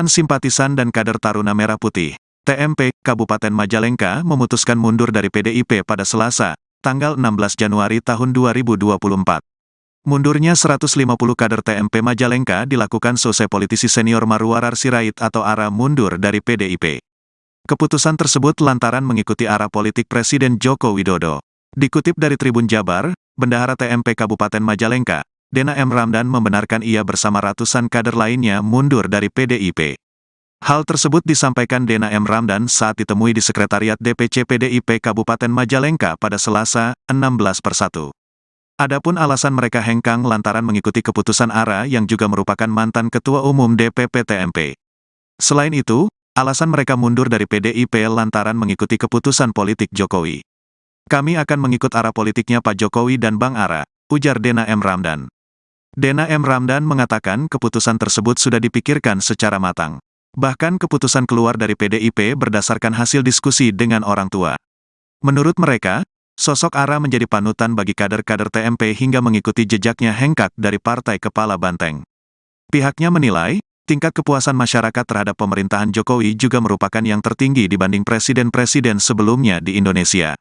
Simpatisan dan kader Taruna Merah Putih, TMP, Kabupaten Majalengka memutuskan mundur dari PDIP pada Selasa, tanggal 16 Januari tahun 2024. Mundurnya 150 kader TMP Majalengka dilakukan selesai politisi senior Marwarar Sirait atau ARA mundur dari PDIP. Keputusan tersebut lantaran mengikuti arah politik Presiden Joko Widodo. Dikutip dari Tribun Jabar, Bendahara TMP Kabupaten Majalengka, Dena M. Ramdan membenarkan ia bersama ratusan kader lainnya mundur dari PDIP. Hal tersebut disampaikan Dena M. Ramdan saat ditemui di Sekretariat DPC PDIP Kabupaten Majalengka pada Selasa, 16/1. Adapun alasan mereka hengkang lantaran mengikuti keputusan ARA yang juga merupakan mantan Ketua Umum DPP TMP. Selain itu, alasan mereka mundur dari PDIP lantaran mengikuti keputusan politik Jokowi. Kami akan mengikut arah politiknya Pak Jokowi dan Bang ARA, ujar Dena M. Ramdan. Dena M. Ramdan mengatakan keputusan tersebut sudah dipikirkan secara matang. Bahkan keputusan keluar dari PDIP berdasarkan hasil diskusi dengan orang tua. Menurut mereka, sosok ARA menjadi panutan bagi kader-kader TMP hingga mengikuti jejaknya hengkang dari Partai Kepala Banteng. Pihaknya menilai, tingkat kepuasan masyarakat terhadap pemerintahan Jokowi juga merupakan yang tertinggi dibanding presiden-presiden sebelumnya di Indonesia.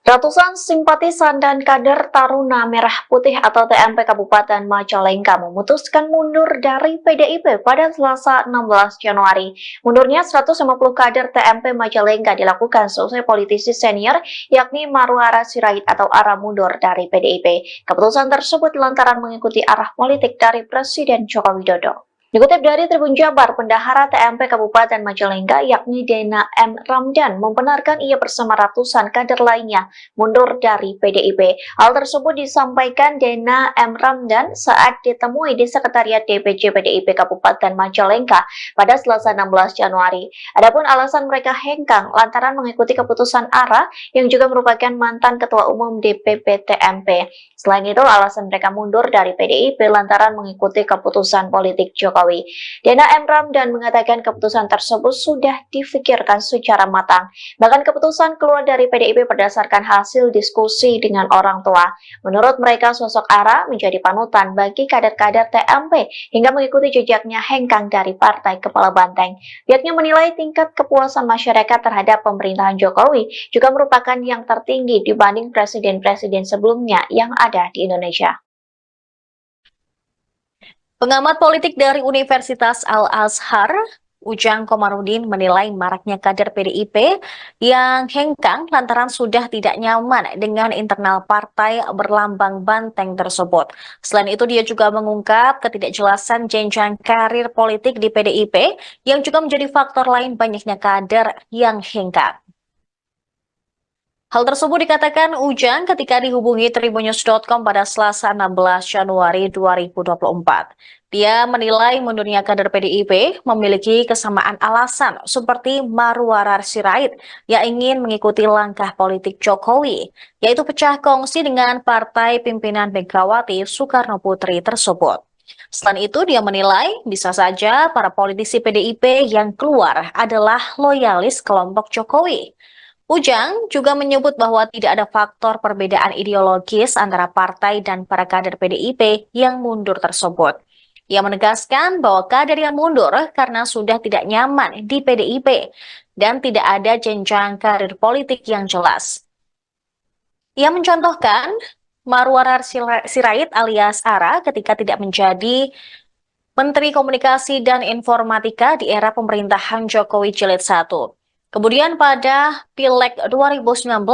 Ratusan simpatisan dan kader Taruna Merah Putih atau TMP Kabupaten Majalengka memutuskan mundur dari PDIP pada Selasa 16 Januari. Mundurnya 150 kader TMP Majalengka dilakukan seusai politisi senior yakni Marwara Sirait atau ARA mundur dari PDIP. Keputusan tersebut lantaran mengikuti arah politik dari Presiden Joko Widodo. Dikutip dari Tribun Jabar, Bendahara TMP Kabupaten Majalengka yakni Dena M. Ramdan membenarkan ia bersama ratusan kader lainnya mundur dari PDIP. Hal tersebut disampaikan Dena M. Ramdan saat ditemui di Sekretariat DPC PDIP Kabupaten Majalengka pada Selasa 16 Januari. Adapun alasan mereka hengkang lantaran mengikuti keputusan ARA yang juga merupakan mantan Ketua Umum DPP TMP. Selain itu, alasan mereka mundur dari PDIP lantaran mengikuti keputusan politik Jokowi. Dena M. Ramdan mengatakan keputusan tersebut sudah difikirkan secara matang. Bahkan keputusan keluar dari PDIP berdasarkan hasil diskusi dengan orang tua. Menurut mereka, sosok ARA menjadi panutan bagi kader-kader TMP hingga mengikuti jejaknya hengkang dari Partai Kepala Banteng. Pihaknya menilai tingkat kepuasan masyarakat terhadap pemerintahan Jokowi juga merupakan yang tertinggi dibanding presiden-presiden sebelumnya yang ada di Indonesia. Pengamat politik dari Universitas Al-Azhar, Ujang Komarudin menilai maraknya kader PDIP yang hengkang lantaran sudah tidak nyaman dengan internal partai berlambang banteng tersebut. Selain itu, dia juga mengungkap ketidakjelasan jenjang karir politik di PDIP yang juga menjadi faktor lain banyaknya kader yang hengkang. Hal tersebut dikatakan Ujang ketika dihubungi tribunnews.com pada Selasa 16 Januari 2024. Dia menilai mundurnya kader PDIP memiliki kesamaan alasan seperti Marwarar Sirait yang ingin mengikuti langkah politik Jokowi, yaitu pecah kongsi dengan partai pimpinan Megawati Soekarno Putri tersebut. Selain itu, dia menilai bisa saja para politisi PDIP yang keluar adalah loyalis kelompok Jokowi. Ujang juga menyebut bahwa tidak ada faktor perbedaan ideologis antara partai dan para kader PDIP yang mundur tersebut. Ia menegaskan bahwa kader yang mundur karena sudah tidak nyaman di PDIP dan tidak ada jenjang karir politik yang jelas. Ia mencontohkan Marwarar Sirait alias ARA ketika tidak menjadi Menteri Komunikasi dan Informatika di era pemerintahan Jokowi Jilid 1. Kemudian pada Pileg 2019,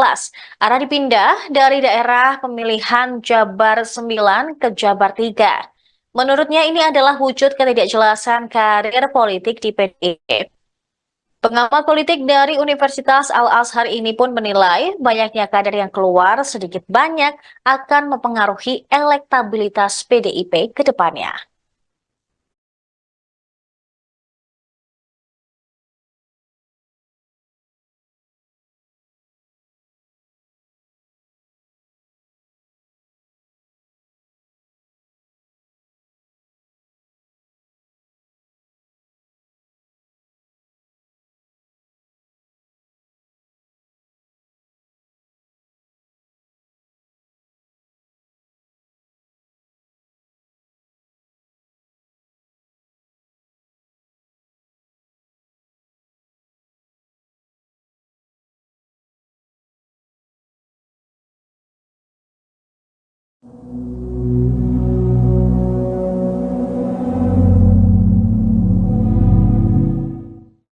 ARA dipindah dari daerah pemilihan Jabar 9 ke Jabar 3. Menurutnya ini adalah wujud ketidakjelasan karir politik di PDIP. Pengamat politik dari Universitas Al-Azhar ini pun menilai banyaknya kader yang keluar sedikit banyak akan mempengaruhi elektabilitas PDIP ke depannya.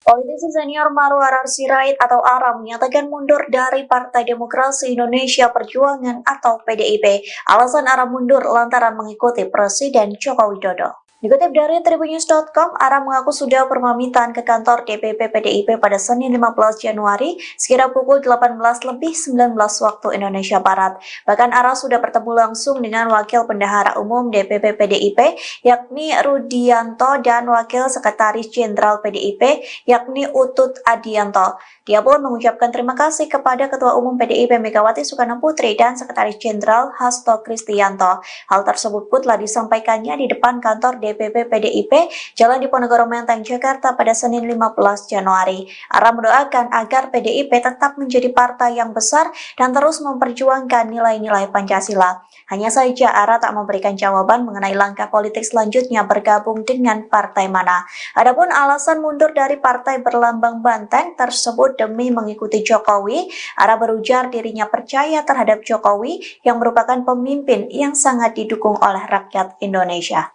Politisi senior Marwarar Sirait atau ARA menyatakan mundur dari Partai Demokrasi Indonesia Perjuangan atau PDIP. Alasan ARA mundur lantaran mengikuti Presiden Joko Widodo. Dikutip dari Tribunnews.com, ARA mengaku sudah berpamitan ke kantor DPP PDIP pada Senin 15 Januari sekira pukul 18:19 waktu Indonesia Barat. Bahkan ARA sudah bertemu langsung dengan Wakil Bendahara Umum DPP PDIP yakni Rudianto dan Wakil Sekretaris Jenderal PDIP yakni Utut Adianto. Dia pun mengucapkan terima kasih kepada Ketua Umum PDIP Megawati Soekarno Putri dan Sekretaris Jenderal Hasto Kristianto. Hal tersebut pun telah disampaikannya di depan kantor DPP PDIP Jalan Diponegoro Menteng, Jakarta pada Senin 15 Januari. ARA mendoakan agar PDIP tetap menjadi partai yang besar dan terus memperjuangkan nilai-nilai Pancasila. Hanya saja ARA tak memberikan jawaban mengenai langkah politik selanjutnya bergabung dengan partai mana. Adapun alasan mundur dari partai berlambang banteng tersebut demi mengikuti Jokowi, ARA berujar dirinya percaya terhadap Jokowi yang merupakan pemimpin yang sangat didukung oleh rakyat Indonesia.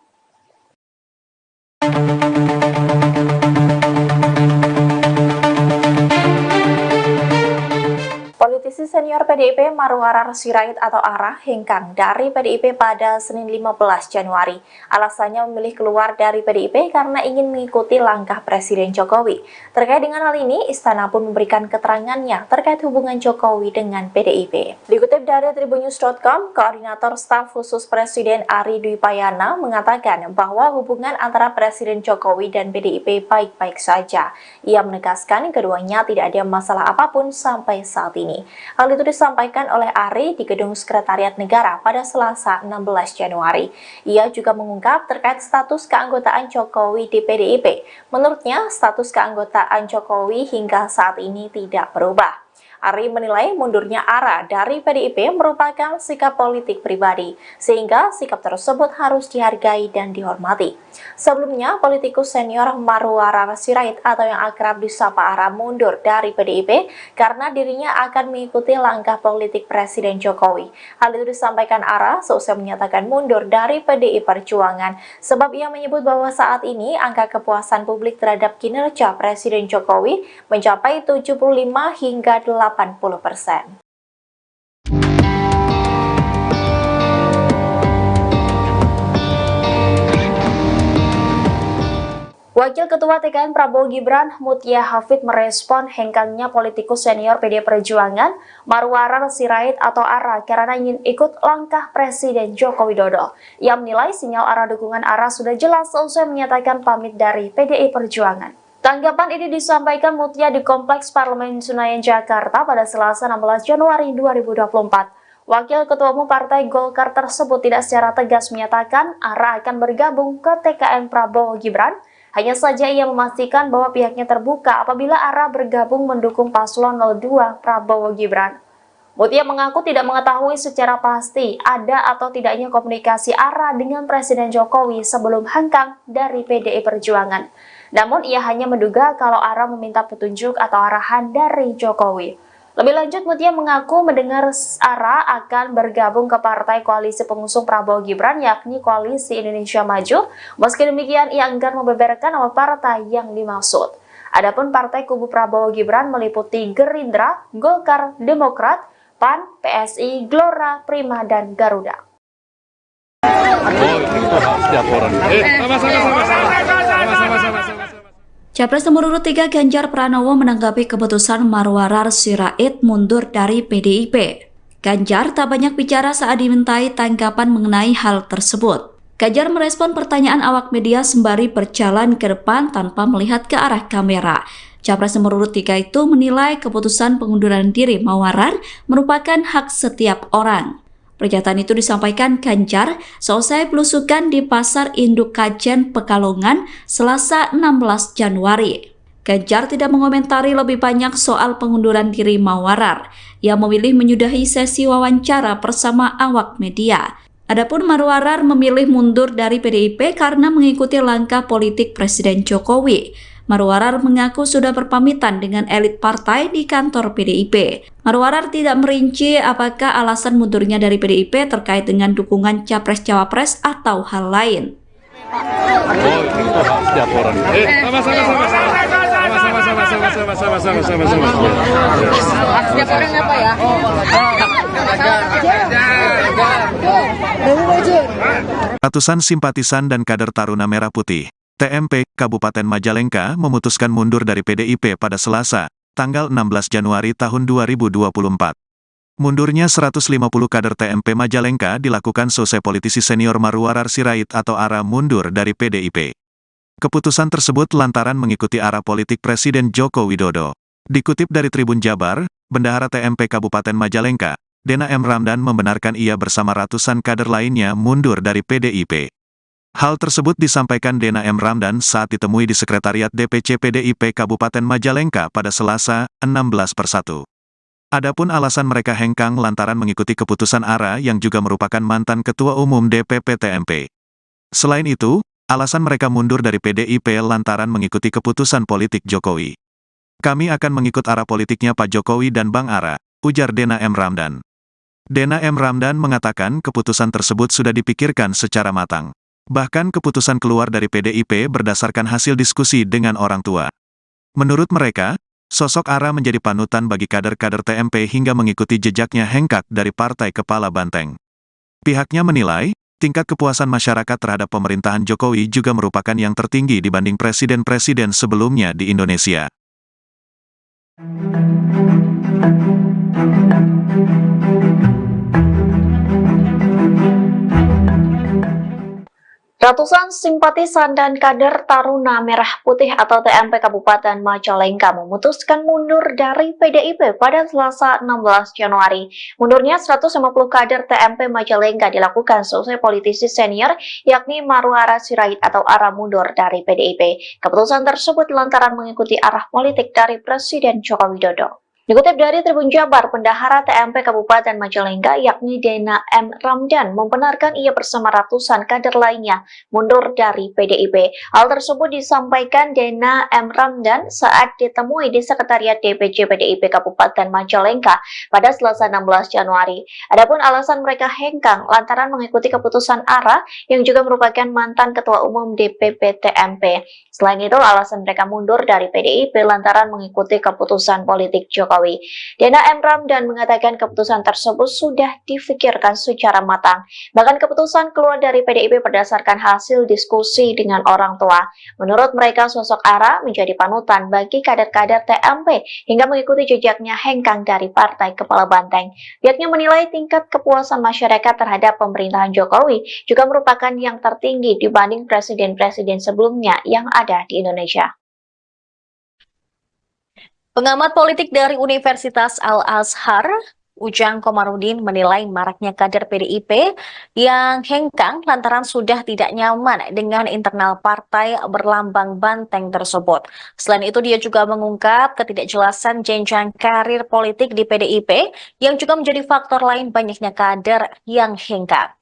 Politisi senior PDIP Marwarar Sirait atau ARA hengkang dari PDIP pada Senin 15 Januari. Alasannya memilih keluar dari PDIP karena ingin mengikuti langkah Presiden Jokowi. Terkait dengan hal ini, Istana pun memberikan keterangannya terkait hubungan Jokowi dengan PDIP. Dikutip dari Tribunnews.com, Koordinator Staf Khusus Presiden Ari Dwi Payana mengatakan bahwa hubungan antara Presiden Jokowi dan PDIP baik-baik saja. Ia menegaskan keduanya tidak ada masalah apapun sampai saat ini. Hal itu disampaikan oleh Ari di Gedung Sekretariat Negara pada Selasa 16 Januari. Ia juga mengungkap terkait status keanggotaan Jokowi di PDIP. Menurutnya, status keanggotaan Jokowi hingga saat ini tidak berubah. Ari menilai mundurnya ARA dari PDIP merupakan sikap politik pribadi, sehingga sikap tersebut harus dihargai dan dihormati. Sebelumnya, politikus senior Marwarar Sirait atau yang akrab disapa ARA mundur dari PDIP karena dirinya akan mengikuti langkah politik Presiden Jokowi. Hal itu disampaikan ARA seusai menyatakan mundur dari PDI Perjuangan, sebab ia menyebut bahwa saat ini angka kepuasan publik terhadap kinerja Presiden Jokowi mencapai 75 hingga 80%. Wakil Ketua TKN Prabowo Gibran, Mutia Hafid merespon hengkangnya politikus senior PD Perjuangan, Marwarar Sirait atau ARA karena ingin ikut langkah Presiden Joko Widodo. Ia menilai sinyal arah dukungan ARA sudah jelas seusai menyatakan pamit dari PDI Perjuangan. Tanggapan ini disampaikan Mutia di Kompleks Parlemen Senayan, Jakarta pada Selasa 16 Januari 2024. Wakil Ketua Umum Partai Golkar tersebut tidak secara tegas menyatakan ARA akan bergabung ke TKN Prabowo Gibran. Hanya saja ia memastikan bahwa pihaknya terbuka apabila ARA bergabung mendukung paslon 02 Prabowo Gibran. Mutia mengaku tidak mengetahui secara pasti ada atau tidaknya komunikasi ARA dengan Presiden Jokowi sebelum hengkang dari PDI Perjuangan. Namun ia hanya menduga kalau ARA meminta petunjuk atau arahan dari Jokowi. Lebih lanjut, Mutia mengaku mendengar ARA akan bergabung ke partai koalisi pengusung Prabowo Gibran yakni Koalisi Indonesia Maju. Meski demikian, ia enggan membeberkan nama partai yang dimaksud. Adapun partai kubu Prabowo Gibran meliputi Gerindra, Golkar, Demokrat, PAN, PSI, Gelora, Prima, dan Garuda. Capres nomor urut 3 Ganjar Pranowo menanggapi keputusan Marwarar Sirait mundur dari PDIP. Ganjar tak banyak bicara saat dimintai tanggapan mengenai hal tersebut. Ganjar merespon pertanyaan awak media sembari berjalan ke depan tanpa melihat ke arah kamera. Capres nomor urut 3 itu menilai keputusan pengunduran diri Marwarar merupakan hak setiap orang. Pernyataan itu disampaikan Ganjar seusai belusukan di Pasar Induk Kajen, Pekalongan, Selasa 16 Januari. Ganjar tidak mengomentari lebih banyak soal pengunduran diri Marwarar. Ia memilih menyudahi sesi wawancara bersama awak media. Adapun Marwarar memilih mundur dari PDIP karena mengikuti langkah politik Presiden Jokowi. Marwarar mengaku sudah berpamitan dengan elit partai di kantor PDIP. Marwarar tidak merinci apakah alasan mundurnya dari PDIP terkait dengan dukungan Capres-Cawapres atau hal lain. Oh, itu setiap orang. Sama-sama. Setiap orang apa ya? Ratusan simpatisan dan kader Taruna Merah Putih, TMP, Kabupaten Majalengka memutuskan mundur dari PDIP pada Selasa, tanggal 16 Januari tahun 2024. Mundurnya 150 kader TMP Majalengka dilakukan selesai politisi senior Marwarar Sirait atau ARA mundur dari PDIP. Keputusan tersebut lantaran mengikuti arah politik Presiden Joko Widodo. Dikutip dari Tribun Jabar, Bendahara TMP Kabupaten Majalengka, Dena M. Ramdan membenarkan ia bersama ratusan kader lainnya mundur dari PDIP. Hal tersebut disampaikan Dena M. Ramdan saat ditemui di Sekretariat DPC PDIP Kabupaten Majalengka pada Selasa, 16/1. Adapun alasan mereka hengkang lantaran mengikuti keputusan ARA yang juga merupakan mantan Ketua Umum DPP TMP. Selain itu, alasan mereka mundur dari PDIP lantaran mengikuti keputusan politik Jokowi. Kami akan mengikut arah politiknya Pak Jokowi dan Bang ARA, ujar Dena M. Ramdan. Dena M. Ramdan mengatakan keputusan tersebut sudah dipikirkan secara matang. Bahkan keputusan keluar dari PDIP berdasarkan hasil diskusi dengan orang tua. Menurut mereka, sosok ARA menjadi panutan bagi kader-kader TMP hingga mengikuti jejaknya hengkak dari Partai Kepala Banteng. Pihaknya menilai, tingkat kepuasan masyarakat terhadap pemerintahan Jokowi juga merupakan yang tertinggi dibanding presiden-presiden sebelumnya di Indonesia. Ratusan simpatisan dan kader Taruna Merah Putih atau TMP Kabupaten Majalengka memutuskan mundur dari PDIP pada Selasa 16 Januari. Mundurnya 150 kader TMP Majalengka dilakukan selesai politisi senior yakni Marwarar Sirait atau ARA mundur dari PDIP. Keputusan tersebut lantaran mengikuti arah politik dari Presiden Joko Widodo. Dikutip dari Tribun Jabar, Bendahara TMP Kabupaten Majalengka yakni Dena M. Ramdan membenarkan ia bersama ratusan kader lainnya mundur dari PDIP. Hal tersebut disampaikan Dena M. Ramdan saat ditemui di Sekretariat DPC PDIP Kabupaten Majalengka pada Selasa 16 Januari. Adapun alasan mereka hengkang lantaran mengikuti keputusan ARA yang juga merupakan mantan Ketua Umum DPP TMP. Selain itu, alasan mereka mundur dari PDIP lantaran mengikuti keputusan politik Jokowi. Dena M. Ramdan mengatakan keputusan tersebut sudah difikirkan secara matang. Bahkan keputusan keluar dari PDIP berdasarkan hasil diskusi dengan orang tua. Menurut mereka, sosok ARA menjadi panutan bagi kader-kader TMP hingga mengikuti jejaknya hengkang dari Partai Kepala Banteng. Pihaknya menilai tingkat kepuasan masyarakat terhadap pemerintahan Jokowi juga merupakan yang tertinggi dibanding presiden-presiden sebelumnya yang ada di Indonesia. Pengamat politik dari Universitas Al-Azhar, Ujang Komarudin menilai maraknya kader PDIP yang hengkang lantaran sudah tidak nyaman dengan internal partai berlambang banteng tersebut. Selain itu, dia juga mengungkap ketidakjelasan jenjang karir politik di PDIP yang juga menjadi faktor lain banyaknya kader yang hengkang.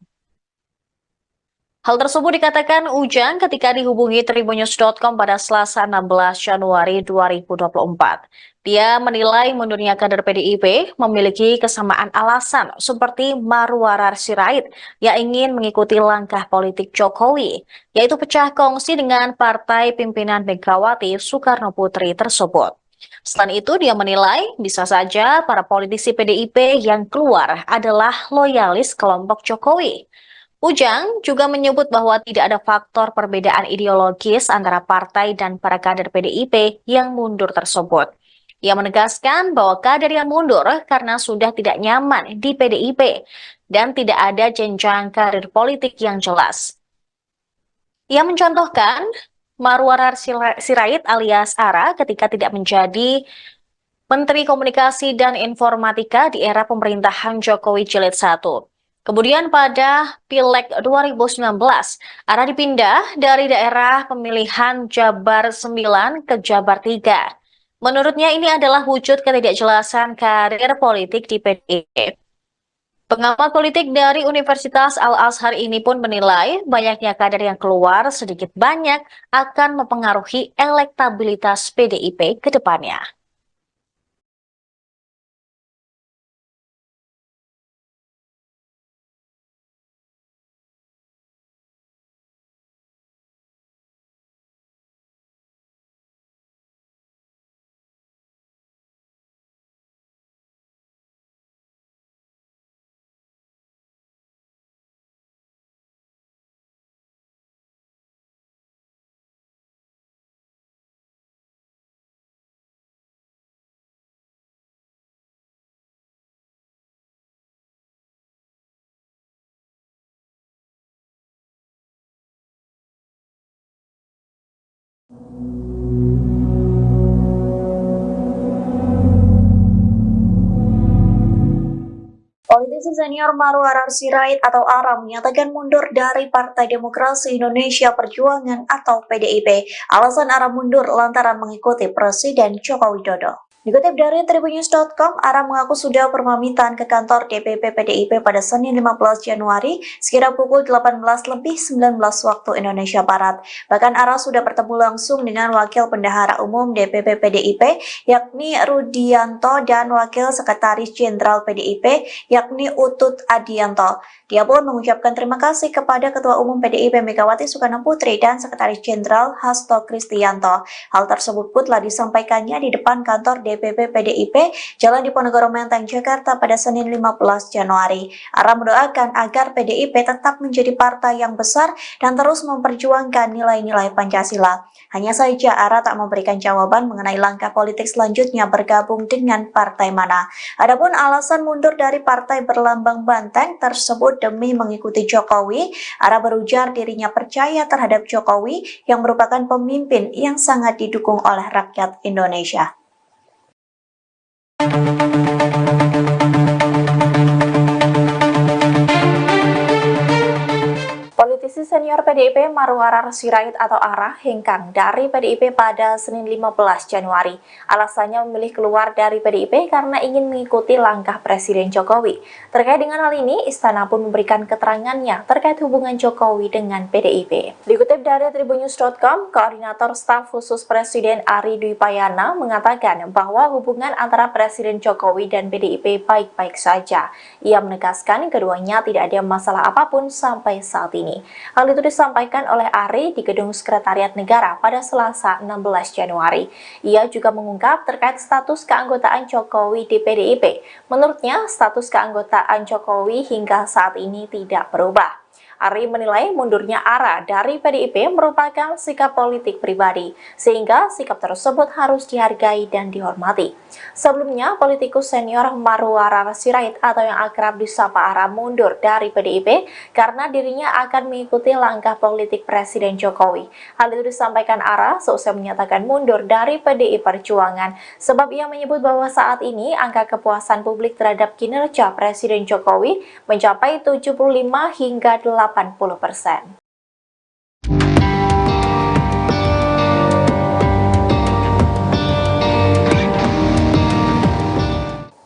Hal tersebut dikatakan Ujang ketika dihubungi tribunnews.com pada Selasa 16 Januari 2024. Dia menilai mundurnya kader PDIP memiliki kesamaan alasan seperti Marwarar Sirait yang ingin mengikuti langkah politik Jokowi, yaitu pecah kongsi dengan partai pimpinan Megawati Soekarno Putri tersebut. Selain itu, dia menilai bisa saja para politisi PDIP yang keluar adalah loyalis kelompok Jokowi. Ujang juga menyebut bahwa tidak ada faktor perbedaan ideologis antara partai dan para kader PDIP yang mundur tersebut. Ia menegaskan bahwa kader yang mundur karena sudah tidak nyaman di PDIP dan tidak ada jenjang karir politik yang jelas. Ia mencontohkan Marwarar Sirait alias ARA ketika tidak menjadi Menteri Komunikasi dan Informatika di era pemerintahan Jokowi Jilid 1. Kemudian pada Pileg 2019, ARA dipindah dari daerah pemilihan Jabar 9 ke Jabar 3. Menurutnya ini adalah wujud ketidakjelasan karir politik di PDIP. Pengamat politik dari Universitas Al-Azhar ini pun menilai banyaknya kader yang keluar sedikit banyak akan mempengaruhi elektabilitas PDIP ke depannya. Politisi senior Marwarar Sirait atau ARA menyatakan mundur dari Partai Demokrasi Indonesia Perjuangan atau PDIP. Alasan ARA mundur lantaran mengikuti Presiden Joko Widodo. Dikutip dari Tribunnews.com, ARA mengaku sudah berpamitan ke kantor DPP PDIP pada Senin 15 Januari sekira pukul 18:19 waktu Indonesia Barat. Bahkan ARA sudah bertemu langsung dengan Wakil Bendahara Umum DPP PDIP yakni Rudianto dan Wakil Sekretaris Jenderal PDIP yakni Utut Adianto. Dia pun mengucapkan terima kasih kepada Ketua Umum PDIP Megawati Soekarno Putri dan Sekretaris Jenderal Hasto Kristianto. Hal tersebut pun telah disampaikannya di depan kantor DPP PDIP Jalan Diponegoro Menteng, Jakarta pada Senin 15 Januari. ARA mendoakan agar PDIP tetap menjadi partai yang besar dan terus memperjuangkan nilai-nilai Pancasila. Hanya saja ARA tak memberikan jawaban mengenai langkah politik selanjutnya bergabung dengan partai mana. Adapun alasan mundur dari partai berlambang banteng tersebut demi mengikuti Jokowi, ARA berujar dirinya percaya terhadap Jokowi yang merupakan pemimpin yang sangat didukung oleh rakyat Indonesia. Politisi senior PDIP Marwarar Sirait atau ARA hengkang dari PDIP pada Senin 15 Januari. Alasannya memilih keluar dari PDIP karena ingin mengikuti langkah Presiden Jokowi. Terkait dengan hal ini, Istana pun memberikan keterangannya terkait hubungan Jokowi dengan PDIP. Dikutip dari Tribunnews.com, Koordinator Staf Khusus Presiden Ari Dwi Payana mengatakan bahwa hubungan antara Presiden Jokowi dan PDIP baik-baik saja. Ia menegaskan keduanya tidak ada masalah apapun sampai saat ini. Hal itu disampaikan oleh Ari di Gedung Sekretariat Negara pada Selasa 16 Januari. Ia juga mengungkap terkait status keanggotaan Jokowi di PDIP. Menurutnya, status keanggotaan Jokowi hingga saat ini tidak berubah. Ari menilai mundurnya ARA dari PDIP merupakan sikap politik pribadi, sehingga sikap tersebut harus dihargai dan dihormati. Sebelumnya, politikus senior Marwarar Sirait atau yang akrab disapa ARA mundur dari PDIP karena dirinya akan mengikuti langkah politik Presiden Jokowi. Hal itu disampaikan ARA seusai menyatakan mundur dari PDI Perjuangan, sebab ia menyebut bahwa saat ini angka kepuasan publik terhadap kinerja Presiden Jokowi mencapai 75 hingga 80%.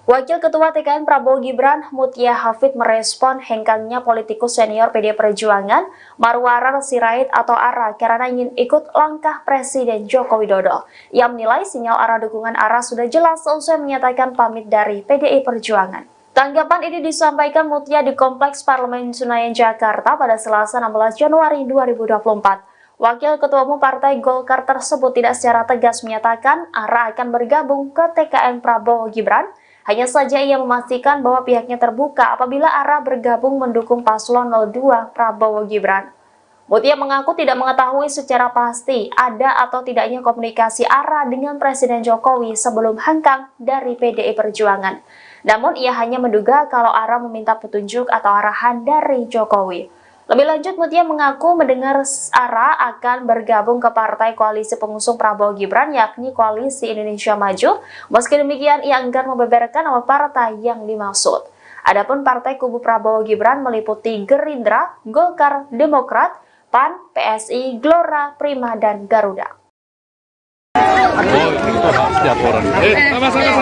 Wakil Ketua TKN Prabowo Gibran, Mutia Hafid merespon hengkangnya politikus senior PD Perjuangan, Marwarar Sirait atau ARA karena ingin ikut langkah Presiden Joko Widodo. Ia menilai sinyal arah dukungan ARA sudah jelas seusai menyatakan pamit dari PDI Perjuangan. Tanggapan ini disampaikan Mutia di Kompleks Parlemen Senayan, Jakarta pada Selasa 16 Januari 2024. Wakil Ketua Umum Partai Golkar tersebut tidak secara tegas menyatakan ARA akan bergabung ke TKN Prabowo Gibran. Hanya saja ia memastikan bahwa pihaknya terbuka apabila ARA bergabung mendukung paslon 02 Prabowo Gibran. Mutia mengaku tidak mengetahui secara pasti ada atau tidaknya komunikasi ARA dengan Presiden Jokowi sebelum hengkang dari PDI Perjuangan. Namun ia hanya menduga kalau ARA meminta petunjuk atau arahan dari Jokowi. Lebih lanjut, Mutia mengaku mendengar ARA akan bergabung ke partai koalisi pengusung Prabowo Gibran yakni Koalisi Indonesia Maju. Meski demikian, ia enggan membeberkan nama partai yang dimaksud. Adapun partai kubu Prabowo Gibran meliputi Gerindra, Golkar, Demokrat, PAN, PSI, Gelora, Prima, dan Garuda. Oh, itu setiap orang. Sama-sama.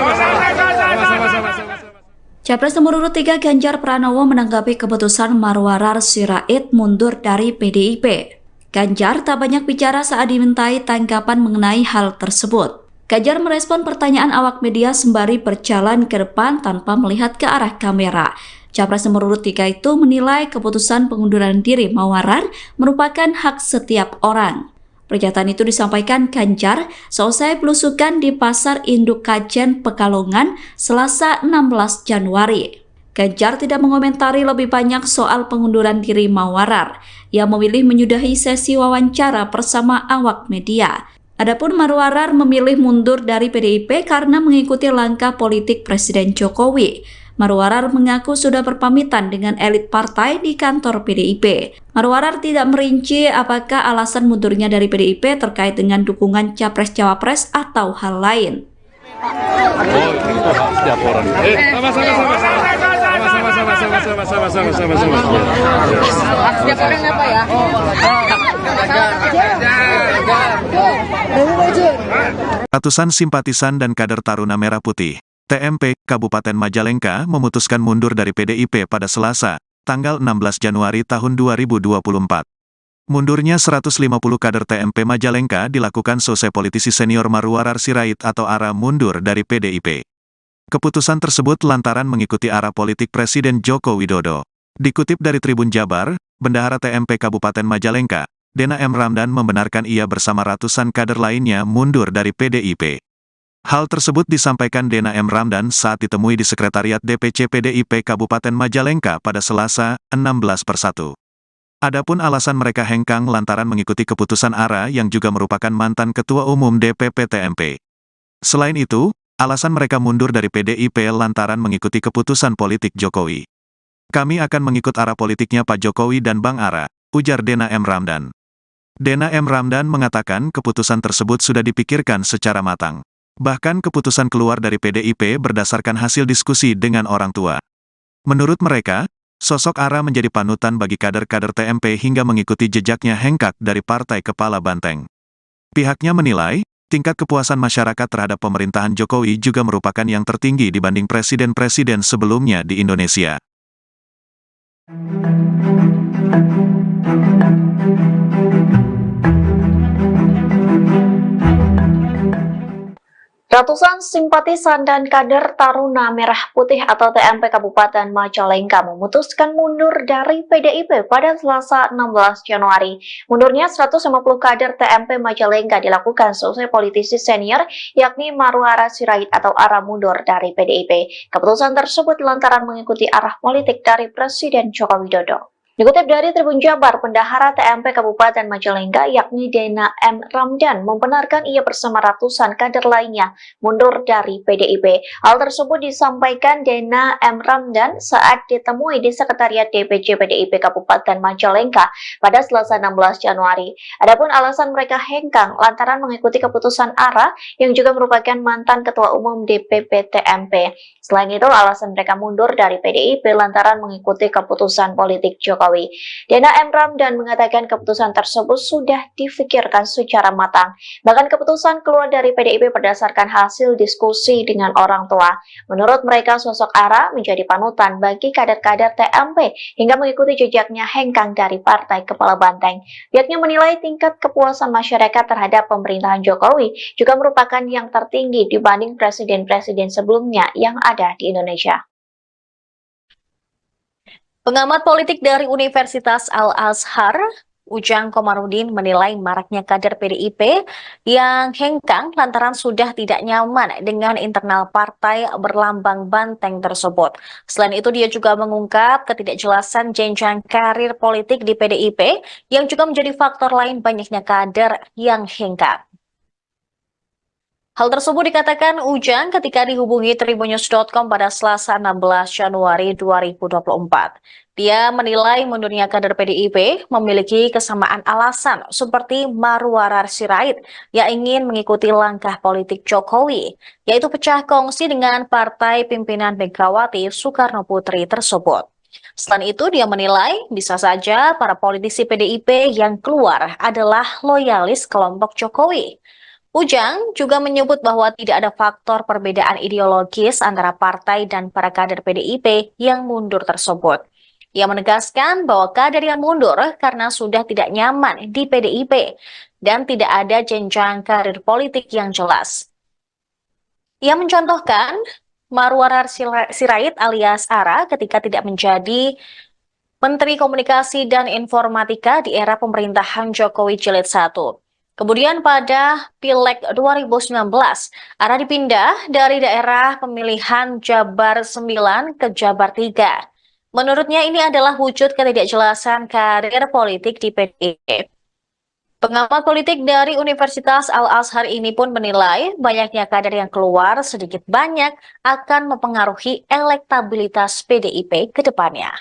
Capres nomor urut 3 Ganjar Pranowo menanggapi keputusan Marwarar Sirait mundur dari PDIP. Ganjar tak banyak bicara saat dimintai tanggapan mengenai hal tersebut. Ganjar merespon pertanyaan awak media sembari berjalan ke depan tanpa melihat ke arah kamera. Capres nomor urut 3 itu menilai keputusan pengunduran diri Marwarar merupakan hak setiap orang. Pernyataan itu disampaikan Ganjar seusai belusukan di Pasar Induk Kajen Pekalongan Selasa 16 Januari. Ganjar tidak mengomentari lebih banyak soal pengunduran diri Marwarar. Ia memilih menyudahi sesi wawancara bersama awak media. Adapun Marwarar memilih mundur dari PDIP karena mengikuti langkah politik Presiden Jokowi. Marwarar mengaku sudah berpamitan dengan elit partai di kantor PDIP. Marwarar tidak merinci apakah alasan mundurnya dari PDIP terkait dengan dukungan Capres-Cawapres atau hal lain. Oh, itu hak setiap orang. Sama. Hak setiap orang apa ya? Ratusan simpatisan dan kader Taruna Merah Putih TMP Kabupaten Majalengka memutuskan mundur dari PDIP pada Selasa, tanggal 16 Januari tahun 2024. Mundurnya 150 kader TMP Majalengka dilakukan selesai politisi senior Marwarar Sirait atau ARA mundur dari PDIP. Keputusan tersebut lantaran mengikuti arah politik Presiden Joko Widodo. Dikutip dari Tribun Jabar, Bendahara TMP Kabupaten Majalengka, Dena M. Ramdan membenarkan ia bersama ratusan kader lainnya mundur dari PDIP. Hal tersebut disampaikan Dena M. Ramdan saat ditemui di Sekretariat DPC PDIP Kabupaten Majalengka pada Selasa, 16/1. Adapun alasan mereka hengkang lantaran mengikuti keputusan ARA yang juga merupakan mantan Ketua Umum DPP TMP. Selain itu, alasan mereka mundur dari PDIP lantaran mengikuti keputusan politik Jokowi. Kami akan mengikut arah politiknya Pak Jokowi dan Bang ARA, ujar Dena M. Ramdan. Dena M. Ramdan mengatakan keputusan tersebut sudah dipikirkan secara matang. Bahkan keputusan keluar dari PDIP berdasarkan hasil diskusi dengan orang tua. Menurut mereka, sosok ARA menjadi panutan bagi kader-kader TMP hingga mengikuti jejaknya hengkang dari Partai Kepala Banteng. Pihaknya menilai, tingkat kepuasan masyarakat terhadap pemerintahan Jokowi juga merupakan yang tertinggi dibanding presiden-presiden sebelumnya di Indonesia. Ratusan simpatisan dan kader Taruna Merah Putih atau TMP Kabupaten Majalengka memutuskan mundur dari PDIP pada Selasa 16 Januari. Mundurnya 150 kader TMP Majalengka dilakukan seusai politisi senior yakni Marwarar Sirait atau ARA mundur dari PDIP. Keputusan tersebut lantaran mengikuti arah politik dari Presiden Joko Widodo. Dikutip dari Tribun Jabar, Bendahara TMP Kabupaten Majalengka yakni Dena M. Ramdan membenarkan ia bersama ratusan kader lainnya mundur dari PDIP. Hal tersebut disampaikan Dena M. Ramdan saat ditemui di Sekretariat DPC PDIP Kabupaten Majalengka pada Selasa 16 Januari. Adapun alasan mereka hengkang lantaran mengikuti keputusan ARA yang juga merupakan mantan Ketua Umum DPP TMP. Selain itu, alasan mereka mundur dari PDIP lantaran mengikuti keputusan politik Jokowi. Dena M. Ramdan mengatakan keputusan tersebut sudah difikirkan secara matang. Bahkan keputusan keluar dari PDIP berdasarkan hasil diskusi dengan orang tua. Menurut mereka, sosok ARA menjadi panutan bagi kader-kader TMP hingga mengikuti jejaknya hengkang dari Partai Kepala Banteng. Pihaknya menilai tingkat kepuasan masyarakat terhadap pemerintahan Jokowi juga merupakan yang tertinggi dibanding presiden-presiden sebelumnya yang ada di Indonesia. Pengamat politik dari Universitas Al-Azhar, Ujang Komarudin menilai maraknya kader PDIP yang hengkang lantaran sudah tidak nyaman dengan internal partai berlambang banteng tersebut. Selain itu, dia juga mengungkap ketidakjelasan jenjang karir politik di PDIP yang juga menjadi faktor lain banyaknya kader yang hengkang. Hal tersebut dikatakan Ujang ketika dihubungi Tribunnews.com pada Selasa 16 Januari 2024. Dia menilai mundurnya kader PDIP memiliki kesamaan alasan seperti Marwarar Sirait yang ingin mengikuti langkah politik Jokowi, yaitu pecah kongsi dengan partai pimpinan Megawati Soekarno Putri tersebut. Selain itu, dia menilai bisa saja para politisi PDIP yang keluar adalah loyalis kelompok Jokowi. Ujang juga menyebut bahwa tidak ada faktor perbedaan ideologis antara partai dan para kader PDIP yang mundur tersebut. Ia menegaskan bahwa kader yang mundur karena sudah tidak nyaman di PDIP dan tidak ada jenjang karir politik yang jelas. Ia mencontohkan Marwarar Sirait alias Ara ketika tidak menjadi Menteri Komunikasi dan Informatika di era pemerintahan Jokowi Jilid 1. Kemudian pada Pileg 2019, Ara dipindah dari daerah pemilihan Jabar 9 ke Jabar 3. Menurutnya ini adalah wujud ketidakjelasan karir politik di PDIP. Pengamat politik dari Universitas Al-Azhar ini pun menilai banyaknya kader yang keluar sedikit banyak akan mempengaruhi elektabilitas PDIP ke depannya.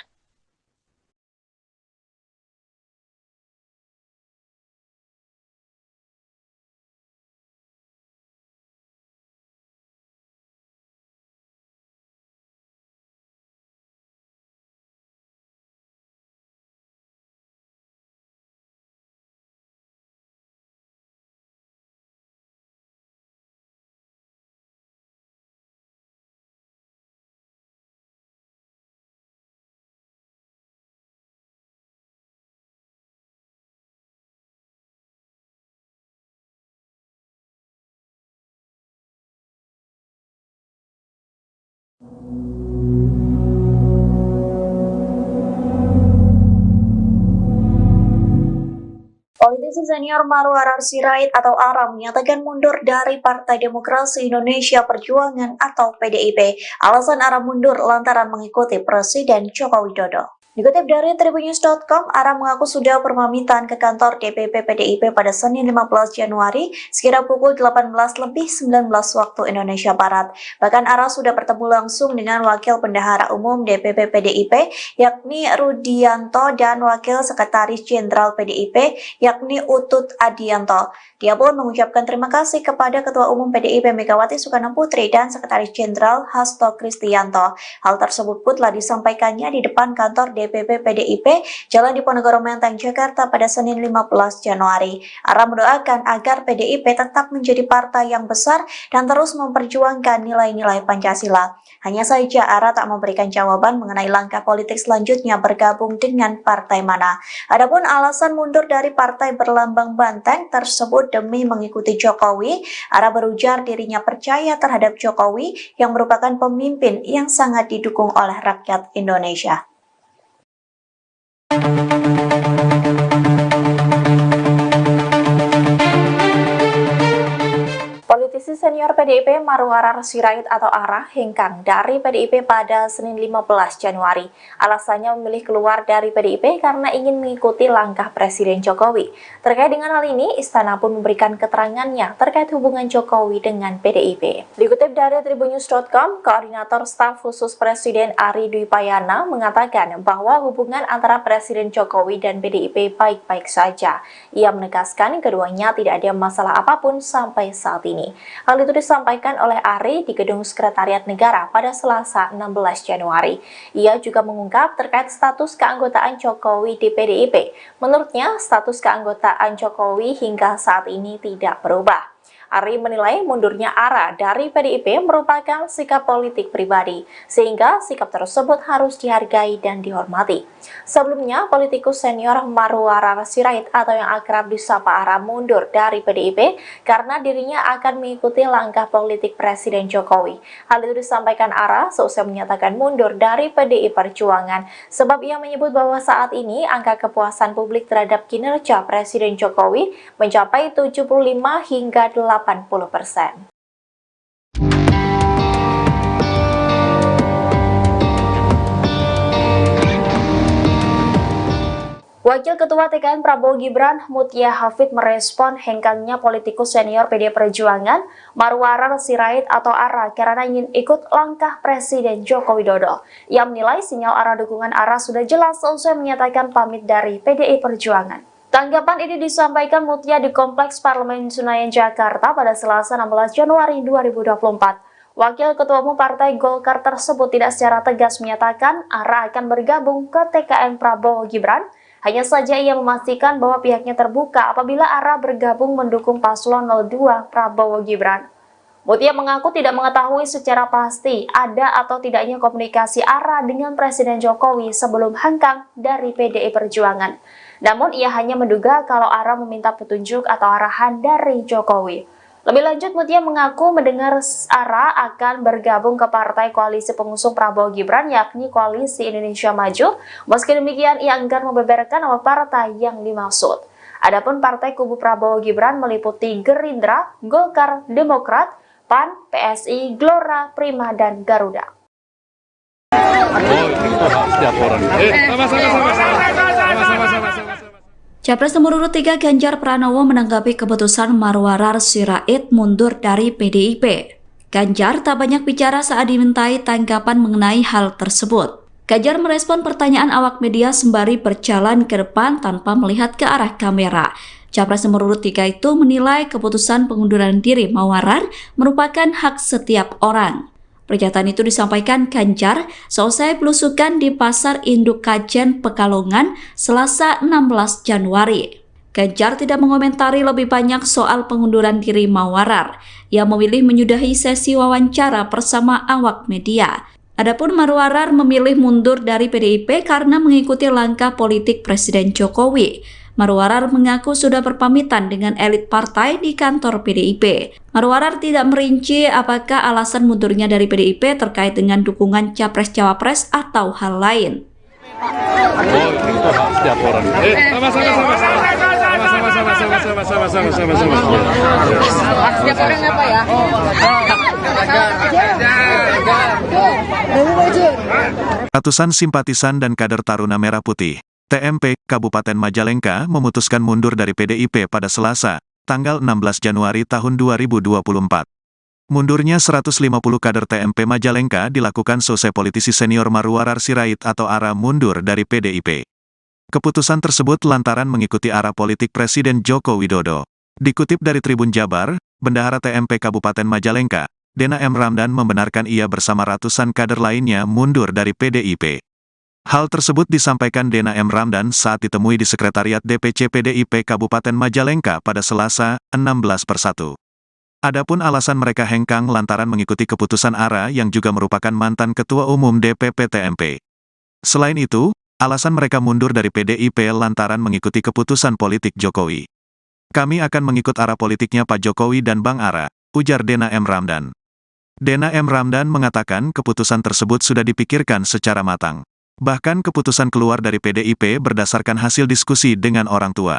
Politisi senior Marwarar Sirait atau ARA menyatakan mundur dari Partai Demokrasi Indonesia Perjuangan atau PDIP. Alasan ARA mundur lantaran mengikuti Presiden Joko Widodo. Dikutip dari Tribunnews.com, ARA mengaku sudah berpamitan ke kantor DPP PDIP pada Senin 15 Januari sekira pukul 18:19 waktu Indonesia Barat. Bahkan ARA sudah bertemu langsung dengan Wakil Bendahara Umum DPP PDIP yakni Rudianto dan Wakil Sekretaris Jenderal PDIP yakni Utut Adianto. Dia pun mengucapkan terima kasih kepada Ketua Umum PDIP Megawati Soekarno Putri dan Sekretaris Jenderal Hasto Kristianto. Hal tersebut pun telah disampaikannya di depan kantor DPP PDIP Jalan Diponegoro Menteng, Jakarta pada Senin 15 Januari. ARA mendoakan agar PDIP tetap menjadi partai yang besar dan terus memperjuangkan nilai-nilai Pancasila. Hanya saja ARA tak memberikan jawaban mengenai langkah politik selanjutnya bergabung dengan partai mana. Adapun alasan mundur dari partai berlambang banteng tersebut demi mengikuti Jokowi, ARA berujar dirinya percaya terhadap Jokowi yang merupakan pemimpin yang sangat didukung oleh rakyat Indonesia. Politisi senior PDIP Marwarar Sirait atau ARA hengkang dari PDIP pada Senin 15 Januari. Alasannya memilih keluar dari PDIP karena ingin mengikuti langkah Presiden Jokowi. Terkait dengan hal ini, Istana pun memberikan keterangannya terkait hubungan Jokowi dengan PDIP. Dikutip dari Tribunnews.com, Koordinator Staf Khusus Presiden Ari Dwi Payana mengatakan bahwa hubungan antara Presiden Jokowi dan PDIP baik-baik saja. Ia menegaskan keduanya tidak ada masalah apapun sampai saat ini. Hal itu disampaikan oleh Ari di Gedung Sekretariat Negara pada Selasa 16 Januari. Ia juga mengungkap terkait status keanggotaan Jokowi di PDIP. Menurutnya, status keanggotaan Jokowi hingga saat ini tidak berubah. Ari menilai mundurnya ARA dari PDIP merupakan sikap politik pribadi, sehingga sikap tersebut harus dihargai dan dihormati. Sebelumnya, politikus senior Marwarar Sirait atau yang akrab disapa ARA mundur dari PDIP karena dirinya akan mengikuti langkah politik Presiden Jokowi. Hal itu disampaikan ARA seusai menyatakan mundur dari PDI Perjuangan, sebab ia menyebut bahwa saat ini angka kepuasan publik terhadap kinerja Presiden Jokowi mencapai 75 hingga 80%. Wakil Ketua TKN Prabowo Gibran, Mutia Hafid merespon hengkangnya politikus senior PD Perjuangan, Marwarar Sirait atau ARA karena ingin ikut langkah Presiden Joko Widodo. Ia menilai sinyal arah dukungan ARA sudah jelas seusai menyatakan pamit dari PDI Perjuangan. Tanggapan ini disampaikan Mutia di Kompleks Parlemen Senayan, Jakarta pada Selasa 16 Januari 2024. Wakil Ketua Umum Partai Golkar tersebut tidak secara tegas menyatakan ARA akan bergabung ke TKN Prabowo Gibran. Hanya saja ia memastikan bahwa pihaknya terbuka apabila ARA bergabung mendukung paslon 02 Prabowo Gibran. Mutia mengaku tidak mengetahui secara pasti ada atau tidaknya komunikasi ARA dengan Presiden Jokowi sebelum hengkang dari PDI Perjuangan. Namun ia hanya menduga kalau ARA meminta petunjuk atau arahan dari Jokowi. Lebih lanjut, Mutia mengaku mendengar ARA akan bergabung ke partai koalisi pengusung Prabowo Gibran, yakni Koalisi Indonesia Maju. Meski demikian, ia enggan membeberkan nama partai yang dimaksud. Adapun partai kubu Prabowo Gibran meliputi Gerindra, Golkar, Demokrat, PAN, PSI, Gelora, Prima, dan Garuda. Oh, itu hak setiap orang. Sama-sama. Capres nomor urut 3 Ganjar Pranowo menanggapi keputusan Marwarar Sirait mundur dari PDIP. Ganjar tak banyak bicara saat dimintai tanggapan mengenai hal tersebut. Ganjar merespon pertanyaan awak media sembari berjalan ke depan tanpa melihat ke arah kamera. Capres nomor urut 3 itu menilai keputusan pengunduran diri Marwarar merupakan hak setiap orang. Pernyataan itu disampaikan Ganjar seusai belusukan di Pasar Induk Kajen Pekalongan Selasa 16 Januari. Ganjar tidak mengomentari lebih banyak soal pengunduran diri Marwarar. Ia memilih menyudahi sesi wawancara bersama awak media. Adapun Marwarar memilih mundur dari PDIP karena mengikuti langkah politik Presiden Jokowi. Marwarar mengaku sudah berpamitan dengan elit partai di kantor PDIP. Marwarar tidak merinci apakah alasan mundurnya dari PDIP terkait dengan dukungan Capres-Cawapres atau hal lain. Oh, itu hak setiap orang. Sama-sama. Hak setiap orang apa ya? Ratusan simpatisan dan kader Taruna Merah Putih TMP Kabupaten Majalengka memutuskan mundur dari PDIP pada Selasa, tanggal 16 Januari tahun 2024. Mundurnya 150 kader TMP Majalengka dilakukan selesai politisi senior Marwarar Sirait atau ARA mundur dari PDIP. Keputusan tersebut lantaran mengikuti arah politik Presiden Joko Widodo. Dikutip dari Tribun Jabar, Bendahara TMP Kabupaten Majalengka, Dena M. Ramdan membenarkan ia bersama ratusan kader lainnya mundur dari PDIP. Hal tersebut disampaikan Dena M. Ramdan saat ditemui di Sekretariat DPC PDIP Kabupaten Majalengka pada Selasa, 16/1. Adapun alasan mereka hengkang lantaran mengikuti keputusan ARA yang juga merupakan mantan Ketua Umum DPP TMP. Selain itu, alasan mereka mundur dari PDIP lantaran mengikuti keputusan politik Jokowi. Kami akan mengikut arah politiknya Pak Jokowi dan Bang ARA, ujar Dena M. Ramdan. Dena M. Ramdan mengatakan keputusan tersebut sudah dipikirkan secara matang. Bahkan keputusan keluar dari PDIP berdasarkan hasil diskusi dengan orang tua.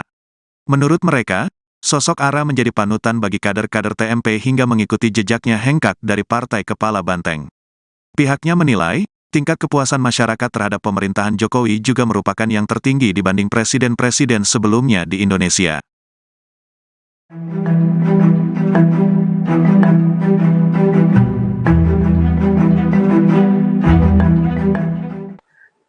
Menurut mereka, sosok ARA menjadi panutan bagi kader-kader TMP hingga mengikuti jejaknya hengkang dari Partai Kepala Banteng. Pihaknya menilai, tingkat kepuasan masyarakat terhadap pemerintahan Jokowi juga merupakan yang tertinggi dibanding presiden-presiden sebelumnya di Indonesia.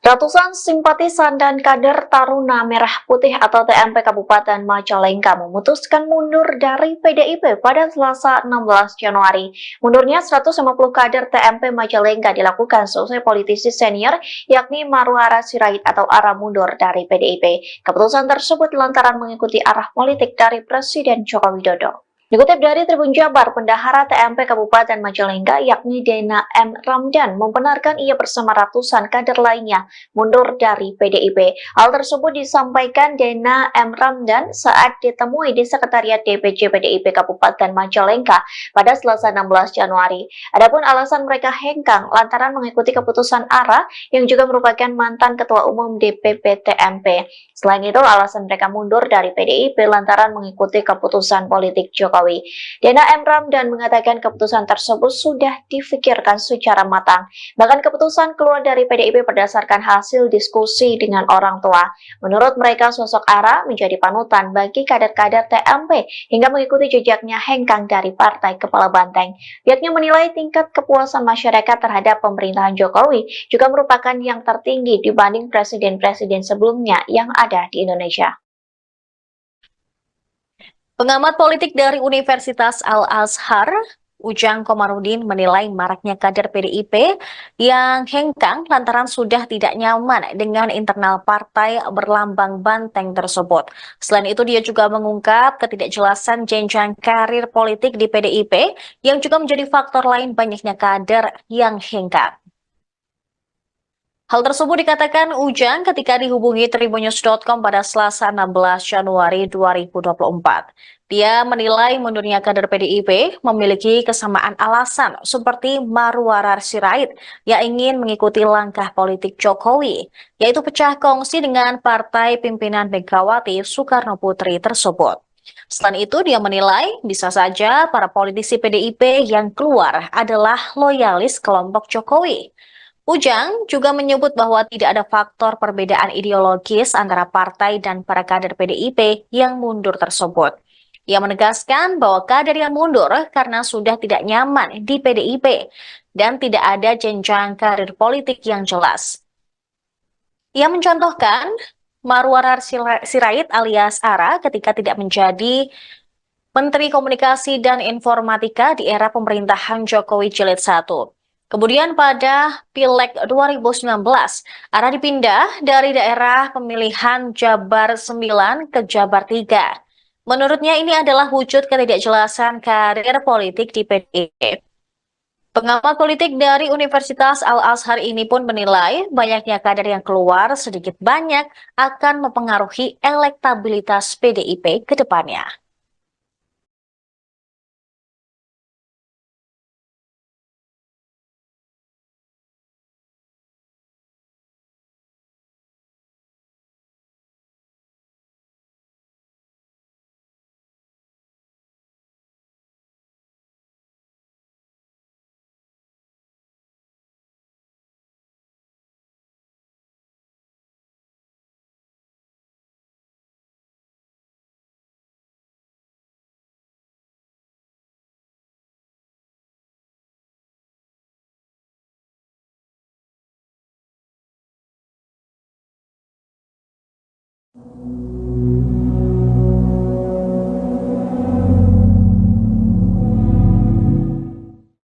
Ratusan simpatisan dan kader Taruna Merah Putih atau TMP Kabupaten Majalengka memutuskan mundur dari PDIP pada Selasa 16 Januari. Mundurnya 150 kader TMP Majalengka dilakukan seusai politisi senior yakni Marwarar Sirait atau ARA mundur dari PDIP. Keputusan tersebut lantaran mengikuti arah politik dari Presiden Joko Widodo. Dikutip dari Tribun Jabar, Bendahara TMP Kabupaten Majalengka yakni Dena M. Ramdan membenarkan ia bersama ratusan kader lainnya mundur dari PDIP. Hal tersebut disampaikan Dena M. Ramdan saat ditemui di Sekretariat DPC PDIP Kabupaten Majalengka pada Selasa 16 Januari. Adapun alasan mereka hengkang lantaran mengikuti keputusan ARA yang juga merupakan mantan Ketua Umum DPP TMP. Selain itu, alasan mereka mundur dari PDIP lantaran mengikuti keputusan politik Jokowi. Dena M. Ramdan mengatakan keputusan tersebut sudah difikirkan secara matang. Bahkan keputusan keluar dari PDIP berdasarkan hasil diskusi dengan orang tua. Menurut mereka, sosok ARA menjadi panutan bagi kader-kader TMP hingga mengikuti jejaknya hengkang dari Partai Kepala Banteng. Pihaknya menilai tingkat kepuasan masyarakat terhadap pemerintahan Jokowi juga merupakan yang tertinggi dibanding presiden-presiden sebelumnya yang ada di Indonesia. Pengamat politik dari Universitas Al-Azhar, Ujang Komarudin menilai maraknya kader PDIP yang hengkang lantaran sudah tidak nyaman dengan internal partai berlambang banteng tersebut. Selain itu, dia juga mengungkap ketidakjelasan jenjang karir politik di PDIP yang juga menjadi faktor lain banyaknya kader yang hengkang. Hal tersebut dikatakan Ujang ketika dihubungi tribunnews.com pada Selasa 16 Januari 2024. Dia menilai mundurnya kader PDIP memiliki kesamaan alasan seperti Marwarar Sirait yang ingin mengikuti langkah politik Jokowi, yaitu pecah kongsi dengan partai pimpinan Megawati Soekarno Putri tersebut. Selain itu, dia menilai bisa saja para politisi PDIP yang keluar adalah loyalis kelompok Jokowi. Ujang juga menyebut bahwa tidak ada faktor perbedaan ideologis antara partai dan para kader PDIP yang mundur tersebut. Ia menegaskan bahwa kader yang mundur karena sudah tidak nyaman di PDIP dan tidak ada jenjang karir politik yang jelas. Ia mencontohkan Marwarar Sirait alias Ara ketika tidak menjadi Menteri Komunikasi dan Informatika di era pemerintahan Jokowi Jilid 1. Kemudian pada Pileg 2019, Ara dipindah dari daerah pemilihan Jabar 9 ke Jabar 3. Menurutnya ini adalah wujud ketidakjelasan karir politik di PDIP. Pengamat politik dari Universitas Al-Azhar ini pun menilai banyaknya kader yang keluar sedikit banyak akan mempengaruhi elektabilitas PDIP ke depannya.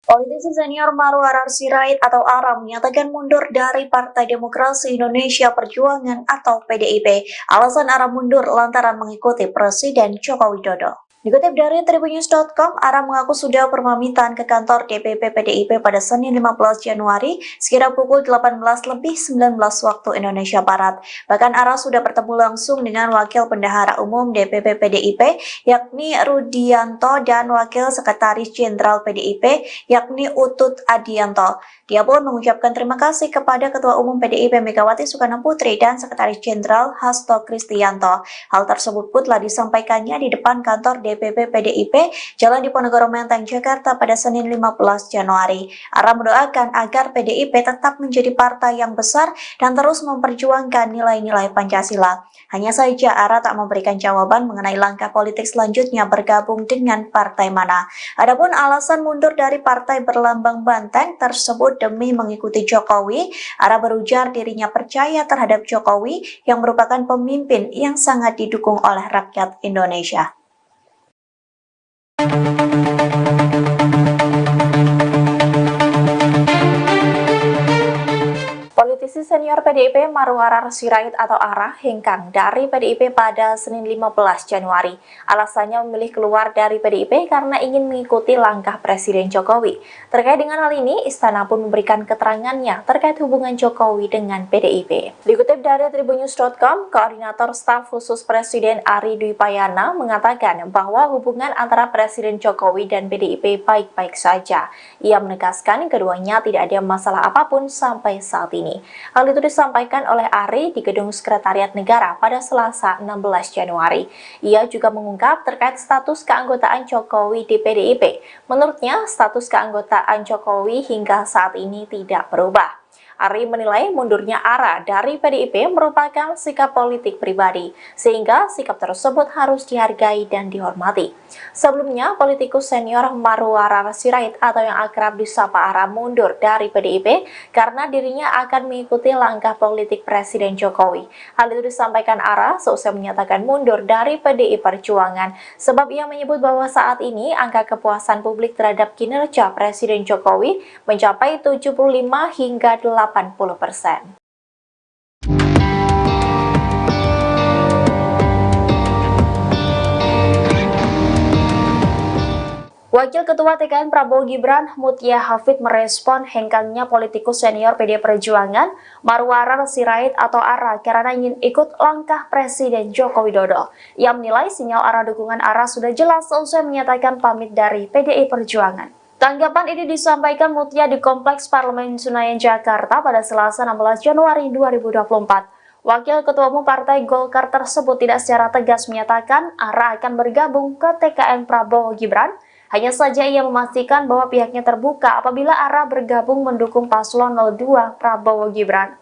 Politisi senior Marwarar Sirait atau ARA menyatakan mundur dari Partai Demokrasi Indonesia Perjuangan atau PDIP. Alasan ARA mundur lantaran mengikuti Presiden Joko Widodo. Dikutip dari tribunnews.com, ARA mengaku sudah berpamitan ke kantor DPP PDIP pada Senin 15 Januari sekira pukul 18:19 waktu Indonesia Barat. Bahkan ARA sudah bertemu langsung dengan Wakil Bendahara Umum DPP PDIP yakni Rudianto dan Wakil Sekretaris Jenderal PDIP yakni Utut Adianto. Dia pun mengucapkan terima kasih kepada Ketua Umum PDIP Megawati Soekarno Putri dan Sekretaris Jenderal Hasto Kristianto. Hal tersebut pun telah disampaikannya di depan kantor DPP PDIP Jalan Diponegoro Menteng, Jakarta pada Senin 15 Januari. ARA mendoakan agar PDIP tetap menjadi partai yang besar dan terus memperjuangkan nilai-nilai Pancasila. Hanya saja ARA tak memberikan jawaban mengenai langkah politik selanjutnya bergabung dengan partai mana. Adapun alasan mundur dari partai berlambang banteng tersebut demi mengikuti Jokowi, ARA berujar dirinya percaya terhadap Jokowi yang merupakan pemimpin yang sangat didukung oleh rakyat Indonesia. Politisi senior PDIP Marwarar Sirait atau ARA hengkang dari PDIP pada Senin 15 Januari. Alasannya memilih keluar dari PDIP karena ingin mengikuti langkah Presiden Jokowi. Terkait dengan hal ini, Istana pun memberikan keterangannya terkait hubungan Jokowi dengan PDIP. Dikutip dari tribunnews.com, Koordinator Staf Khusus Presiden Ari Dwi Payana mengatakan bahwa hubungan antara Presiden Jokowi dan PDIP baik-baik saja. Ia menegaskan keduanya tidak ada masalah apapun sampai saat ini. Hal itu disampaikan oleh Ari di Gedung Sekretariat Negara pada Selasa 16 Januari. Ia juga mengungkap terkait status keanggotaan Jokowi di PDIP. Menurutnya, status keanggotaan Jokowi hingga saat ini tidak berubah. Ari menilai mundurnya Ara dari PDIP merupakan sikap politik pribadi, sehingga sikap tersebut harus dihargai dan dihormati. Sebelumnya, politikus senior Marwarar Sirait atau yang akrab disapa Ara mundur dari PDIP karena dirinya akan mengikuti langkah politik Presiden Jokowi. Hal itu disampaikan Ara seusai menyatakan mundur dari PDI Perjuangan, sebab ia menyebut bahwa saat ini angka kepuasan publik terhadap kinerja Presiden Jokowi mencapai 75 hingga 80%. Wakil Ketua TKN Prabowo Gibran, Mutia Hafid merespon hengkangnya politikus senior PD Perjuangan, Marwarar Sirait atau Ara karena ingin ikut langkah Presiden Joko Widodo. Ia menilai sinyal arah dukungan Ara sudah jelas seusai menyatakan pamit dari PDI Perjuangan. Tanggapan ini disampaikan Mutia di Kompleks Parlemen Senayan, Jakarta pada Selasa 16 Januari 2024. Wakil Ketua Umum Partai Golkar tersebut tidak secara tegas menyatakan Ara akan bergabung ke TKN Prabowo Gibran. Hanya saja ia memastikan bahwa pihaknya terbuka apabila Ara bergabung mendukung paslon 02 Prabowo Gibran.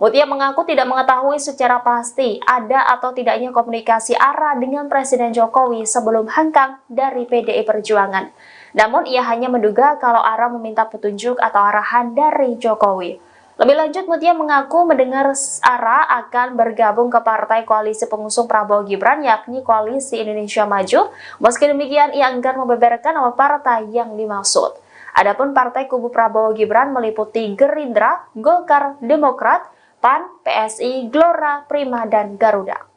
Mutia mengaku tidak mengetahui secara pasti ada atau tidaknya komunikasi Ara dengan Presiden Jokowi sebelum hengkang dari PDI Perjuangan. Namun ia hanya menduga kalau Ara meminta petunjuk atau arahan dari Jokowi. Lebih lanjut, Mutia mengaku mendengar Ara akan bergabung ke partai koalisi pengusung Prabowo Gibran, yakni Koalisi Indonesia Maju. Meski demikian, ia enggan membeberkan nama partai yang dimaksud. Adapun partai kubu Prabowo Gibran meliputi Gerindra, Golkar, Demokrat, PAN, PSI, Gelora, Prima, dan Garuda.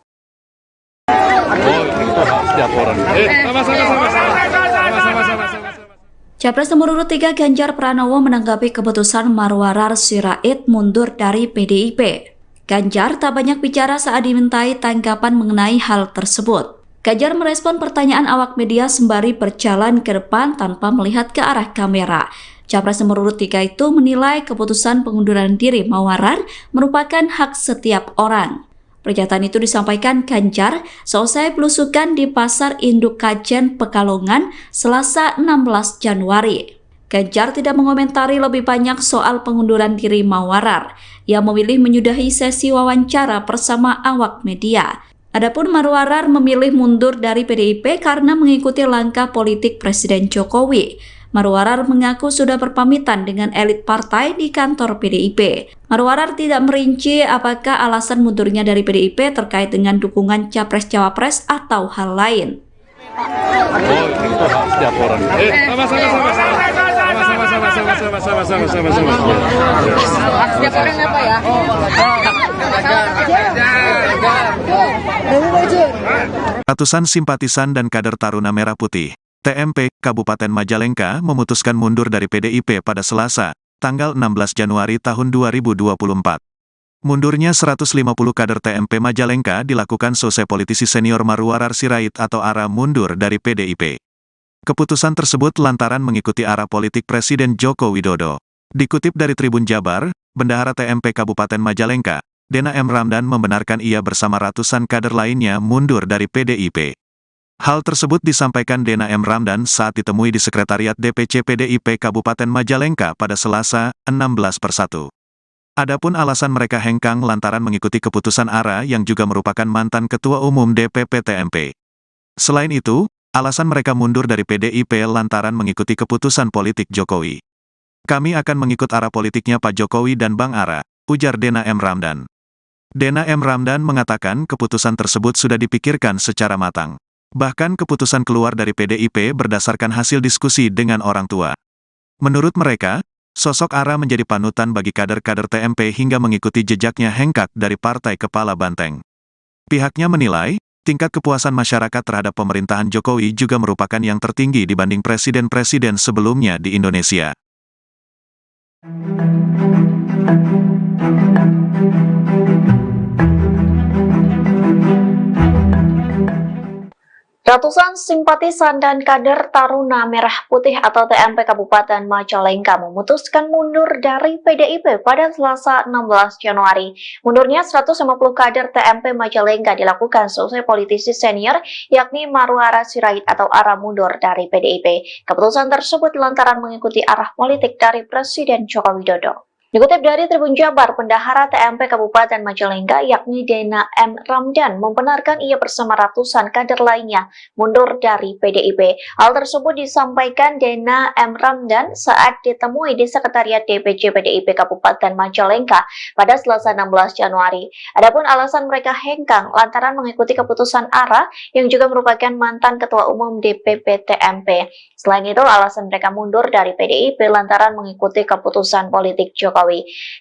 Oh, itu hak setiap orang. Sama-sama. Capres nomor urut 3 Ganjar Pranowo menanggapi keputusan Marwarar Sirait mundur dari PDIP. Ganjar tak banyak bicara saat dimintai tanggapan mengenai hal tersebut. Ganjar merespon pertanyaan awak media sembari berjalan ke depan tanpa melihat ke arah kamera. Capres nomor urut 3 itu menilai keputusan pengunduran diri Marwarar merupakan hak setiap orang. Pernyataan itu disampaikan Ganjar seusai belusukan di Pasar Induk Kajen, Pekalongan, Selasa 16 Januari. Ganjar tidak mengomentari lebih banyak soal pengunduran diri Marwarar. Ia memilih menyudahi sesi wawancara bersama awak media. Adapun Marwarar memilih mundur dari PDIP karena mengikuti langkah politik Presiden Jokowi. Marwarar mengaku sudah berpamitan dengan elit partai di kantor PDIP. Marwarar tidak merinci apakah alasan mundurnya dari PDIP terkait dengan dukungan Capres-Cawapres atau hal lain. Oh, itu hak setiap orang. Sama-sama. Hak setiap orang apa ya? Ratusan simpatisan dan kader Taruna Merah Putih TMP Kabupaten Majalengka memutuskan mundur dari PDIP pada Selasa, tanggal 16 Januari tahun 2024. Mundurnya 150 kader TMP Majalengka dilakukan selesai politisi senior Marwarar Sirait atau Ara mundur dari PDIP. Keputusan tersebut lantaran mengikuti arah politik Presiden Joko Widodo. Dikutip dari Tribun Jabar, Bendahara TMP Kabupaten Majalengka, Dena M. Ramdan membenarkan ia bersama ratusan kader lainnya mundur dari PDIP. Hal tersebut disampaikan Dena M. Ramdan saat ditemui di Sekretariat DPC PDIP Kabupaten Majalengka pada Selasa, 16/1. Adapun alasan mereka hengkang lantaran mengikuti keputusan Ara yang juga merupakan mantan Ketua Umum DPP TMP. Selain itu, alasan mereka mundur dari PDIP lantaran mengikuti keputusan politik Jokowi. Kami akan mengikut arah politiknya Pak Jokowi dan Bang Ara, ujar Dena M. Ramdan. Dena M. Ramdan mengatakan keputusan tersebut sudah dipikirkan secara matang. Bahkan keputusan keluar dari PDIP berdasarkan hasil diskusi dengan orang tua. Menurut mereka, sosok Ara menjadi panutan bagi kader-kader TMP hingga mengikuti jejaknya hengkang dari Partai Kepala Banteng. Pihaknya menilai, tingkat kepuasan masyarakat terhadap pemerintahan Jokowi juga merupakan yang tertinggi dibanding presiden-presiden sebelumnya di Indonesia. Ratusan simpatisan dan kader Taruna Merah Putih atau TMP Kabupaten Majalengka memutuskan mundur dari PDIP pada Selasa 16 Januari. Mundurnya 150 kader TMP Majalengka dilakukan seusai politisi senior yakni Marwarar Sirait atau Ara mundur dari PDIP. Keputusan tersebut lantaran mengikuti arah politik dari Presiden Joko Widodo. Dikutip dari Tribun Jabar, Bendahara TMP Kabupaten Majalengka yakni Dena M. Ramdan membenarkan ia bersama ratusan kader lainnya mundur dari PDIP. Hal tersebut disampaikan Dena M. Ramdan saat ditemui di Sekretariat DPC PDIP Kabupaten Majalengka pada Selasa 16 Januari. Adapun alasan mereka hengkang lantaran mengikuti keputusan ARA yang juga merupakan mantan Ketua Umum DPP TMP. Selain itu, alasan mereka mundur dari PDIP lantaran mengikuti keputusan politik Jokowi.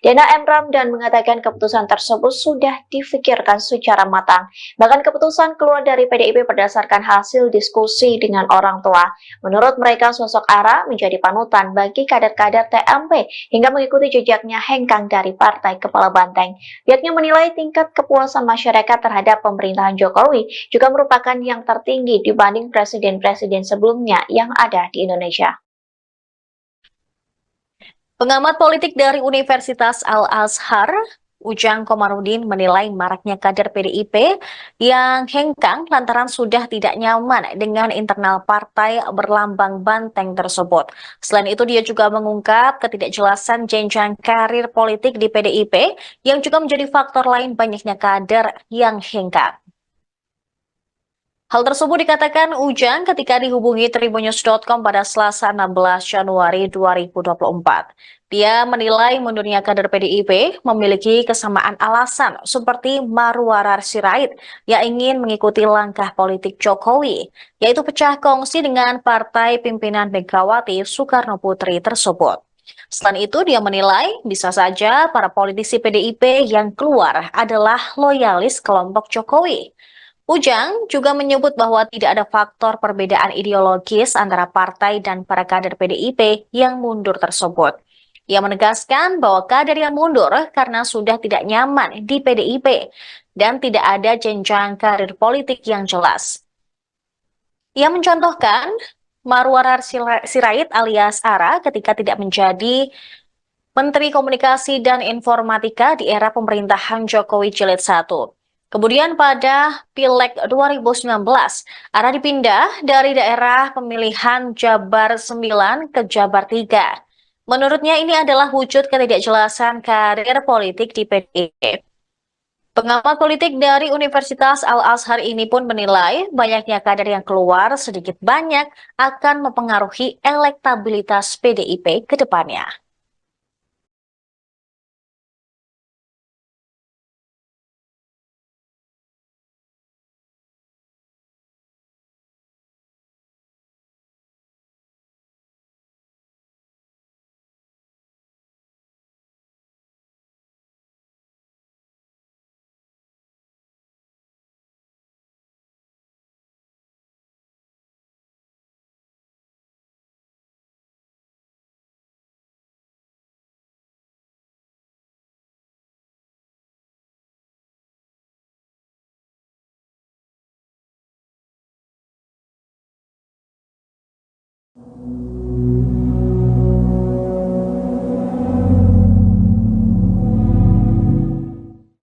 Dena M. Ramdan mengatakan keputusan tersebut sudah difikirkan secara matang. Bahkan keputusan keluar dari PDIP berdasarkan hasil diskusi dengan orang tua. Menurut mereka, sosok ARA menjadi panutan bagi kader-kader TMP hingga mengikuti jejaknya hengkang dari Partai Kepala Banteng. Pihaknya menilai tingkat kepuasan masyarakat terhadap pemerintahan Jokowi juga merupakan yang tertinggi dibanding presiden-presiden sebelumnya yang ada di Indonesia. Pengamat politik dari Universitas Al-Azhar, Ujang Komarudin menilai maraknya kader PDIP yang hengkang lantaran sudah tidak nyaman dengan internal partai berlambang banteng tersebut. Selain itu, dia juga mengungkap ketidakjelasan jenjang karir politik di PDIP yang juga menjadi faktor lain banyaknya kader yang hengkang. Hal tersebut dikatakan Ujang ketika dihubungi tribunnews.com pada Selasa 16 Januari 2024. Dia menilai mundurnya kader PDIP memiliki kesamaan alasan seperti Marwarar Sirait yang ingin mengikuti langkah politik Jokowi, yaitu pecah kongsi dengan partai pimpinan Megawati Soekarno Putri tersebut. Selain itu, dia menilai bisa saja para politisi PDIP yang keluar adalah loyalis kelompok Jokowi. Ujang juga menyebut bahwa tidak ada faktor perbedaan ideologis antara partai dan para kader PDIP yang mundur tersebut. Ia menegaskan bahwa kader yang mundur karena sudah tidak nyaman di PDIP dan tidak ada jenjang karir politik yang jelas. Ia mencontohkan Marwarar Sirait alias ARA ketika tidak menjadi Menteri Komunikasi dan Informatika di era pemerintahan Jokowi Jilid 1. Kemudian pada Pileg 2019, ARA dipindah dari daerah pemilihan Jabar 9 ke Jabar 3. Menurutnya ini adalah wujud ketidakjelasan karir politik di PDIP. Pengamat politik dari Universitas Al-Azhar ini pun menilai banyaknya kader yang keluar sedikit banyak akan mempengaruhi elektabilitas PDIP ke depannya.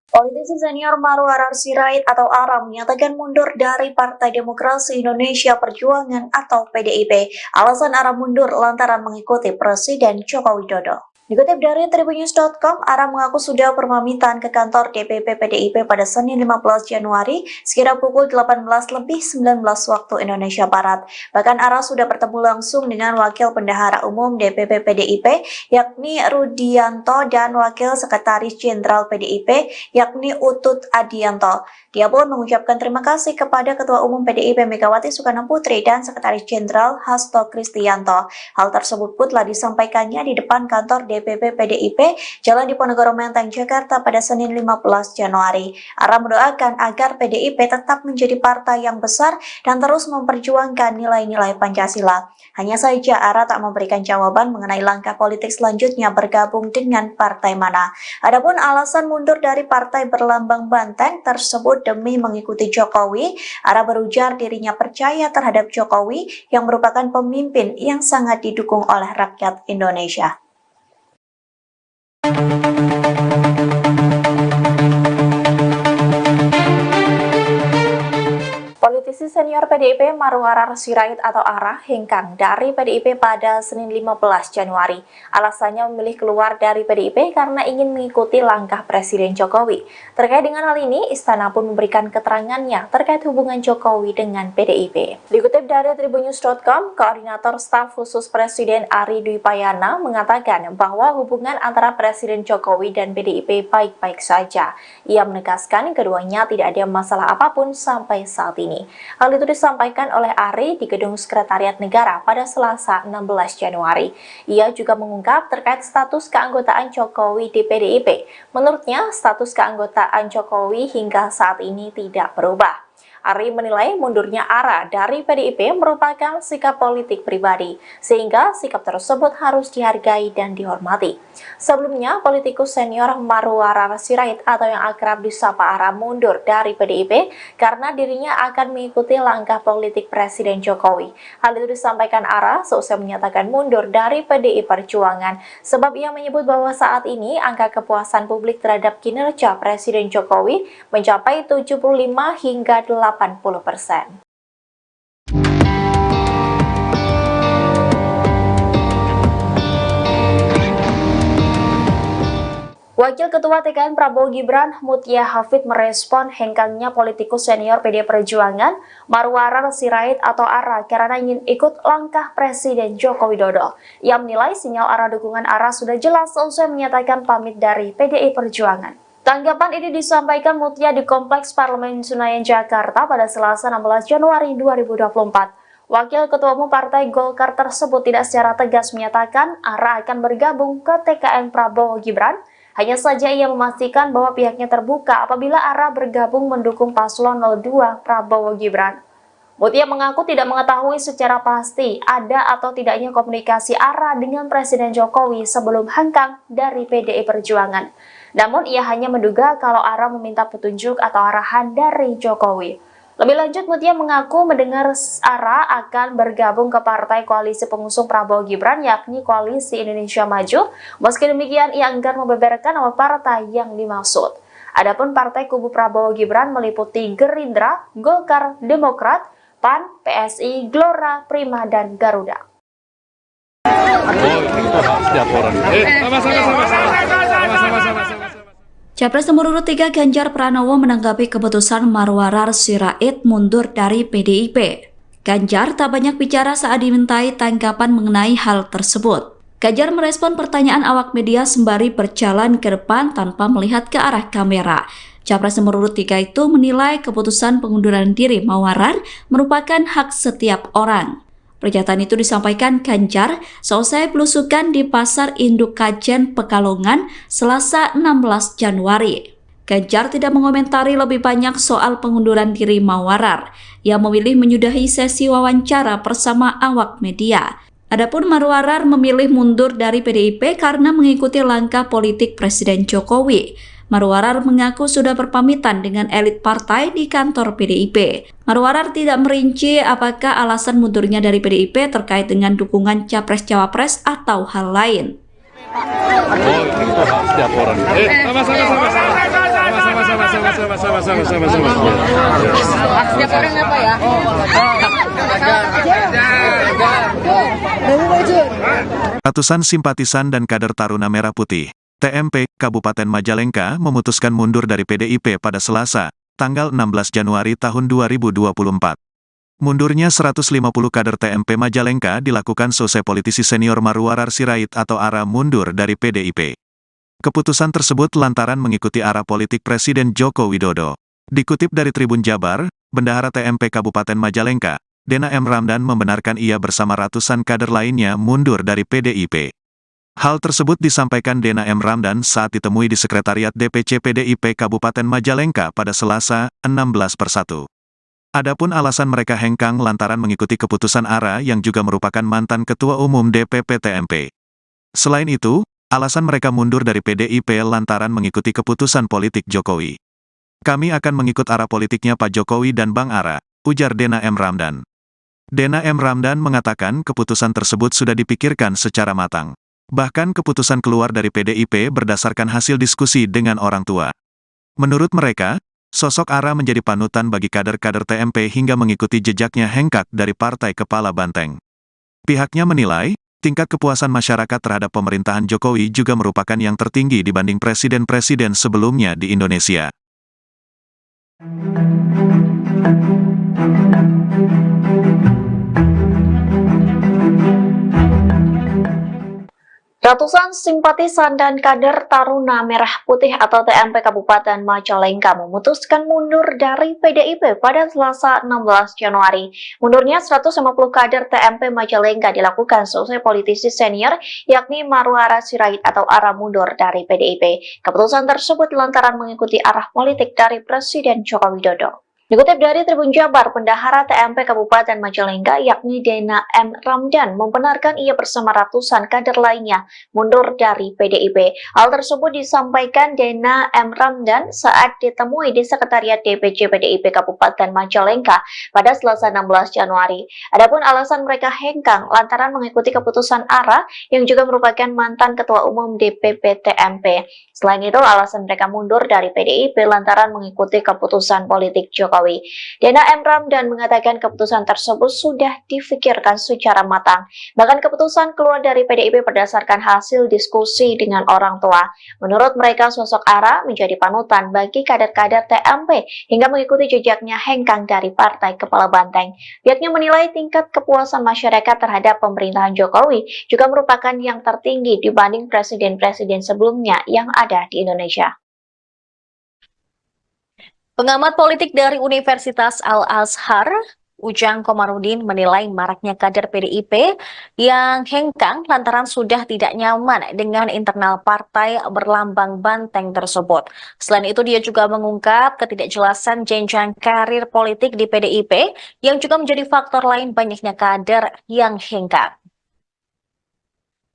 Politisi senior Marwarar Sirait atau ARA menyatakan mundur dari Partai Demokrasi Indonesia Perjuangan atau PDIP. Alasan ARA mundur lantaran mengikuti Presiden Joko Widodo. Dikutip dari tribunnews.com, ARA mengaku sudah berpamitan ke kantor DPP PDIP pada Senin 15 Januari sekira pukul 18:19 waktu Indonesia Barat. Bahkan ARA sudah bertemu langsung dengan Wakil Bendahara Umum DPP PDIP yakni Rudianto dan Wakil Sekretaris Jenderal PDIP yakni Utut Adianto. Dia pun mengucapkan terima kasih kepada Ketua Umum PDIP Megawati Soekarno Putri dan Sekretaris Jenderal Hasto Kristianto. Hal tersebut pun telah disampaikannya di depan kantor DPP PDIP Jalan Diponegoro Menteng, Jakarta pada Senin 15 Januari. ARA mendoakan agar PDIP tetap menjadi partai yang besar dan terus memperjuangkan nilai-nilai Pancasila. Hanya saja ARA tak memberikan jawaban mengenai langkah politik selanjutnya bergabung dengan partai mana. Adapun alasan mundur dari partai berlambang banteng tersebut demi mengikuti Jokowi, ARA berujar dirinya percaya terhadap Jokowi yang merupakan pemimpin yang sangat didukung oleh rakyat Indonesia. Politisi senior PDIP Marwarar Sirait atau ARA hengkang dari PDIP pada Senin 15 Januari. Alasannya memilih keluar dari PDIP karena ingin mengikuti langkah Presiden Jokowi. Terkait dengan hal ini, Istana pun memberikan keterangannya terkait hubungan Jokowi dengan PDIP. Dikutip dari tribunnews.com, Koordinator Staf Khusus Presiden Ari Dwi Payana mengatakan bahwa hubungan antara Presiden Jokowi dan PDIP baik-baik saja. Ia menegaskan keduanya tidak ada masalah apapun sampai saat ini. Hal itu disampaikan oleh Ari di Gedung Sekretariat Negara pada Selasa 16 Januari. Ia juga mengungkap terkait status keanggotaan Jokowi di PDIP. Menurutnya, status keanggotaan Jokowi hingga saat ini tidak berubah. Ari menilai mundurnya ARA dari PDIP merupakan sikap politik pribadi, sehingga sikap tersebut harus dihargai dan dihormati. Sebelumnya, politikus senior Marwarar Sirait atau yang akrab disapa ARA mundur dari PDIP karena dirinya akan mengikuti langkah politik Presiden Jokowi. Hal itu disampaikan ARA seusai menyatakan mundur dari PDI Perjuangan, sebab ia menyebut bahwa saat ini angka kepuasan publik terhadap kinerja Presiden Jokowi mencapai 75 hingga 80%. Wakil Ketua TKN Prabowo Gibran, Mutia Hafid merespon hengkangnya politikus senior PD Perjuangan, Marwarar Sirait atau ARA karena ingin ikut langkah Presiden Joko Widodo. Ia menilai sinyal arah dukungan ARA sudah jelas seusai menyatakan pamit dari PDI Perjuangan. Tanggapan ini disampaikan Mutia di Kompleks Parlemen Senayan, Jakarta pada Selasa 16 Januari 2024. Wakil Ketua Umum Partai Golkar tersebut tidak secara tegas menyatakan ARA akan bergabung ke TKN Prabowo Gibran. Hanya saja ia memastikan bahwa pihaknya terbuka apabila ARA bergabung mendukung paslon 02 Prabowo Gibran. Mutia mengaku tidak mengetahui secara pasti ada atau tidaknya komunikasi ARA dengan Presiden Jokowi sebelum hengkang dari PDI Perjuangan. Namun ia hanya menduga kalau ARA meminta petunjuk atau arahan dari Jokowi. Lebih lanjut, Mutia mengaku mendengar ARA akan bergabung ke partai koalisi pengusung Prabowo Gibran, yakni Koalisi Indonesia Maju. Meski demikian, ia enggan membeberkan nama partai yang dimaksud. Adapun partai kubu Prabowo Gibran meliputi Gerindra, Golkar, Demokrat, PAN, PSI, Gelora, Prima, dan Garuda. Setiap orang. Sama-sama. Capres nomor urut 3 Ganjar Pranowo menanggapi keputusan Marwarar Sirait mundur dari PDIP. Ganjar tak banyak bicara saat dimintai tanggapan mengenai hal tersebut. Ganjar merespon pertanyaan awak media sembari berjalan ke depan tanpa melihat ke arah kamera. Capres nomor urut 3 itu menilai keputusan pengunduran diri Marwarar merupakan hak setiap orang. Pernyataan itu disampaikan Ganjar seusai belusukan di Pasar Induk Kajen, Pekalongan, Selasa 16 Januari. Ganjar tidak mengomentari lebih banyak soal pengunduran diri Marwarar. Ia memilih menyudahi sesi wawancara bersama awak media. Adapun Marwarar memilih mundur dari PDIP karena mengikuti langkah politik Presiden Jokowi. Marwarar mengaku sudah berpamitan dengan elit partai di kantor PDIP. Marwarar tidak merinci apakah alasan mundurnya dari PDIP terkait dengan dukungan Capres-Cawapres atau hal lain. Setiap orang. Sama-sama. Setiap orang apa ya? Ratusan simpatisan dan kader Taruna Merah Putih TMP Kabupaten Majalengka memutuskan mundur dari PDIP pada Selasa, tanggal 16 Januari tahun 2024. Mundurnya 150 kader TMP Majalengka dilakukan seusai politisi senior Marwarar Sirait atau ARA mundur dari PDIP. Keputusan tersebut lantaran mengikuti arah politik Presiden Joko Widodo. Dikutip dari Tribun Jabar, Bendahara TMP Kabupaten Majalengka, Dena M. Ramdan membenarkan ia bersama ratusan kader lainnya mundur dari PDIP. Hal tersebut disampaikan Dena M. Ramdan saat ditemui di Sekretariat DPC PDIP Kabupaten Majalengka pada Selasa, 16/1. Adapun alasan mereka hengkang lantaran mengikuti keputusan ARA yang juga merupakan mantan Ketua Umum DPP TMP. Selain itu, alasan mereka mundur dari PDIP lantaran mengikuti keputusan politik Jokowi. Kami akan mengikut arah politiknya Pak Jokowi dan Bang ARA, ujar Dena M. Ramdan. Dena M. Ramdan mengatakan keputusan tersebut sudah dipikirkan secara matang. Bahkan keputusan keluar dari PDIP berdasarkan hasil diskusi dengan orang tua. Menurut mereka, Sosok Ara menjadi panutan bagi kader-kader TMP hingga mengikuti jejaknya hengkang dari Partai Kepala Banteng. Pihaknya menilai, tingkat kepuasan masyarakat terhadap pemerintahan Jokowi juga merupakan yang tertinggi dibanding presiden-presiden sebelumnya di Indonesia. Ratusan simpatisan dan kader Taruna Merah Putih atau TMP Kabupaten Majalengka memutuskan mundur dari PDIP pada Selasa 16 Januari. Mundurnya 150 kader TMP Majalengka dilakukan seusai politisi senior yakni Marwara Sirait atau Ara mundur dari PDIP. Keputusan tersebut lantaran mengikuti arah politik dari Presiden Joko Widodo. Dikutip dari Tribun Jabar, Bendahara TMP Kabupaten Majalengka yakni Dena M. Ramdan membenarkan ia bersama ratusan kader lainnya mundur dari PDIP. Hal tersebut disampaikan Dena M. Ramdan saat ditemui di Sekretariat DPC PDIP Kabupaten Majalengka pada Selasa 16 Januari. Adapun alasan mereka hengkang lantaran mengikuti keputusan Ara yang juga merupakan mantan Ketua Umum DPP TMP. Selain itu, alasan mereka mundur dari PDIP lantaran mengikuti keputusan politik Jokowi. Dena M. Ramdan mengatakan keputusan tersebut sudah difikirkan secara matang. Bahkan keputusan keluar dari PDIP berdasarkan hasil diskusi dengan orang tua. Menurut mereka, sosok Ara menjadi panutan bagi kader-kader TMP hingga mengikuti jejaknya hengkang dari Partai Kepala Banteng. Pihaknya menilai tingkat kepuasan masyarakat terhadap pemerintahan Jokowi juga merupakan yang tertinggi dibanding presiden-presiden sebelumnya yang ada di Indonesia. Pengamat politik dari Universitas Al-Azhar, Ujang Komarudin menilai maraknya kader PDIP yang hengkang lantaran sudah tidak nyaman dengan internal partai berlambang banteng tersebut. Selain itu, dia juga mengungkap ketidakjelasan jenjang karir politik di PDIP yang juga menjadi faktor lain banyaknya kader yang hengkang.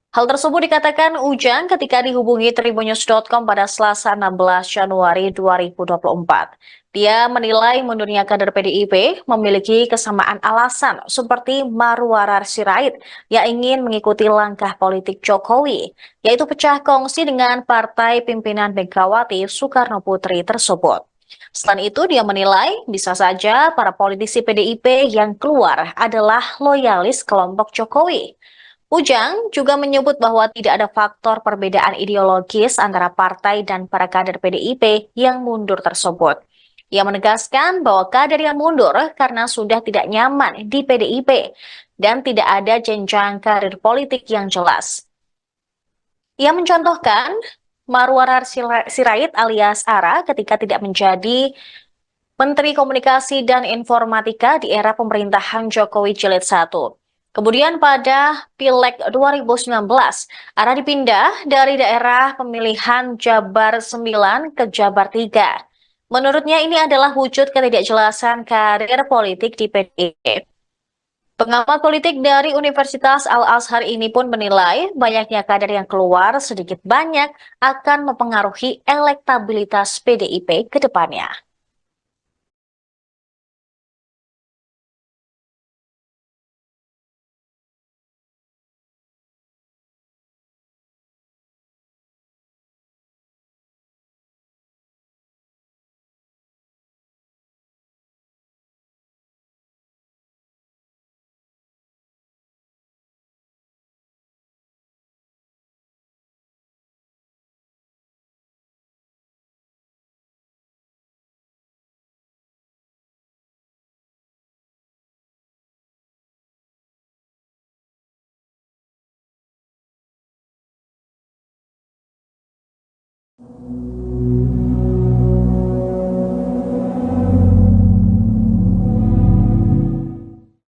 Hal tersebut dikatakan Ujang ketika dihubungi tribunnews.com pada Selasa 16 Januari 2024. Dia menilai mundurnya kader PDIP memiliki kesamaan alasan seperti Marwara Sirait yang ingin mengikuti langkah politik Jokowi, yaitu pecah kongsi dengan partai pimpinan Megawati Soekarno Putri tersebut. Selain itu, dia menilai bisa saja para politisi PDIP yang keluar adalah loyalis kelompok Jokowi. Ujang juga menyebut bahwa tidak ada faktor perbedaan ideologis antara partai dan para kader PDIP yang mundur tersebut. Ia menegaskan bahwa kader yang mundur karena sudah tidak nyaman di PDIP dan tidak ada jenjang karir politik yang jelas. Ia mencontohkan Marwara Sirait alias Ara ketika tidak menjadi Menteri Komunikasi dan Informatika di era pemerintahan Jokowi Jilid 1. Kemudian pada Pileg 2019, Ara dipindah dari daerah pemilihan Jabar 9 ke Jabar 3. Menurutnya ini adalah wujud ketidakjelasan karir politik di PDIP. Pengamat politik dari Universitas Al-Azhar ini pun menilai banyaknya kader yang keluar sedikit banyak akan mempengaruhi elektabilitas PDIP ke depannya.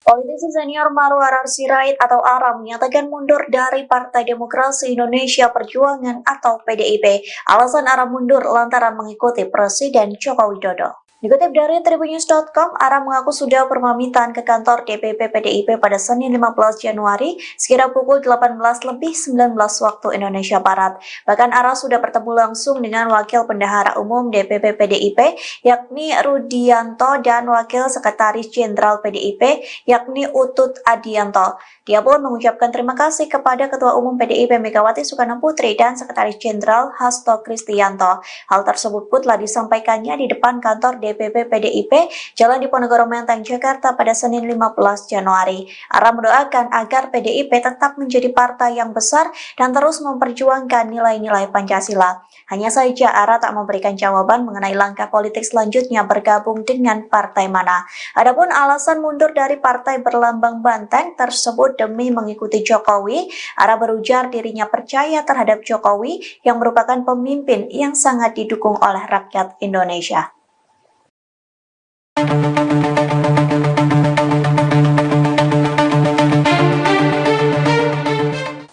Politisi senior Marwara Sirait atau Ara menyatakan mundur dari Partai Demokrasi Indonesia Perjuangan atau PDIP. Alasan Ara mundur lantaran mengikuti Presiden Joko Widodo. Dikutip dari Tribunnews.com, Ara mengaku sudah berpamitan ke kantor DPP PDIP pada Senin 15 Januari sekira pukul 18:19 waktu Indonesia Barat. Bahkan Ara sudah bertemu langsung dengan Wakil Bendahara Umum DPP PDIP yakni Rudianto dan Wakil Sekretaris Jenderal PDIP yakni Utut Adianto. Dia pun mengucapkan terima kasih kepada Ketua Umum PDIP Megawati Soekarno Putri dan Sekretaris Jenderal Hasto Kristianto. Hal tersebut pun telah disampaikannya di depan kantor DPP PDIP Jalan Diponegoro Menteng, Jakarta pada Senin 15 Januari. Ara mendoakan agar PDIP tetap menjadi partai yang besar dan terus memperjuangkan nilai-nilai Pancasila. Hanya saja Ara tak memberikan jawaban mengenai langkah politik selanjutnya bergabung dengan partai mana. Adapun alasan mundur dari partai berlambang banteng tersebut demi mengikuti Jokowi, Ara berujar dirinya percaya terhadap Jokowi yang merupakan pemimpin yang sangat didukung oleh rakyat Indonesia.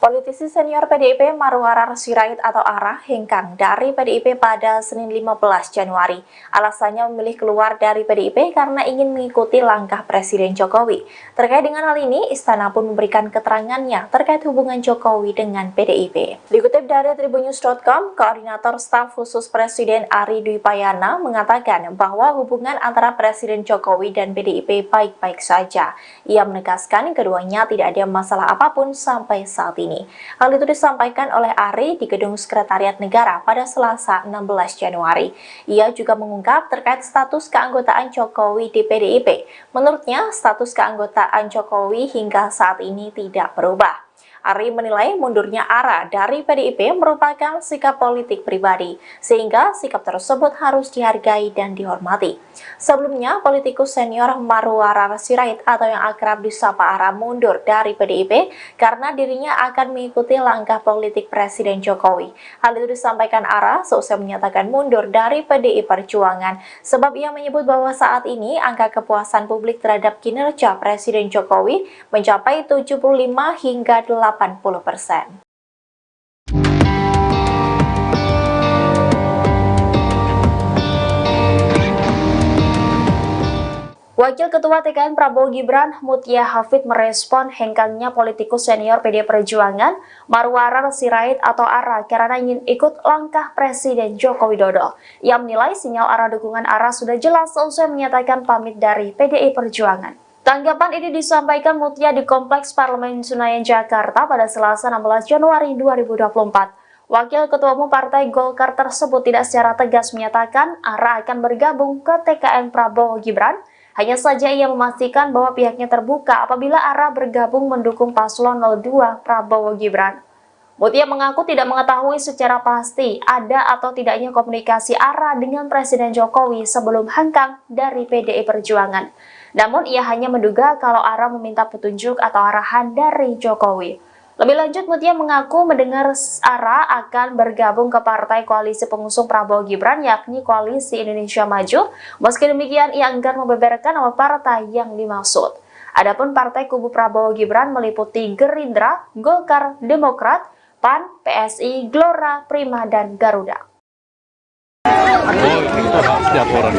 Politisi senior PDIP Marwarar Sirait atau Ara hengkang dari PDIP pada Senin 15 Januari. Alasannya memilih keluar dari PDIP karena ingin mengikuti langkah Presiden Jokowi. Terkait dengan hal ini, Istana pun memberikan keterangannya terkait hubungan Jokowi dengan PDIP. Dikutip dari Tribunnews.com, Koordinator Staf Khusus Presiden Ari Dwi Payana mengatakan bahwa hubungan antara Presiden Jokowi dan PDIP baik-baik saja. Ia menegaskan keduanya tidak ada masalah apapun sampai saat ini. Hal itu disampaikan oleh Ari di Gedung Sekretariat Negara pada Selasa 16 Januari. Ia juga mengungkap terkait status keanggotaan Jokowi di PDIP. Menurutnya, status keanggotaan Jokowi hingga saat ini tidak berubah. Ari menilai mundurnya Ara dari PDIP merupakan sikap politik pribadi, sehingga sikap tersebut harus dihargai dan dihormati. Sebelumnya, politikus senior Marwarar Sirait atau yang akrab disapa Ara mundur dari PDIP karena dirinya akan mengikuti langkah politik Presiden Jokowi. Hal itu disampaikan Ara seusai menyatakan mundur dari PDI Perjuangan, sebab ia menyebut bahwa saat ini angka kepuasan publik terhadap kinerja Presiden Jokowi mencapai 75 hingga 80%. Wakil Ketua TKN Prabowo Gibran, Mutia Hafid merespon hengkangnya politikus senior PD Perjuangan, Marwarar Sirait atau Ara karena ingin ikut langkah Presiden Joko Widodo. Ia menilai sinyal arah dukungan Ara sudah jelas seusai menyatakan pamit dari PDI Perjuangan. Tanggapan ini disampaikan Mutia di Kompleks Parlemen Senayan, Jakarta pada Selasa 16 Januari 2024. Wakil Ketua Umum Partai Golkar tersebut tidak secara tegas menyatakan Ara akan bergabung ke TKN Prabowo Gibran. Hanya saja ia memastikan bahwa pihaknya terbuka apabila Ara bergabung mendukung paslon 02 Prabowo Gibran. Mutia mengaku tidak mengetahui secara pasti ada atau tidaknya komunikasi Ara dengan Presiden Jokowi sebelum hengkang dari PDI Perjuangan. Namun ia hanya menduga kalau Ara meminta petunjuk atau arahan dari Jokowi. Lebih lanjut, Mutia mengaku mendengar Ara akan bergabung ke partai koalisi pengusung Prabowo Gibran yakni Koalisi Indonesia Maju. Meski demikian, ia enggan membeberkan nama partai yang dimaksud. Adapun partai kubu Prabowo Gibran meliputi Gerindra, Golkar, Demokrat, PAN, PSI, Gelora, Prima, dan Garuda. Setiap orang.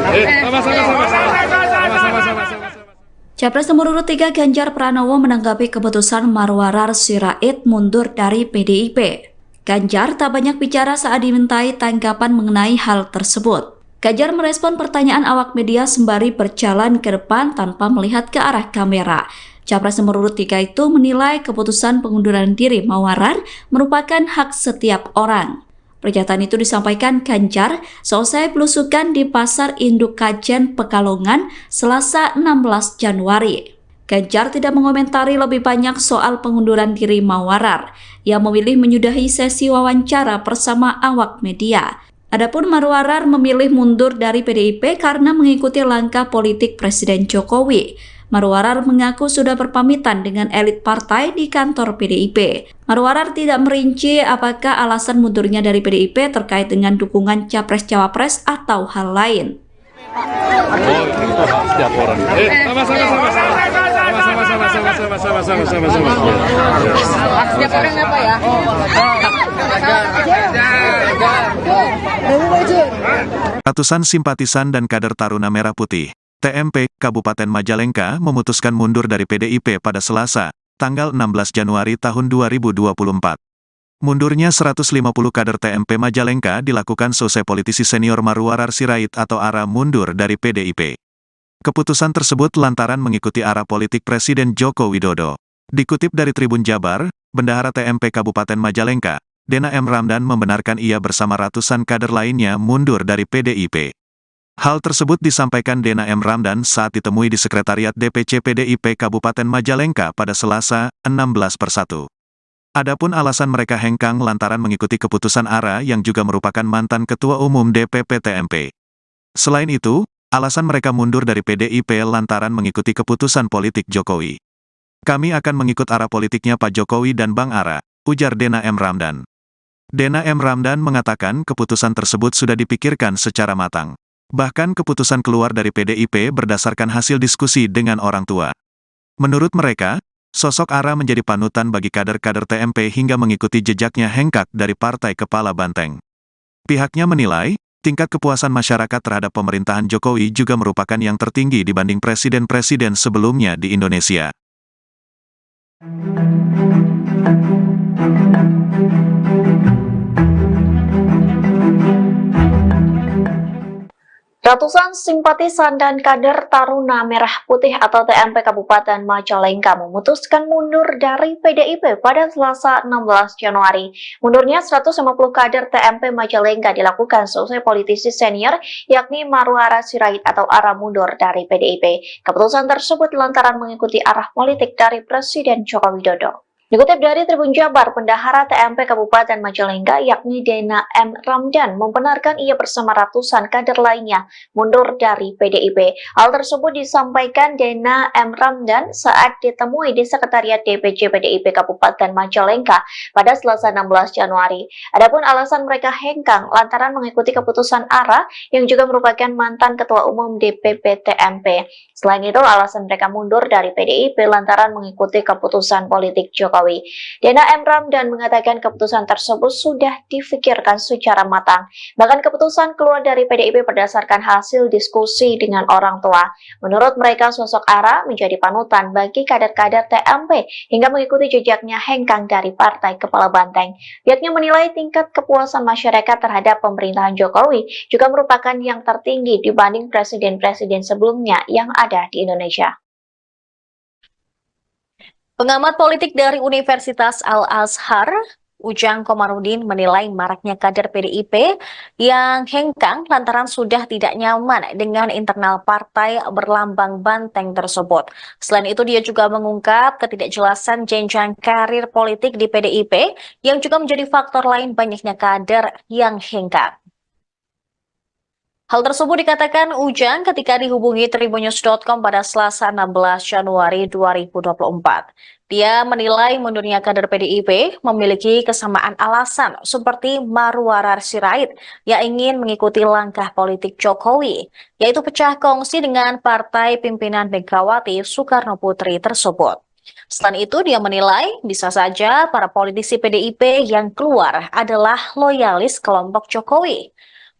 Capres nomor urut 3 Ganjar Pranowo menanggapi keputusan Marwarar Sirait mundur dari PDIP. Ganjar tak banyak bicara saat dimintai tanggapan mengenai hal tersebut. Ganjar merespon pertanyaan awak media sembari berjalan ke depan tanpa melihat ke arah kamera. Capres nomor urut 3 itu menilai keputusan pengunduran diri Marwarar merupakan hak setiap orang. Pernyataan itu disampaikan Ganjar seusai belusukan di Pasar Induk Kajen Pekalongan Selasa 16 Januari. Ganjar tidak mengomentari lebih banyak soal pengunduran diri Marwarar. Ia memilih menyudahi sesi wawancara bersama awak media. Adapun Marwarar memilih mundur dari PDIP karena mengikuti langkah politik Presiden Jokowi. Marwarar mengaku sudah berpamitan dengan elit partai di kantor PDIP. Marwarar tidak merinci apakah alasan mundurnya dari PDIP terkait dengan dukungan Capres-Cawapres atau hal lain. Setiap orang. Setiap orang apa ya? Ratusan simpatisan dan kader Taruna Merah Putih, TMP, Kabupaten Majalengka memutuskan mundur dari PDIP pada Selasa, tanggal 16 Januari tahun 2024. Mundurnya 150 kader TMP Majalengka dilakukan selesai politisi senior Marwarar Sirait atau ARA mundur dari PDIP. Keputusan tersebut lantaran mengikuti arah politik Presiden Joko Widodo. Dikutip dari Tribun Jabar, Bendahara TMP Kabupaten Majalengka, Dena M. Ramdan membenarkan ia bersama ratusan kader lainnya mundur dari PDIP. Hal tersebut disampaikan Dena M. Ramdan saat ditemui di Sekretariat DPC PDIP Kabupaten Majalengka pada Selasa, 16/1. Adapun alasan mereka hengkang lantaran mengikuti keputusan ARA yang juga merupakan mantan Ketua Umum DPP TMP. Selain itu, alasan mereka mundur dari PDIP lantaran mengikuti keputusan politik Jokowi. Kami akan mengikut arah politiknya Pak Jokowi dan Bang ARA, ujar Dena M. Ramdan. Dena M. Ramdan mengatakan keputusan tersebut sudah dipikirkan secara matang. Bahkan keputusan keluar dari PDIP berdasarkan hasil diskusi dengan orang tua. Menurut mereka, sosok ARA menjadi panutan bagi kader-kader TMP hingga mengikuti jejaknya hengkang dari Partai Kepala Banteng. Pihaknya menilai, tingkat kepuasan masyarakat terhadap pemerintahan Jokowi juga merupakan yang tertinggi dibanding presiden-presiden sebelumnya di Indonesia. Ratusan simpatisan dan kader Taruna Merah Putih atau TMP Kabupaten Majalengka memutuskan mundur dari PDIP pada Selasa 16 Januari. Mundurnya 150 kader TMP Majalengka dilakukan selesai politisi senior yakni Marwara Sirait atau ARA mundur dari PDIP. Keputusan tersebut lantaran mengikuti arah politik dari Presiden Joko Widodo. Dikutip dari Tribun Jabar, Bendahara TMP Kabupaten Majalengka yakni Dena M. Ramdan membenarkan ia bersama ratusan kader lainnya mundur dari PDIP. Hal tersebut disampaikan Dena M. Ramdan saat ditemui di Sekretariat DPC PDIP Kabupaten Majalengka pada Selasa 16 Januari. Adapun alasan mereka hengkang lantaran mengikuti keputusan ARA yang juga merupakan mantan Ketua Umum DPP TMP. Selain itu, alasan mereka mundur dari PDIP lantaran mengikuti keputusan politik Jokowi. Dena M. Ramdan mengatakan keputusan tersebut sudah difikirkan secara matang. Bahkan keputusan keluar dari PDIP berdasarkan hasil diskusi dengan orang tua. Menurut mereka, sosok ARA menjadi panutan bagi kader-kader TMP hingga mengikuti jejaknya hengkang dari Partai Kepala Banteng. Pihaknya menilai tingkat kepuasan masyarakat terhadap pemerintahan Jokowi juga merupakan yang tertinggi dibanding presiden-presiden sebelumnya yang ada di Indonesia. Pengamat politik dari Universitas Al-Azhar, Ujang Komarudin menilai maraknya kader PDIP yang hengkang lantaran sudah tidak nyaman dengan internal partai berlambang banteng tersebut. Selain itu, dia juga mengungkap ketidakjelasan jenjang karir politik di PDIP yang juga menjadi faktor lain banyaknya kader yang hengkang. Hal tersebut dikatakan Ujang ketika dihubungi Tribunnews.com pada Selasa 16 Januari 2024. Dia menilai mundurnya kader PDIP memiliki kesamaan alasan seperti Marwarar Sirait yang ingin mengikuti langkah politik Jokowi, yaitu pecah kongsi dengan partai pimpinan Megawati Soekarno Putri tersebut. Selain itu, dia menilai bisa saja para politisi PDIP yang keluar adalah loyalis kelompok Jokowi.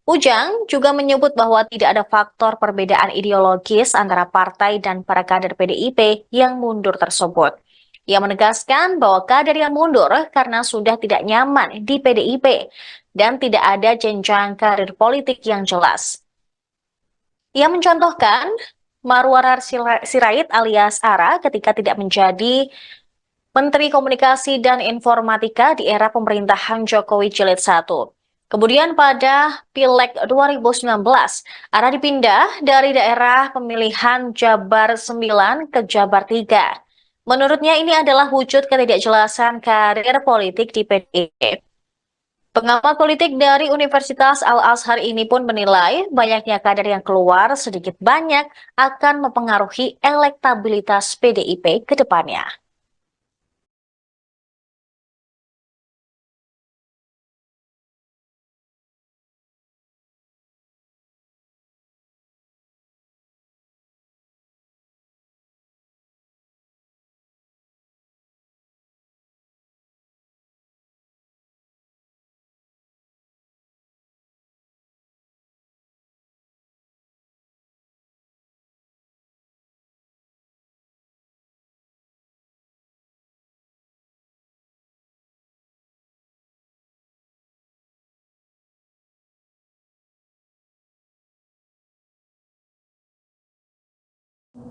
Ujang juga menyebut bahwa tidak ada faktor perbedaan ideologis antara partai dan para kader PDIP yang mundur tersebut. Ia menegaskan bahwa kader yang mundur karena sudah tidak nyaman di PDIP dan tidak ada jenjang karir politik yang jelas. Ia mencontohkan Marwarar Sirait alias ARA ketika tidak menjadi Menteri Komunikasi dan Informatika di era pemerintahan Jokowi Jilid 1. Kemudian pada Pileg 2019, ARA dipindah dari daerah pemilihan Jabar 9 ke Jabar 3. Menurutnya ini adalah wujud ketidakjelasan karir politik di PDIP. Pengamat politik dari Universitas Al-Azhar ini pun menilai banyaknya kader yang keluar sedikit banyak akan mempengaruhi elektabilitas PDIP ke depannya. Politisi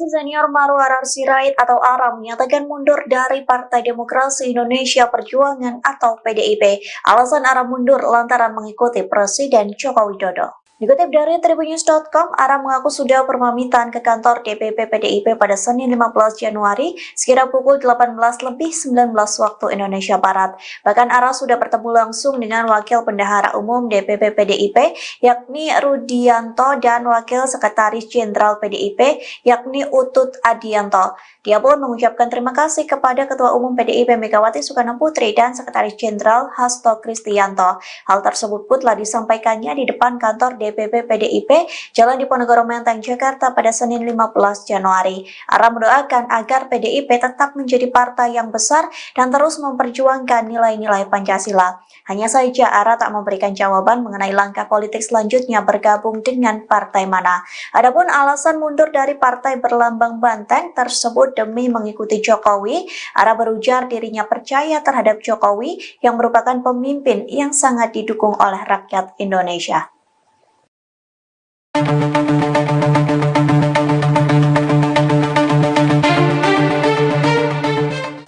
senior Marwarar Sirait atau ARA menyatakan mundur dari Partai Demokrasi Indonesia Perjuangan atau PDIP. Alasan ARA mundur lantaran mengikuti Presiden Joko Widodo. Dikutip dari Tribunnews.com, ARA mengaku sudah berpamitan ke kantor DPP PDIP pada Senin 15 Januari sekira pukul 18:19 waktu Indonesia Barat. Bahkan ARA sudah bertemu langsung dengan Wakil Bendahara Umum DPP PDIP yakni Rudianto dan Wakil Sekretaris Jenderal PDIP yakni Utut Adianto. Dia pun mengucapkan terima kasih kepada Ketua Umum PDIP Megawati Soekarno Putri dan Sekretaris Jenderal Hasto Kristianto. Hal tersebut pun telah disampaikannya di depan kantor DPP PDIP Jalan Diponegoro Menteng, Jakarta pada Senin 15 Januari. ARA mendoakan agar PDIP tetap menjadi partai yang besar dan terus memperjuangkan nilai-nilai Pancasila. Hanya saja ARA tak memberikan jawaban mengenai langkah politik selanjutnya bergabung dengan partai mana. Adapun alasan mundur dari partai berlambang banteng tersebut demi mengikuti Jokowi, ARA berujar dirinya percaya terhadap Jokowi yang merupakan pemimpin yang sangat didukung oleh rakyat Indonesia.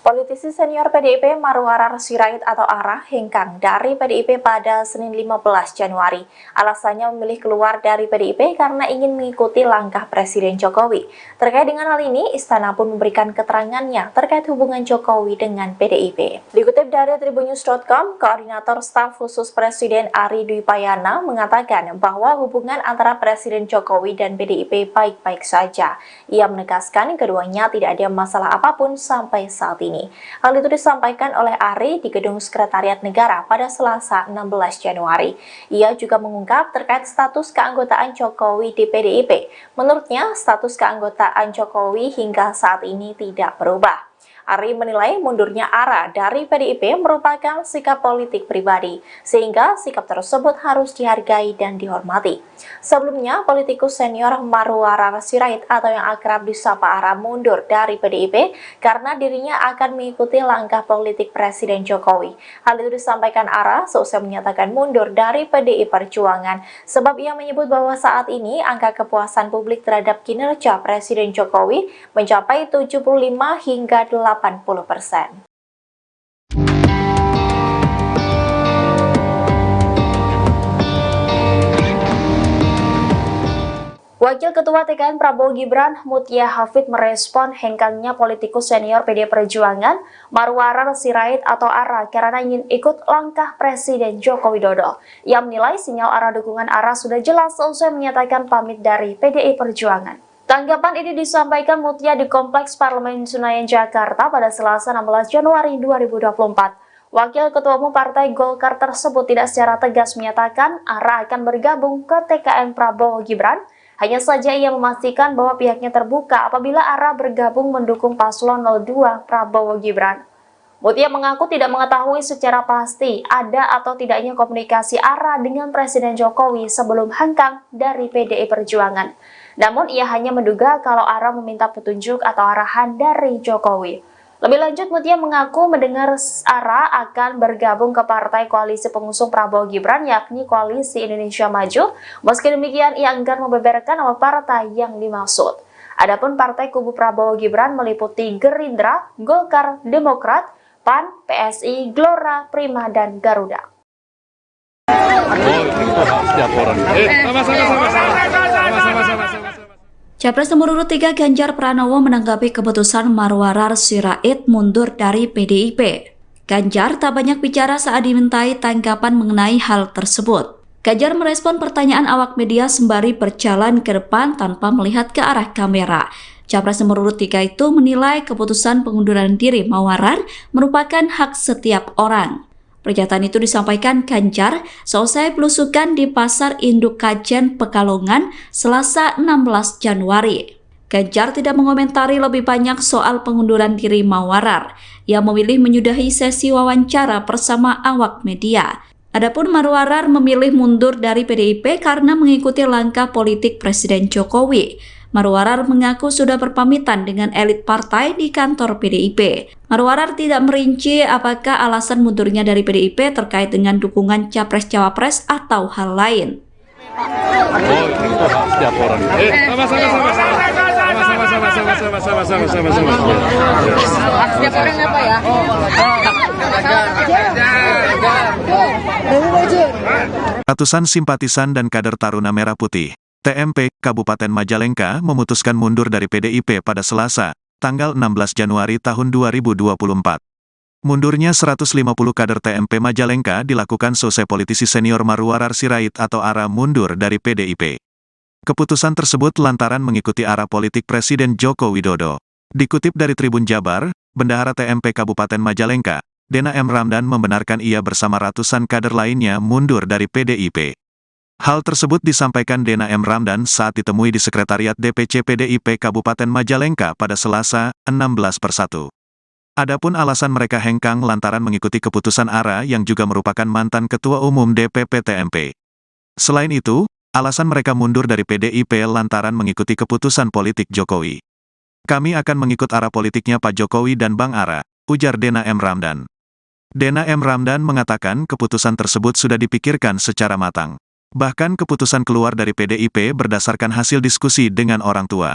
Politisi senior PDIP Marwarar Sirait atau ARA hengkang dari PDIP pada Senin 15 Januari. Alasannya memilih keluar dari PDIP karena ingin mengikuti langkah Presiden Jokowi. Terkait dengan hal ini, Istana pun memberikan keterangannya terkait hubungan Jokowi dengan PDIP. Dikutip dari Tribunnews.com, Koordinator Staf Khusus Presiden Ari Dwi Payana mengatakan bahwa hubungan antara Presiden Jokowi dan PDIP baik-baik saja. Ia menegaskan keduanya tidak ada masalah apapun sampai saat ini. Hal itu disampaikan oleh Ari di Gedung Sekretariat Negara pada Selasa 16 Januari. Ia juga mengungkap terkait status keanggotaan Jokowi di PDIP. Menurutnya, status keanggotaan Jokowi hingga saat ini tidak berubah. Ari menilai mundurnya ARA dari PDIP merupakan sikap politik pribadi, sehingga sikap tersebut harus dihargai dan dihormati. Sebelumnya, politikus senior Marwarar Sirait atau yang akrab disapa ARA mundur dari PDIP karena dirinya akan mengikuti langkah politik Presiden Jokowi. Hal itu disampaikan ARA seusai menyatakan mundur dari PDI Perjuangan, sebab ia menyebut bahwa saat ini angka kepuasan publik terhadap kinerja Presiden Jokowi mencapai 75 hingga 80%. Wakil Ketua TKN Prabowo Gibran, Mutia Hafid merespon hengkangnya politikus senior PD Perjuangan, Marwarar Sirait atau ARA karena ingin ikut langkah Presiden Joko Widodo. Ia menilai sinyal arah dukungan ARA sudah jelas seusai menyatakan pamit dari PDI Perjuangan. Tanggapan ini disampaikan Mutia di Kompleks Parlemen Senayan, Jakarta pada Selasa 16 Januari 2024. Wakil Ketua Umum Partai Golkar tersebut tidak secara tegas menyatakan ARA akan bergabung ke TKN Prabowo Gibran. Hanya saja ia memastikan bahwa pihaknya terbuka apabila ARA bergabung mendukung paslon 02 Prabowo Gibran. Mutia mengaku tidak mengetahui secara pasti ada atau tidaknya komunikasi ARA dengan Presiden Jokowi sebelum hengkang dari PDI Perjuangan. Namun ia hanya menduga kalau ARA meminta petunjuk atau arahan dari Jokowi. Lebih lanjut, Mutia mengaku mendengar ARA akan bergabung ke partai koalisi pengusung Prabowo Gibran yakni Koalisi Indonesia Maju. Meski demikian, ia enggan membeberkan nama partai yang dimaksud. Adapun partai kubu Prabowo Gibran meliputi Gerindra, Golkar, Demokrat, PAN, PSI, Gelora, Prima, dan Garuda. Capres nomor urut 3 Ganjar Pranowo menanggapi keputusan Marwarar Sirait mundur dari PDIP. Ganjar tak banyak bicara saat dimintai tanggapan mengenai hal tersebut. Ganjar merespon pertanyaan awak media sembari berjalan ke depan tanpa melihat ke arah kamera. Capres nomor urut 3 itu menilai keputusan pengunduran diri Marwarar merupakan hak setiap orang. Pernyataan itu disampaikan Ganjar seusai belusukan di Pasar Induk Kajen Pekalongan Selasa 16 Januari. Ganjar tidak mengomentari lebih banyak soal pengunduran diri Marwarar. Ia memilih menyudahi sesi wawancara bersama awak media. Adapun Marwarar memilih mundur dari PDIP karena mengikuti langkah politik Presiden Jokowi. Marwarar mengaku sudah berpamitan dengan elit partai di kantor PDIP. Marwarar tidak merinci apakah alasan mundurnya dari PDIP terkait dengan dukungan Capres-Cawapres atau hal lain. Oh, itu hak setiap orang. Sama. Hak setiap orang apa ya? Ratusan simpatisan dan kader Taruna Merah Putih, TMP, Kabupaten Majalengka memutuskan mundur dari PDIP pada Selasa, tanggal 16 Januari tahun 2024. Mundurnya 150 kader TMP Majalengka dilakukan selesai politisi senior Marwarar Sirait atau ARA mundur dari PDIP. Keputusan tersebut lantaran mengikuti arah politik Presiden Joko Widodo. Dikutip dari Tribun Jabar, Bendahara TMP Kabupaten Majalengka, Dena M. Ramdan membenarkan ia bersama ratusan kader lainnya mundur dari PDIP. Hal tersebut disampaikan Dena M. Ramdan saat ditemui di Sekretariat DPC PDIP Kabupaten Majalengka pada Selasa, 16/1. Adapun alasan mereka hengkang lantaran mengikuti keputusan ARA yang juga merupakan mantan Ketua Umum DPP TMP. Selain itu, alasan mereka mundur dari PDIP lantaran mengikuti keputusan politik Jokowi. Kami akan mengikut arah politiknya Pak Jokowi dan Bang ARA, ujar Dena M. Ramdan. Dena M. Ramdan mengatakan keputusan tersebut sudah dipikirkan secara matang. Bahkan keputusan keluar dari PDIP berdasarkan hasil diskusi dengan orang tua.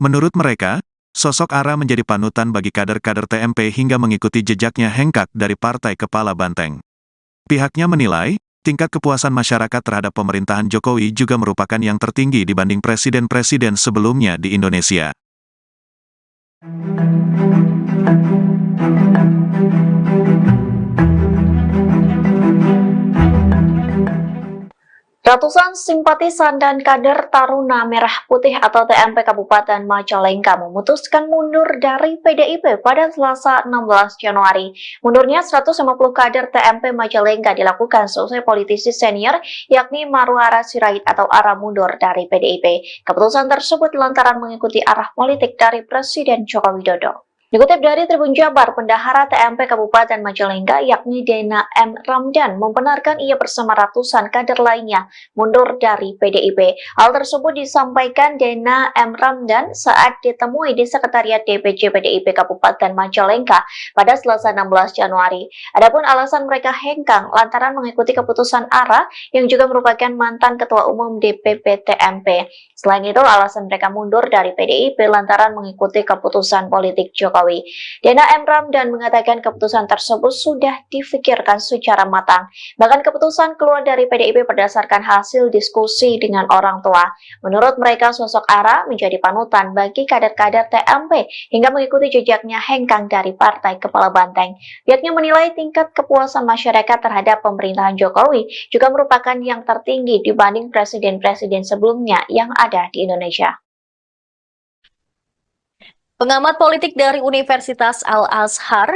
Menurut mereka, sosok ARA menjadi panutan bagi kader-kader TMP hingga mengikuti jejaknya hengkang dari Partai Kepala Banteng. Pihaknya menilai, tingkat kepuasan masyarakat terhadap pemerintahan Jokowi juga merupakan yang tertinggi dibanding presiden-presiden sebelumnya di Indonesia. Ratusan simpatisan dan kader Taruna Merah Putih atau TMP Kabupaten Majalengka memutuskan mundur dari PDIP pada Selasa 16 Januari. Mundurnya 150 kader TMP Majalengka dilakukan selesai politisi senior yakni Marwarar Sirait atau ARA mundur dari PDIP. Keputusan tersebut lantaran mengikuti arah politik dari Presiden Joko Widodo. Dikutip dari Tribun Jabar, Bendahara TMP Kabupaten Majalengka yakni Dena M. Ramdan membenarkan ia bersama ratusan kader lainnya mundur dari PDIP. Hal tersebut disampaikan Dena M. Ramdan saat ditemui di Sekretariat DPC PDIP Kabupaten Majalengka pada Selasa 16 Januari. Adapun alasan mereka hengkang lantaran mengikuti keputusan ARA yang juga merupakan mantan Ketua Umum DPP TMP. Selain itu, alasan mereka mundur dari PDIP lantaran mengikuti keputusan politik Jokowi. Dena M. Ramdan mengatakan keputusan tersebut sudah difikirkan secara matang. Bahkan keputusan keluar dari PDIP berdasarkan hasil diskusi dengan orang tua. Menurut mereka, sosok ARA menjadi panutan bagi kader-kader TMP hingga mengikuti jejaknya hengkang dari Partai Kepala Banteng. Pihaknya menilai tingkat kepuasan masyarakat terhadap pemerintahan Jokowi juga merupakan yang tertinggi dibanding presiden-presiden sebelumnya yang ada di Indonesia. Pengamat politik dari Universitas Al-Azhar,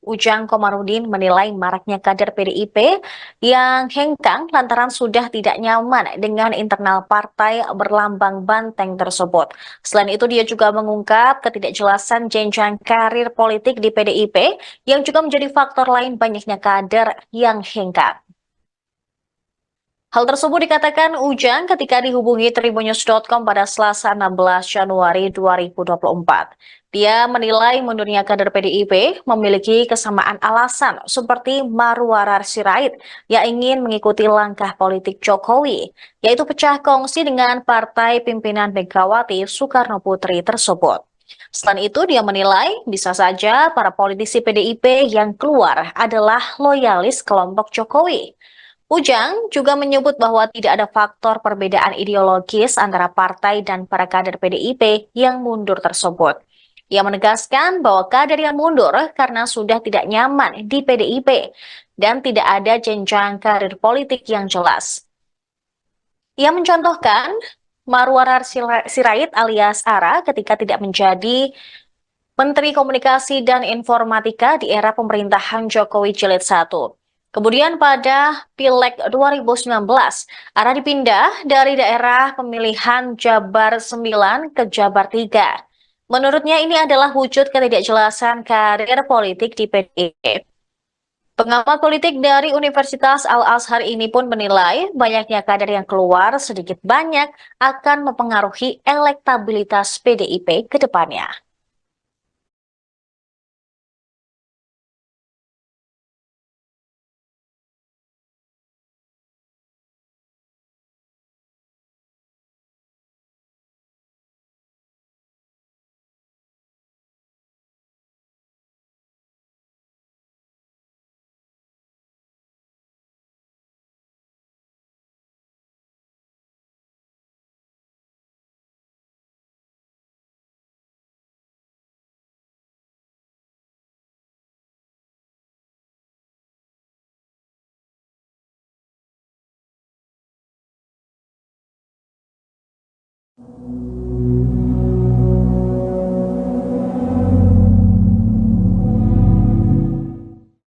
Ujang Komarudin menilai maraknya kader PDIP yang hengkang lantaran sudah tidak nyaman dengan internal partai berlambang banteng tersebut. Selain itu, dia juga mengungkap ketidakjelasan jenjang karir politik di PDIP yang juga menjadi faktor lain banyaknya kader yang hengkang. Hal tersebut dikatakan Ujang ketika dihubungi Tribunnews.com pada Selasa 16 Januari 2024. Dia menilai mundurnya kader PDIP memiliki kesamaan alasan seperti Marwarar Sirait yang ingin mengikuti langkah politik Jokowi, yaitu pecah kongsi dengan partai pimpinan Megawati Soekarno Putri tersebut. Selain itu, dia menilai bisa saja para politisi PDIP yang keluar adalah loyalis kelompok Jokowi. Ujang juga menyebut bahwa tidak ada faktor perbedaan ideologis antara partai dan para kader PDIP yang mundur tersebut. Ia menegaskan bahwa kader yang mundur karena sudah tidak nyaman di PDIP dan tidak ada jenjang karir politik yang jelas. Ia mencontohkan Marwarar Sirait alias ARA ketika tidak menjadi Menteri Komunikasi dan Informatika di era pemerintahan Jokowi Jilid 1. Kemudian pada Pileg 2019, ARA dipindah dari daerah pemilihan Jabar 9 ke Jabar 3. Menurutnya ini adalah wujud ketidakjelasan karir politik di PDIP. Pengamat politik dari Universitas Al-Azhar ini pun menilai banyaknya kader yang keluar sedikit banyak akan mempengaruhi elektabilitas PDIP ke depannya.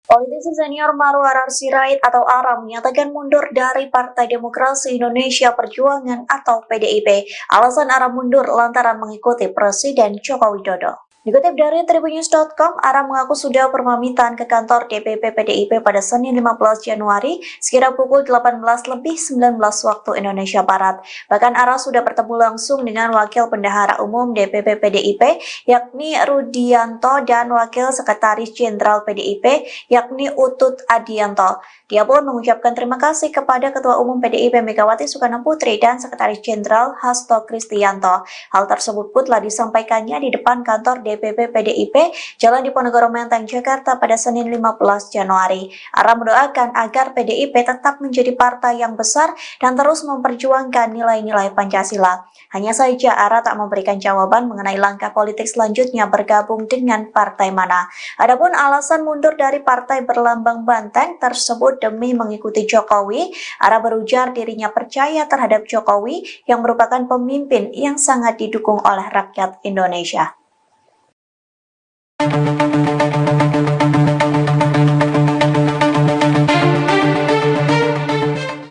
Politisi senior Marwarar Sirait atau ARA menyatakan mundur dari Partai Demokrasi Indonesia Perjuangan atau PDIP. Alasan ARA mundur lantaran mengikuti Presiden Joko Widodo. Dikutip dari Tribunnews.com, ARA mengaku sudah berpamitan ke kantor DPP PDIP pada Senin 15 Januari sekira pukul 18:19 waktu Indonesia Barat. Bahkan ARA sudah bertemu langsung dengan Wakil Bendahara Umum DPP PDIP yakni Rudianto dan Wakil Sekretaris Jenderal PDIP yakni Utut Adianto. Dia pun mengucapkan terima kasih kepada Ketua Umum PDIP Megawati Soekarno Putri dan Sekretaris Jenderal Hasto Kristianto. Hal tersebut pun telah disampaikannya di depan kantor DPP PDIP Jalan Diponegoro Menteng, Jakarta pada Senin 15 Januari. ARA mendoakan agar PDIP tetap menjadi partai yang besar dan terus memperjuangkan nilai-nilai Pancasila. Hanya saja ARA tak memberikan jawaban mengenai langkah politik selanjutnya bergabung dengan partai mana. Adapun alasan mundur dari partai berlambang banteng tersebut demi mengikuti Jokowi, ARA berujar dirinya percaya terhadap Jokowi yang merupakan pemimpin yang sangat didukung oleh rakyat Indonesia.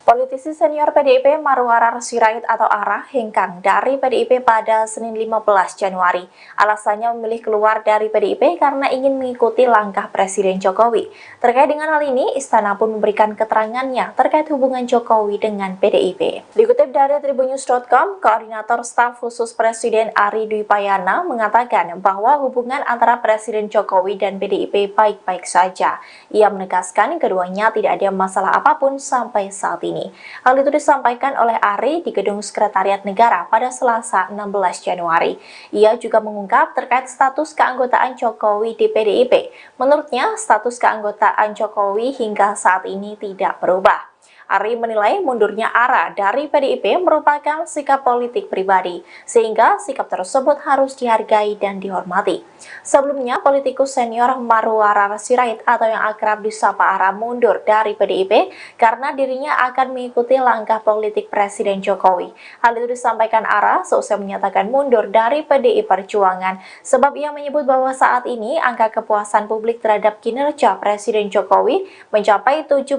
Politisi senior PDIP Marwarar Sirait atau ARA hengkang dari PDIP pada Senin 15 Januari. Alasannya memilih keluar dari PDIP karena ingin mengikuti langkah Presiden Jokowi. Terkait dengan hal ini, Istana pun memberikan keterangannya terkait hubungan Jokowi dengan PDIP. Dikutip dari Tribunnews.com, Koordinator Staf Khusus Presiden Ari Dwi Payana mengatakan bahwa hubungan antara Presiden Jokowi dan PDIP baik-baik saja. Ia menegaskan keduanya tidak ada masalah apapun sampai saat ini. Hal itu disampaikan oleh Ari di Gedung Sekretariat Negara pada Selasa 16 Januari. Ia juga mengungkap terkait status keanggotaan Jokowi di PDIP. Menurutnya, status keanggotaan Jokowi hingga saat ini tidak berubah. Ari menilai mundurnya ARA dari PDIP merupakan sikap politik pribadi, sehingga sikap tersebut harus dihargai dan dihormati. Sebelumnya, politikus senior Marwarar Sirait atau yang akrab disapa ARA mundur dari PDIP karena dirinya akan mengikuti langkah politik Presiden Jokowi. Hal itu disampaikan ARA seusai menyatakan mundur dari PDI Perjuangan, sebab ia menyebut bahwa saat ini angka kepuasan publik terhadap kinerja Presiden Jokowi mencapai 75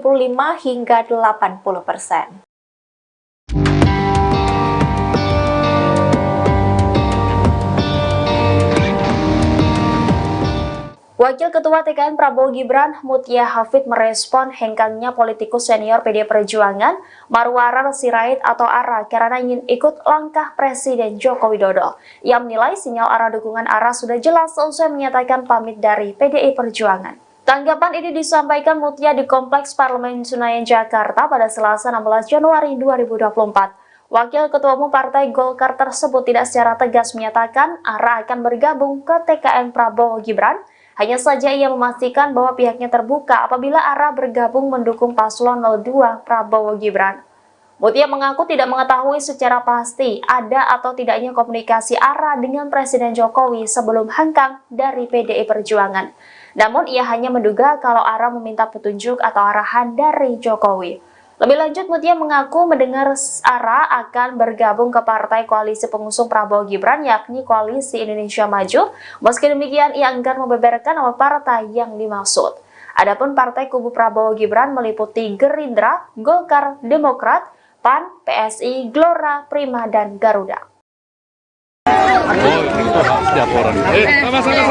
hingga 80%. Wakil Ketua TKN Prabowo Gibran, Mutia Hafid merespon hengkangnya politikus senior PD Perjuangan, Marwarar Sirait atau ARA karena ingin ikut langkah Presiden Joko Widodo. Ia menilai sinyal arah dukungan ARA sudah jelas seusai menyatakan pamit dari PDI Perjuangan. Tanggapan ini disampaikan Mutia di Kompleks Parlemen Senayan, Jakarta pada Selasa 16 Januari 2024. Wakil Ketua Umum Partai Golkar tersebut tidak secara tegas menyatakan ARA akan bergabung ke TKN Prabowo Gibran. Hanya saja ia memastikan bahwa pihaknya terbuka apabila ARA bergabung mendukung paslon 02 Prabowo Gibran. Mutia mengaku tidak mengetahui secara pasti ada atau tidaknya komunikasi ARA dengan Presiden Jokowi sebelum hengkang dari PDI Perjuangan. Namun ia hanya menduga kalau ARA meminta petunjuk atau arahan dari Jokowi. Lebih lanjut, Mutia mengaku mendengar ARA akan bergabung ke partai koalisi pengusung Prabowo Gibran yakni Koalisi Indonesia Maju. Meski demikian, ia enggan membeberkan nama partai yang dimaksud. Adapun partai kubu Prabowo Gibran meliputi Gerindra, Golkar, Demokrat, PAN, PSI, Gelora, Prima, dan Garuda. Oh, itu hak setiap orang. Sama-sama.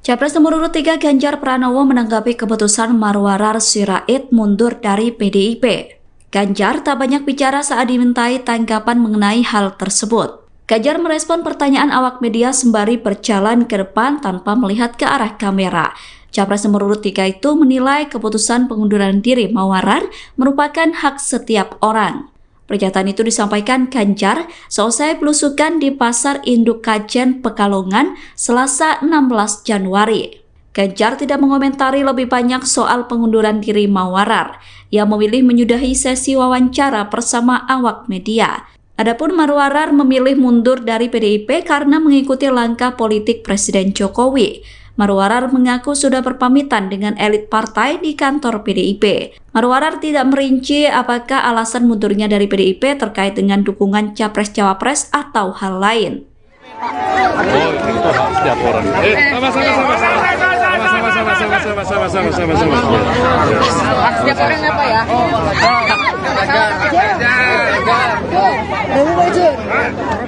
Capres nomor urut 3 Ganjar Pranowo menanggapi keputusan Marwarar Sirait mundur dari PDIP. Ganjar tak banyak bicara saat dimintai tanggapan mengenai hal tersebut. Ganjar merespon pertanyaan awak media sembari berjalan ke depan tanpa melihat ke arah kamera. Capres nomor urut 3 itu menilai keputusan pengunduran diri Marwarar merupakan hak setiap orang. Pernyataan itu disampaikan Ganjar seusai belusukan di Pasar Induk Kajen Pekalongan Selasa 16 Januari. Ganjar tidak mengomentari lebih banyak soal pengunduran diri Marwarar. Ia memilih menyudahi sesi wawancara bersama awak media. Adapun Marwarar memilih mundur dari PDIP karena mengikuti langkah politik Presiden Jokowi. Marwarar mengaku sudah berpamitan dengan elit partai di kantor PDIP. Marwarar tidak merinci apakah alasan mundurnya dari PDIP terkait dengan dukungan Capres-Cawapres atau hal lain. Oh, itu hak setiap orang. Sama. Hak setiap orang apa ya?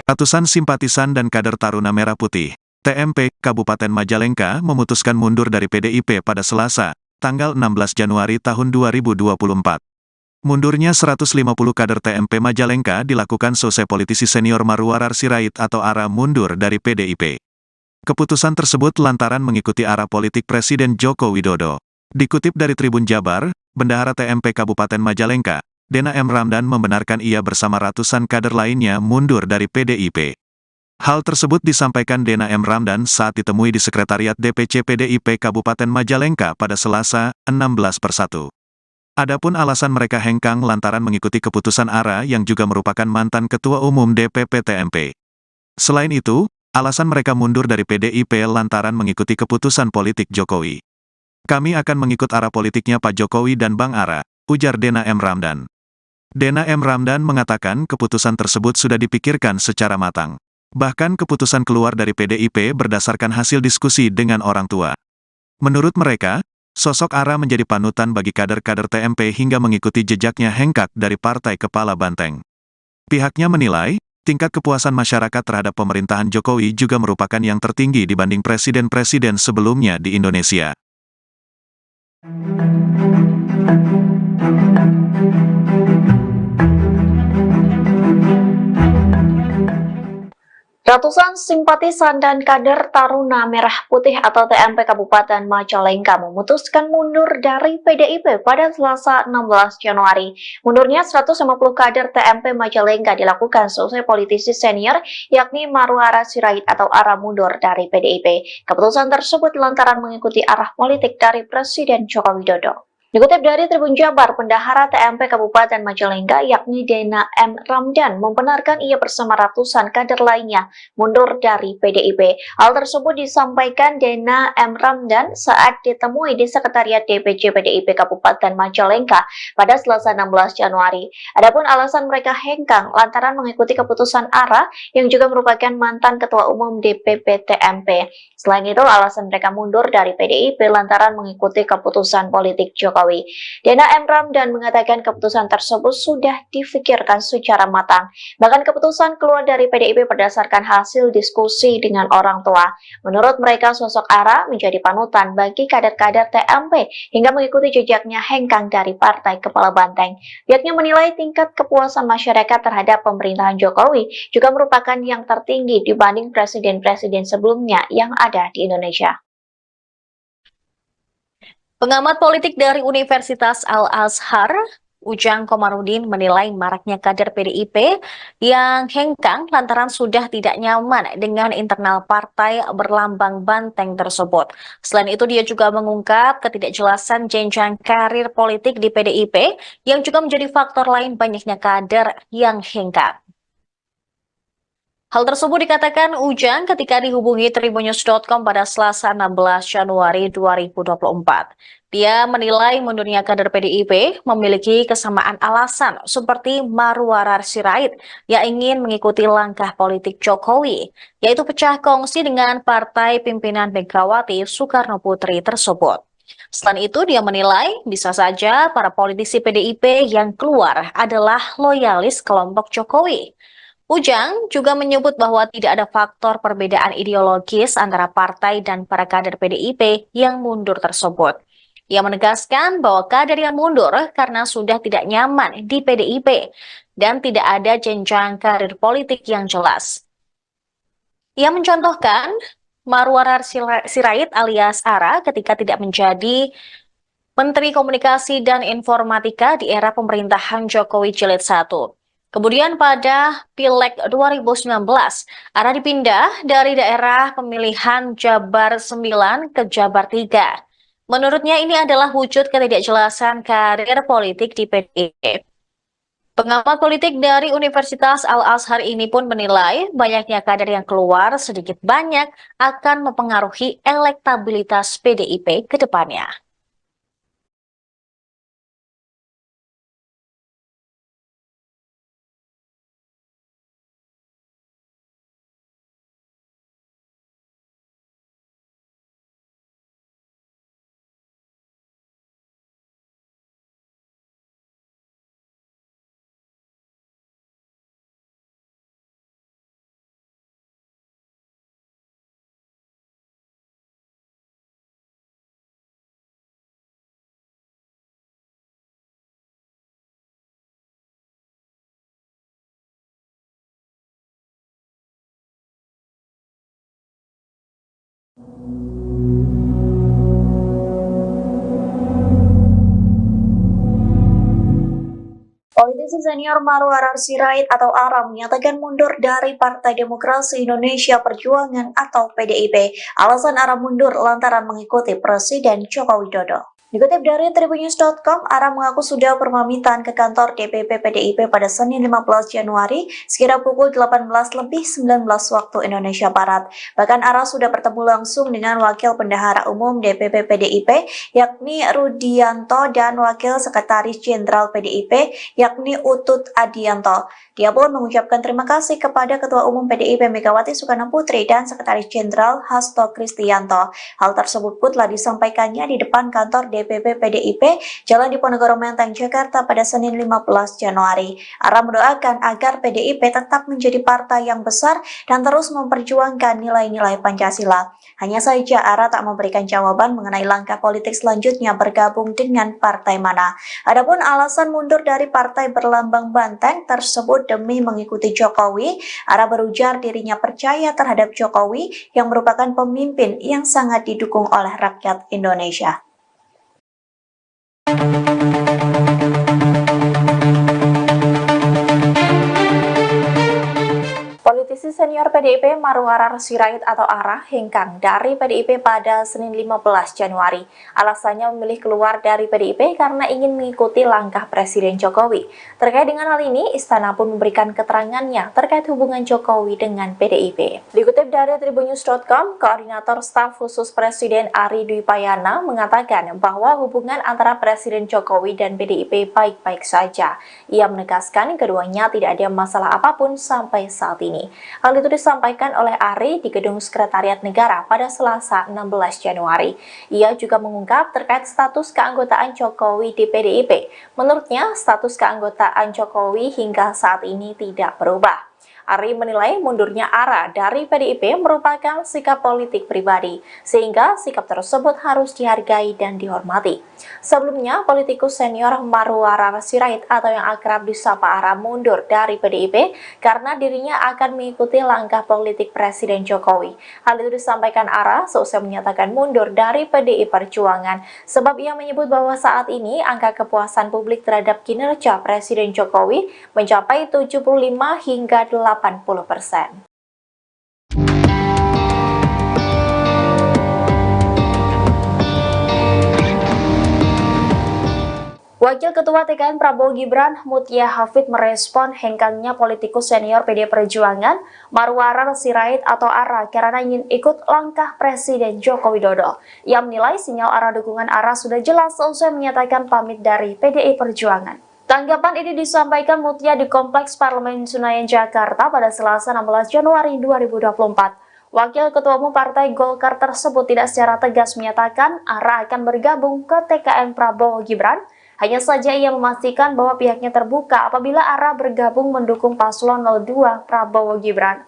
Ratusan simpatisan dan kader Taruna Merah Putih TMP Kabupaten Majalengka memutuskan mundur dari PDIP pada Selasa, tanggal 16 Januari tahun 2024. Mundurnya 150 kader TMP Majalengka dilakukan selesai politisi senior Marwarar Sirait atau ARA mundur dari PDIP. Keputusan tersebut lantaran mengikuti arah politik Presiden Joko Widodo. Dikutip dari Tribun Jabar, Bendahara TMP Kabupaten Majalengka, Dena M. Ramdan membenarkan ia bersama ratusan kader lainnya mundur dari PDIP. Hal tersebut disampaikan Dena M. Ramdan saat ditemui di Sekretariat DPC PDIP Kabupaten Majalengka pada Selasa, 16/1. Adapun alasan mereka hengkang lantaran mengikuti keputusan ARA yang juga merupakan mantan Ketua Umum DPP TMP. Selain itu, alasan mereka mundur dari PDIP lantaran mengikuti keputusan politik Jokowi. Kami akan mengikut arah politiknya Pak Jokowi dan Bang ARA, ujar Dena M. Ramdan. Dena M. Ramdan mengatakan keputusan tersebut sudah dipikirkan secara matang. Bahkan keputusan keluar dari PDIP berdasarkan hasil diskusi dengan orang tua. Menurut mereka, sosok ARA menjadi panutan bagi kader-kader TMP hingga mengikuti jejaknya hengkang dari Partai Kepala Banteng. Pihaknya menilai, tingkat kepuasan masyarakat terhadap pemerintahan Jokowi juga merupakan yang tertinggi dibanding presiden-presiden sebelumnya di Indonesia. Ratusan simpatisan dan kader Taruna Merah Putih atau TMP Kabupaten Majalengka memutuskan mundur dari PDIP pada Selasa 16 Januari. Mundurnya 150 kader TMP Majalengka dilakukan seusai politisi senior yakni Marwarar Sirait atau ARA mundur dari PDIP. Keputusan tersebut lantaran mengikuti arah politik dari Presiden Joko Widodo. Dikutip dari Tribun Jabar, Bendahara TMP Kabupaten Majalengka yakni Dena M. Ramdan membenarkan ia bersama ratusan kader lainnya mundur dari PDIP. Hal tersebut disampaikan Dena M. Ramdan saat ditemui di Sekretariat DPC PDIP Kabupaten Majalengka pada Selasa 16 Januari. Adapun alasan mereka hengkang lantaran mengikuti keputusan ARA yang juga merupakan mantan Ketua Umum DPP TMP. Selain itu, alasan mereka mundur dari PDIP lantaran mengikuti keputusan politik Jokowi. Dena M. Ramdan mengatakan keputusan tersebut sudah difikirkan secara matang. Bahkan keputusan keluar dari PDIP berdasarkan hasil diskusi dengan orang tua. Menurut mereka, sosok ARA menjadi panutan bagi kader-kader TMP hingga mengikuti jejaknya hengkang dari Partai Kepala Banteng. Pihaknya menilai tingkat kepuasan masyarakat terhadap pemerintahan Jokowi juga merupakan yang tertinggi dibanding presiden-presiden sebelumnya yang ada di Indonesia. Pengamat politik dari Universitas Al-Azhar, Ujang Komarudin menilai maraknya kader PDIP yang hengkang lantaran sudah tidak nyaman dengan internal partai berlambang banteng tersebut. Selain itu, dia juga mengungkap ketidakjelasan jenjang karir politik di PDIP yang juga menjadi faktor lain banyaknya kader yang hengkang. Hal tersebut dikatakan Ujang ketika dihubungi tribunnews.com pada Selasa 16 Januari 2024. Dia menilai mundurnya kader PDIP memiliki kesamaan alasan seperti Marwarar Sirait yang ingin mengikuti langkah politik Jokowi, yaitu pecah kongsi dengan partai pimpinan Megawati Soekarno Putri tersebut. Selain itu, dia menilai bisa saja para politisi PDIP yang keluar adalah loyalis kelompok Jokowi. Ujang juga menyebut bahwa tidak ada faktor perbedaan ideologis antara partai dan para kader PDIP yang mundur tersebut. Ia menegaskan bahwa kader yang mundur karena sudah tidak nyaman di PDIP dan tidak ada jenjang karir politik yang jelas. Ia mencontohkan Marwarar Sirait alias Ara ketika tidak menjadi Menteri Komunikasi dan Informatika di era pemerintahan Jokowi Jilid 1. Kemudian pada Pileg 2019, Ara dipindah dari daerah pemilihan Jabar 9 ke Jabar 3. Menurutnya ini adalah wujud ketidakjelasan karir politik di PDIP. Pengamat politik dari Universitas Al-Azhar ini pun menilai banyaknya kader yang keluar sedikit banyak akan mempengaruhi elektabilitas PDIP ke depannya. Politisi senior Marwarar Sirait atau ARA menyatakan mundur dari Partai Demokrasi Indonesia Perjuangan atau PDIP. Alasan ARA mundur lantaran mengikuti Presiden Joko Widodo. Dikutip dari Tribunnews.com, ARA mengaku sudah berpamitan ke kantor DPP PDIP pada Senin 15 Januari sekira pukul 18:19 waktu Indonesia Barat. Bahkan ARA sudah bertemu langsung dengan Wakil Bendahara Umum DPP PDIP yakni Rudianto dan Wakil Sekretaris Jenderal PDIP yakni Utut Adianto. Dia pun mengucapkan terima kasih kepada Ketua Umum PDIP Megawati Soekarno Putri dan Sekretaris Jenderal Hasto Kristianto. Hal tersebut pun telah disampaikannya di depan kantor DPP PDIP Jalan Diponegoro Menteng, Jakarta pada Senin 15 Januari. ARA mendoakan agar PDIP tetap menjadi partai yang besar dan terus memperjuangkan nilai-nilai Pancasila. Hanya saja ARA tak memberikan jawaban mengenai langkah politik selanjutnya bergabung dengan partai mana. Adapun alasan mundur dari partai berlambang banteng tersebut demi mengikuti Jokowi, ARA berujar dirinya percaya terhadap Jokowi yang merupakan pemimpin yang sangat didukung oleh rakyat Indonesia. Politisi senior PDIP Marwarar Sirait atau ARA hengkang dari PDIP pada Senin 15 Januari. Alasannya memilih keluar dari PDIP karena ingin mengikuti langkah Presiden Jokowi. Terkait dengan hal ini, Istana pun memberikan keterangannya terkait hubungan Jokowi dengan PDIP. Dikutip dari Tribunnews.com, Koordinator Staf Khusus Presiden Ari Dwi Payana mengatakan bahwa hubungan antara Presiden Jokowi dan PDIP baik-baik saja. Ia menegaskan keduanya tidak ada masalah apapun sampai saat ini. Hal itu disampaikan oleh Ari di Gedung Sekretariat Negara pada Selasa 16 Januari. Ia juga mengungkap terkait status keanggotaan Jokowi di PDIP. Menurutnya, status keanggotaan Jokowi hingga saat ini tidak berubah. Ari menilai mundurnya ARA dari PDIP merupakan sikap politik pribadi, sehingga sikap tersebut harus dihargai dan dihormati. Sebelumnya, politikus senior Marwarar Sirait atau yang akrab disapa ARA mundur dari PDIP karena dirinya akan mengikuti langkah politik Presiden Jokowi. Hal itu disampaikan ARA seusai menyatakan mundur dari PDI Perjuangan, sebab ia menyebut bahwa saat ini angka kepuasan publik terhadap kinerja Presiden Jokowi mencapai 75 hingga 80%. Wakil Ketua TKN Prabowo Gibran, Mutia Hafid merespon hengkangnya politikus senior PD Perjuangan, Marwarar Sirait atau ARA karena ingin ikut langkah Presiden Joko Widodo. Ia menilai sinyal arah dukungan ARA sudah jelas seusai menyatakan pamit dari PDI Perjuangan. Tanggapan ini disampaikan Mutia di Kompleks Parlemen Senayan, Jakarta pada Selasa 16 Januari 2024. Wakil Ketua Umum Partai Golkar tersebut tidak secara tegas menyatakan ARA akan bergabung ke TKN Prabowo Gibran, Hanya saja ia memastikan bahwa pihaknya terbuka apabila ARA bergabung mendukung paslon 02 Prabowo Gibran.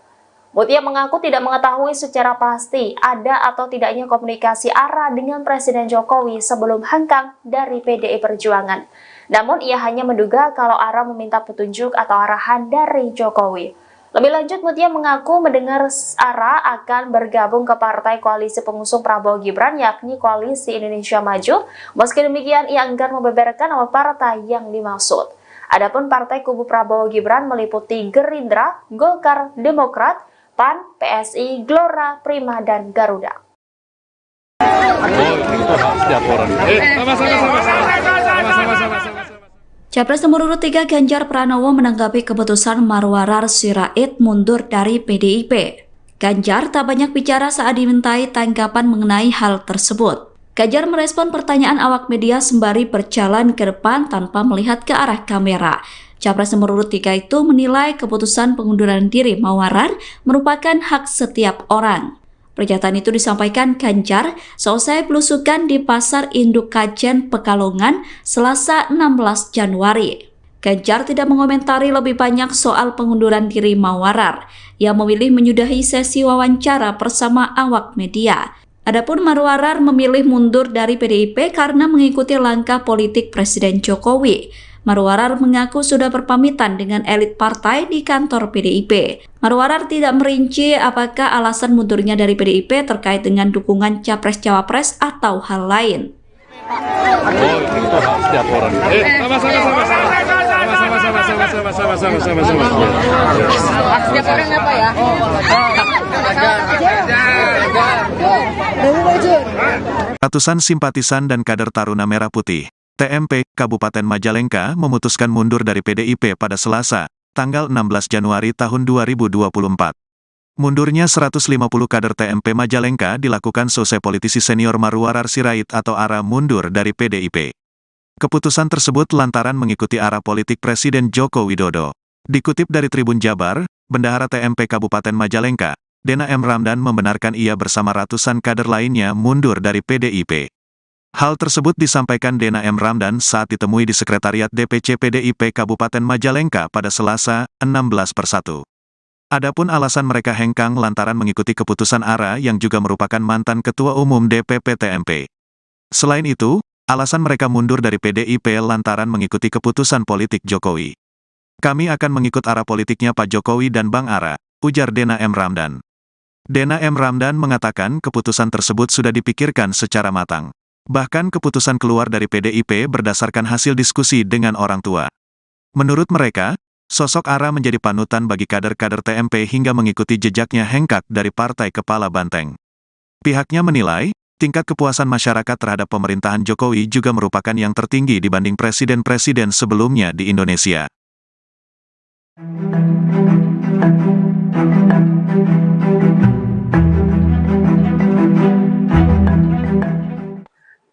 Mutia mengaku tidak mengetahui secara pasti ada atau tidaknya komunikasi ARA dengan Presiden Jokowi sebelum hengkang dari PDI Perjuangan. Namun ia hanya menduga kalau ARA meminta petunjuk atau arahan dari Jokowi. Lebih lanjut, Mutia mengaku mendengar ARA akan bergabung ke partai koalisi pengusung Prabowo Gibran, yakni Koalisi Indonesia Maju. Meski demikian, ia enggan membeberkan nama partai yang dimaksud. Adapun partai kubu Prabowo Gibran meliputi Gerindra, Golkar, Demokrat, PAN, PSI, Gelora, Prima, dan Garuda. Oh, itu hak setiap orang. Sama-sama. Capres nomor urut 3 Ganjar Pranowo menanggapi keputusan Marwarar Sirait mundur dari PDIP. Ganjar tak banyak bicara saat dimintai tanggapan mengenai hal tersebut. Ganjar merespon pertanyaan awak media sembari berjalan ke depan tanpa melihat ke arah kamera. Capres nomor urut 3 itu menilai keputusan pengunduran diri Marwarar merupakan hak setiap orang. Pernyataan itu disampaikan Ganjar seusai belusukan di Pasar Induk Kajen Pekalongan Selasa 16 Januari. Ganjar tidak mengomentari lebih banyak soal pengunduran diri Marwarar. Ia memilih menyudahi sesi wawancara bersama awak media. Adapun Marwarar memilih mundur dari PDIP karena mengikuti langkah politik Presiden Jokowi. Marwarar mengaku sudah berpamitan dengan elit partai di kantor PDIP. Marwarar tidak merinci apakah alasan mundurnya dari PDIP terkait dengan dukungan Capres-Cawapres atau hal lain. Oh, itu hak setiap orang. Sama-sama. Hak setiap orang apa ya? Ratusan simpatisan dan kader Taruna Merah Putih TMP Kabupaten Majalengka memutuskan mundur dari PDIP pada Selasa, tanggal 16 Januari tahun 2024. Mundurnya 150 kader TMP Majalengka dilakukan selesai politisi senior Marwarar Sirait atau ARA mundur dari PDIP. Keputusan tersebut lantaran mengikuti arah politik Presiden Joko Widodo. Dikutip dari Tribun Jabar, Bendahara TMP Kabupaten Majalengka, Dena M. Ramdan membenarkan ia bersama ratusan kader lainnya mundur dari PDIP. Hal tersebut disampaikan Dena M. Ramdan saat ditemui di Sekretariat DPC PDIP Kabupaten Majalengka pada Selasa, 16/1. Adapun alasan mereka hengkang lantaran mengikuti keputusan ARA yang juga merupakan mantan Ketua Umum DPP TMP. Selain itu, alasan mereka mundur dari PDIP lantaran mengikuti keputusan politik Jokowi. Kami akan mengikut arah politiknya Pak Jokowi dan Bang ARA, ujar Dena M. Ramdan. Dena M. Ramdan mengatakan keputusan tersebut sudah dipikirkan secara matang. Bahkan keputusan keluar dari PDIP berdasarkan hasil diskusi dengan orang tua. Menurut mereka, sosok ARA menjadi panutan bagi kader-kader TMP hingga mengikuti jejaknya hengkang dari Partai Kepala Banteng. Pihaknya menilai, tingkat kepuasan masyarakat terhadap pemerintahan Jokowi juga merupakan yang tertinggi dibanding presiden-presiden sebelumnya di Indonesia.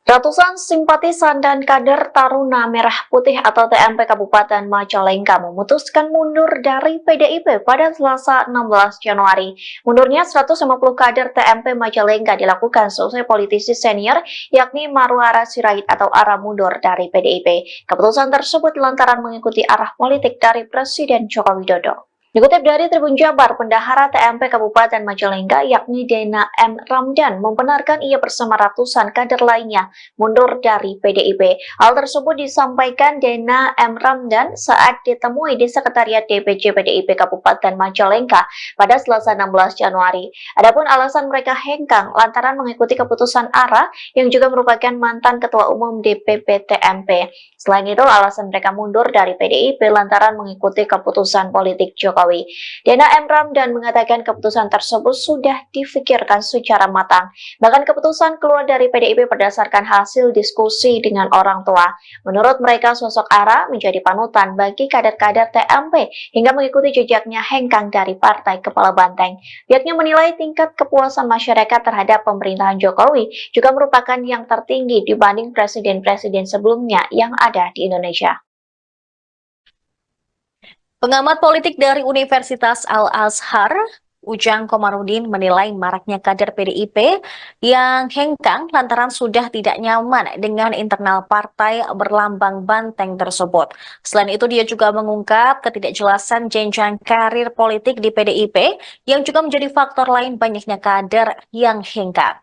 Ratusan simpatisan dan kader Taruna Merah Putih atau TMP Kabupaten Majalengka memutuskan mundur dari PDIP pada Selasa 16 Januari. Mundurnya 150 kader TMP Majalengka dilakukan selesai politisi senior yakni Marwarar Sirait atau ARA mundur dari PDIP. Keputusan tersebut lantaran mengikuti arah politik dari Presiden Joko Widodo. Dikutip dari Tribun Jabar, Bendahara TMP Kabupaten Majalengka yakni Dena M. Ramdan membenarkan ia bersama ratusan kader lainnya mundur dari PDIP. Hal tersebut disampaikan Dena M. Ramdan saat ditemui di Sekretariat DPC PDIP Kabupaten Majalengka pada Selasa 16 Januari. Adapun alasan mereka hengkang lantaran mengikuti keputusan ARA yang juga merupakan mantan Ketua Umum DPP TMP. Selain itu, alasan mereka mundur dari PDIP lantaran mengikuti keputusan politik Jokowi. Dena M. Ramdan mengatakan keputusan tersebut sudah difikirkan secara matang. Bahkan keputusan keluar dari PDIP berdasarkan hasil diskusi dengan orang tua. Menurut mereka, sosok ARA menjadi panutan bagi kader-kader TMP hingga mengikuti jejaknya hengkang dari Partai Kepala Banteng. Pihaknya menilai tingkat kepuasan masyarakat terhadap pemerintahan Jokowi juga merupakan yang tertinggi dibanding presiden-presiden sebelumnya yang ada di Indonesia. Pengamat politik dari Universitas Al-Azhar, Ujang Komarudin menilai maraknya kader PDIP yang hengkang lantaran sudah tidak nyaman dengan internal partai berlambang banteng tersebut. Selain itu, dia juga mengungkap ketidakjelasan jenjang karir politik di PDIP yang juga menjadi faktor lain banyaknya kader yang hengkang.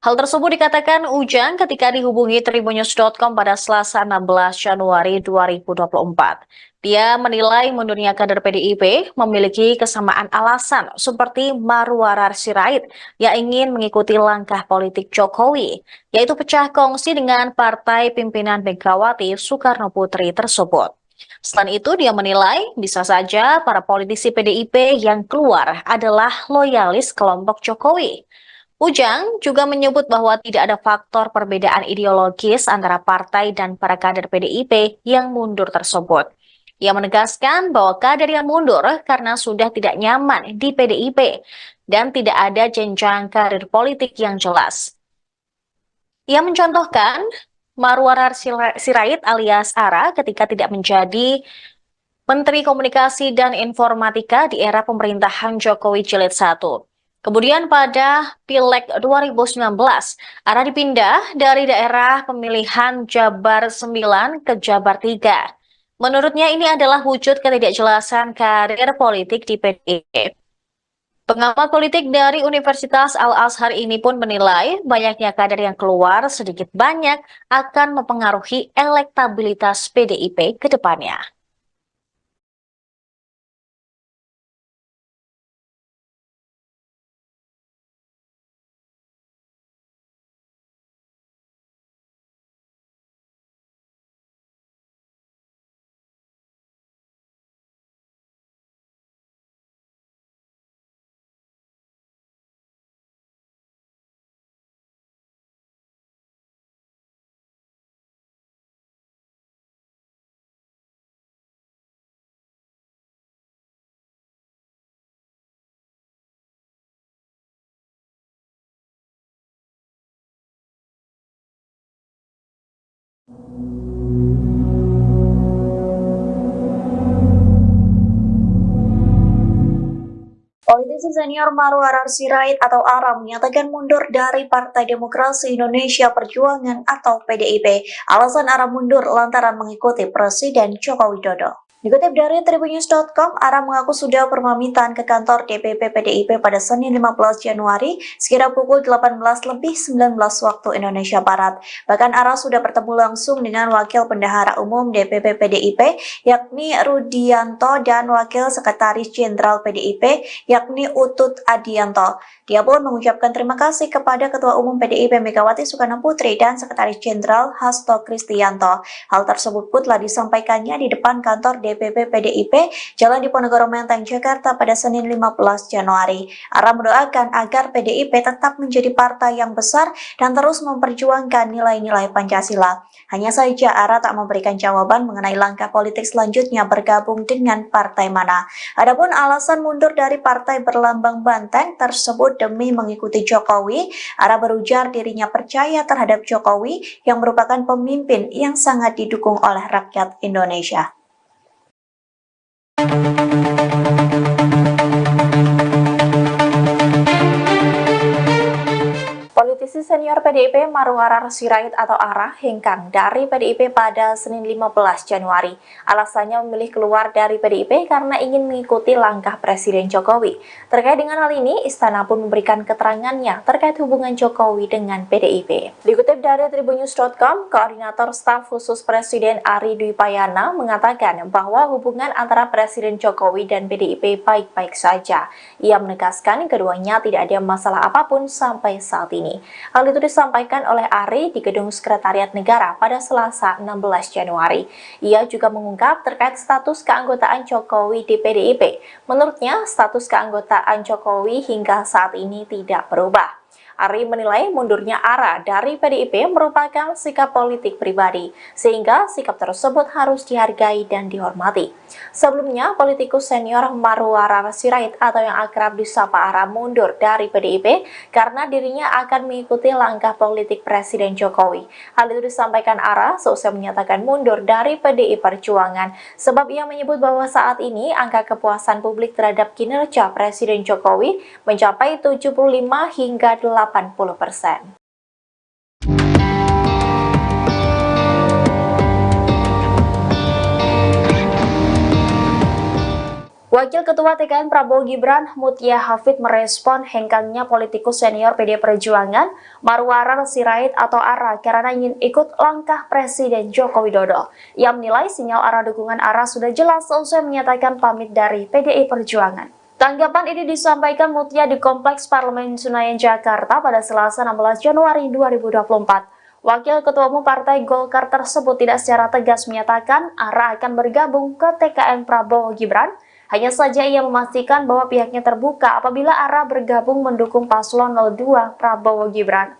Hal tersebut dikatakan Ujang ketika dihubungi tribunnews.com pada Selasa 16 Januari 2024. Dia menilai mundurnya kader PDIP memiliki kesamaan alasan seperti Marwarar Sirait yang ingin mengikuti langkah politik Jokowi, yaitu pecah kongsi dengan partai pimpinan Megawati Soekarno Putri tersebut. Selain itu, dia menilai bisa saja para politisi PDIP yang keluar adalah loyalis kelompok Jokowi. Ujang juga menyebut bahwa tidak ada faktor perbedaan ideologis antara partai dan para kader PDIP yang mundur tersebut. Ia menegaskan bahwa kader yang mundur karena sudah tidak nyaman di PDIP dan tidak ada jenjang karir politik yang jelas. Ia mencontohkan Marwarar Sirait alias Ara ketika tidak menjadi Menteri Komunikasi dan Informatika di era pemerintahan Jokowi Jilid 1. Kemudian pada Pileg 2019, Ara dipindah dari daerah pemilihan Jabar 9 ke Jabar 3. Menurutnya ini adalah wujud ketidakjelasan karir politik di PDIP. Pengamat politik dari Universitas Al-Azhar ini pun menilai banyaknya kader yang keluar sedikit banyak akan mempengaruhi elektabilitas PDIP ke depannya. Politisi senior Marwarar Sirait atau ARA menyatakan mundur dari Partai Demokrasi Indonesia Perjuangan atau PDIP. Alasan ARA mundur lantaran mengikuti Presiden Joko Widodo. Dikutip dari tribunnews.com, ARA mengaku sudah berpamitan ke kantor DPP PDIP pada Senin 15 Januari sekira pukul 18:19 waktu Indonesia Barat. Bahkan ARA sudah bertemu langsung dengan Wakil Bendahara Umum DPP PDIP yakni Rudianto dan Wakil Sekretaris Jenderal PDIP yakni Utut Adianto. Dia pun mengucapkan terima kasih kepada Ketua Umum PDIP Megawati Soekarno Putri dan Sekretaris Jenderal Hasto Kristianto. Hal tersebut pun telah disampaikannya di depan kantor DPP PDIP Jalan Diponegoro Menteng, Jakarta pada Senin 15 Januari. ARA mendoakan agar PDIP tetap menjadi partai yang besar dan terus memperjuangkan nilai-nilai Pancasila. Hanya saja ARA tak memberikan jawaban mengenai langkah politik selanjutnya bergabung dengan partai mana. Adapun alasan mundur dari partai berlambang banteng tersebut demi mengikuti Jokowi, ARA berujar dirinya percaya terhadap Jokowi yang merupakan pemimpin yang sangat didukung oleh rakyat Indonesia. Politisi senior PDIP Marwarar Sirait atau ARA hengkang dari PDIP pada Senin 15 Januari. Alasannya memilih keluar dari PDIP karena ingin mengikuti langkah Presiden Jokowi. Terkait dengan hal ini, Istana pun memberikan keterangannya terkait hubungan Jokowi dengan PDIP. Dikutip dari tribunnews.com, Koordinator Staf Khusus Presiden Ari Dwi Payana mengatakan bahwa hubungan antara Presiden Jokowi dan PDIP baik-baik saja. Ia menegaskan keduanya tidak ada masalah apapun sampai saat ini. Hal itu disampaikan oleh Ari di Gedung Sekretariat Negara pada Selasa 16 Januari. Ia juga mengungkap terkait status keanggotaan Jokowi di PDIP. Menurutnya, status keanggotaan Jokowi hingga saat ini tidak berubah. Ari menilai mundurnya Ara dari PDIP merupakan sikap politik pribadi, sehingga sikap tersebut harus dihargai dan dihormati. Sebelumnya, politikus senior Marwarar Sirait atau yang akrab disapa Ara mundur dari PDIP karena dirinya akan mengikuti langkah politik Presiden Jokowi. Hal itu disampaikan Ara seusai menyatakan mundur dari PDI Perjuangan, sebab ia menyebut bahwa saat ini angka kepuasan publik terhadap kinerja Presiden Jokowi mencapai 75 hingga 80%. Wakil Ketua TKN Prabowo Gibran, Mutia Hafid merespon hengkangnya politikus senior PD Perjuangan, Marwarar Sirait atau Ara karena ingin ikut langkah Presiden Joko Widodo. Ia menilai sinyal arah dukungan Ara sudah jelas seusai menyatakan pamit dari PDI Perjuangan. Tanggapan ini disampaikan Mutia di Kompleks Parlemen Senayan, Jakarta pada Selasa 16 Januari 2024. Wakil Ketua Umum Partai Golkar tersebut tidak secara tegas menyatakan Ara akan bergabung ke TKN Prabowo Gibran. Hanya saja ia memastikan bahwa pihaknya terbuka apabila Ara bergabung mendukung paslon 02 Prabowo Gibran.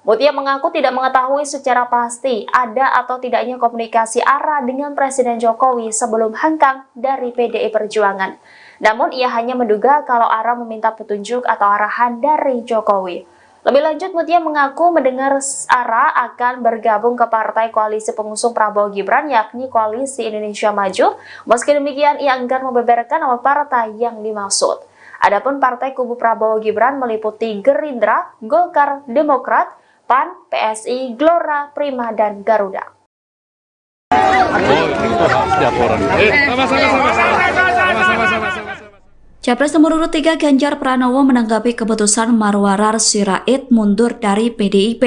Mutia mengaku tidak mengetahui secara pasti ada atau tidaknya komunikasi Ara dengan Presiden Jokowi sebelum hengkang dari PDI Perjuangan. Namun ia hanya menduga kalau Ara meminta petunjuk atau arahan dari Jokowi. Lebih lanjut, Mutia mengaku mendengar Ara akan bergabung ke partai koalisi pengusung Prabowo Gibran, yakni Koalisi Indonesia Maju. Meski demikian, ia enggan membeberkan nama partai yang dimaksud. Adapun partai kubu Prabowo Gibran meliputi Gerindra, Golkar, Demokrat, PAN, PSI, Gelora, Prima, dan Garuda. Setiap orang. Capres nomor urut 3 Ganjar Pranowo menanggapi keputusan Marwarar Sirait mundur dari PDIP.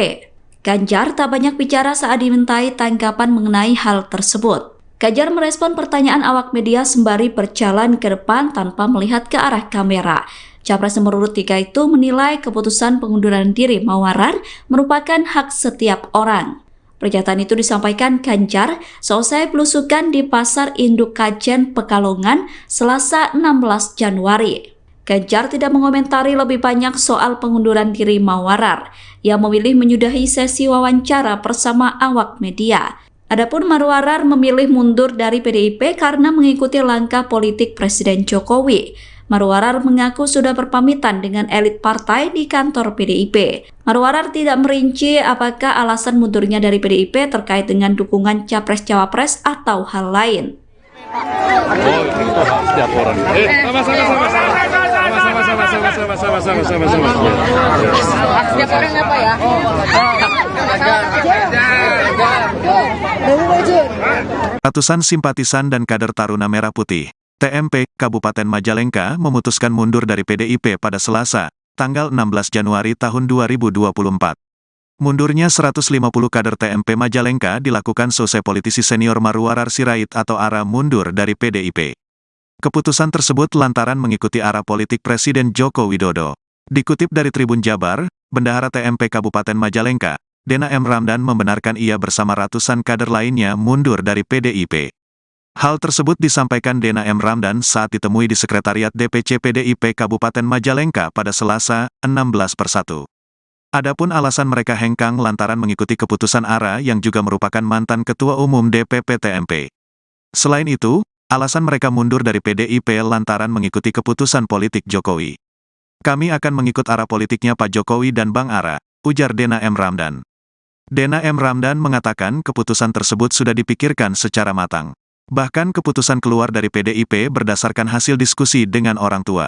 Ganjar tak banyak bicara saat dimintai tanggapan mengenai hal tersebut. Ganjar merespon pertanyaan awak media sembari berjalan ke depan tanpa melihat ke arah kamera. Capres nomor urut 3 itu menilai keputusan pengunduran diri Marwarar merupakan hak setiap orang. Pernyataan itu disampaikan Ganjar seusai belusukan di Pasar Induk Kajen Pekalongan Selasa 16 Januari. Ganjar tidak mengomentari lebih banyak soal pengunduran diri Marwarar. Ia memilih menyudahi sesi wawancara bersama awak media. Adapun Marwarar memilih mundur dari PDIP karena mengikuti langkah politik Presiden Jokowi. Marwarar mengaku sudah berpamitan dengan elit partai di kantor PDIP. Marwarar tidak merinci apakah alasan mundurnya dari PDIP terkait dengan dukungan Capres-Cawapres atau hal lain. Setiap orang. Setiap orang apa ya? Ratusan simpatisan dan kader Taruna Merah Putih TMP Kabupaten Majalengka memutuskan mundur dari PDIP pada Selasa, tanggal 16 Januari tahun 2024. Mundurnya 150 kader TMP Majalengka dilakukan seusai politisi senior Marwarar Sirait atau Ara mundur dari PDIP. Keputusan tersebut lantaran mengikuti arah politik Presiden Joko Widodo. Dikutip dari Tribun Jabar, Bendahara TMP Kabupaten Majalengka, Dena M. Ramdan membenarkan ia bersama ratusan kader lainnya mundur dari PDIP. Hal tersebut disampaikan Dena M. Ramdan saat ditemui di Sekretariat DPC PDIP Kabupaten Majalengka pada Selasa, 16/1. Adapun alasan mereka hengkang lantaran mengikuti keputusan Ara yang juga merupakan mantan Ketua Umum DPP TMP. Selain itu, alasan mereka mundur dari PDIP lantaran mengikuti keputusan politik Jokowi. Kami akan mengikut arah politiknya Pak Jokowi dan Bang Ara, ujar Dena M. Ramdan. Dena M. Ramdan mengatakan keputusan tersebut sudah dipikirkan secara matang. Bahkan keputusan keluar dari PDIP berdasarkan hasil diskusi dengan orang tua.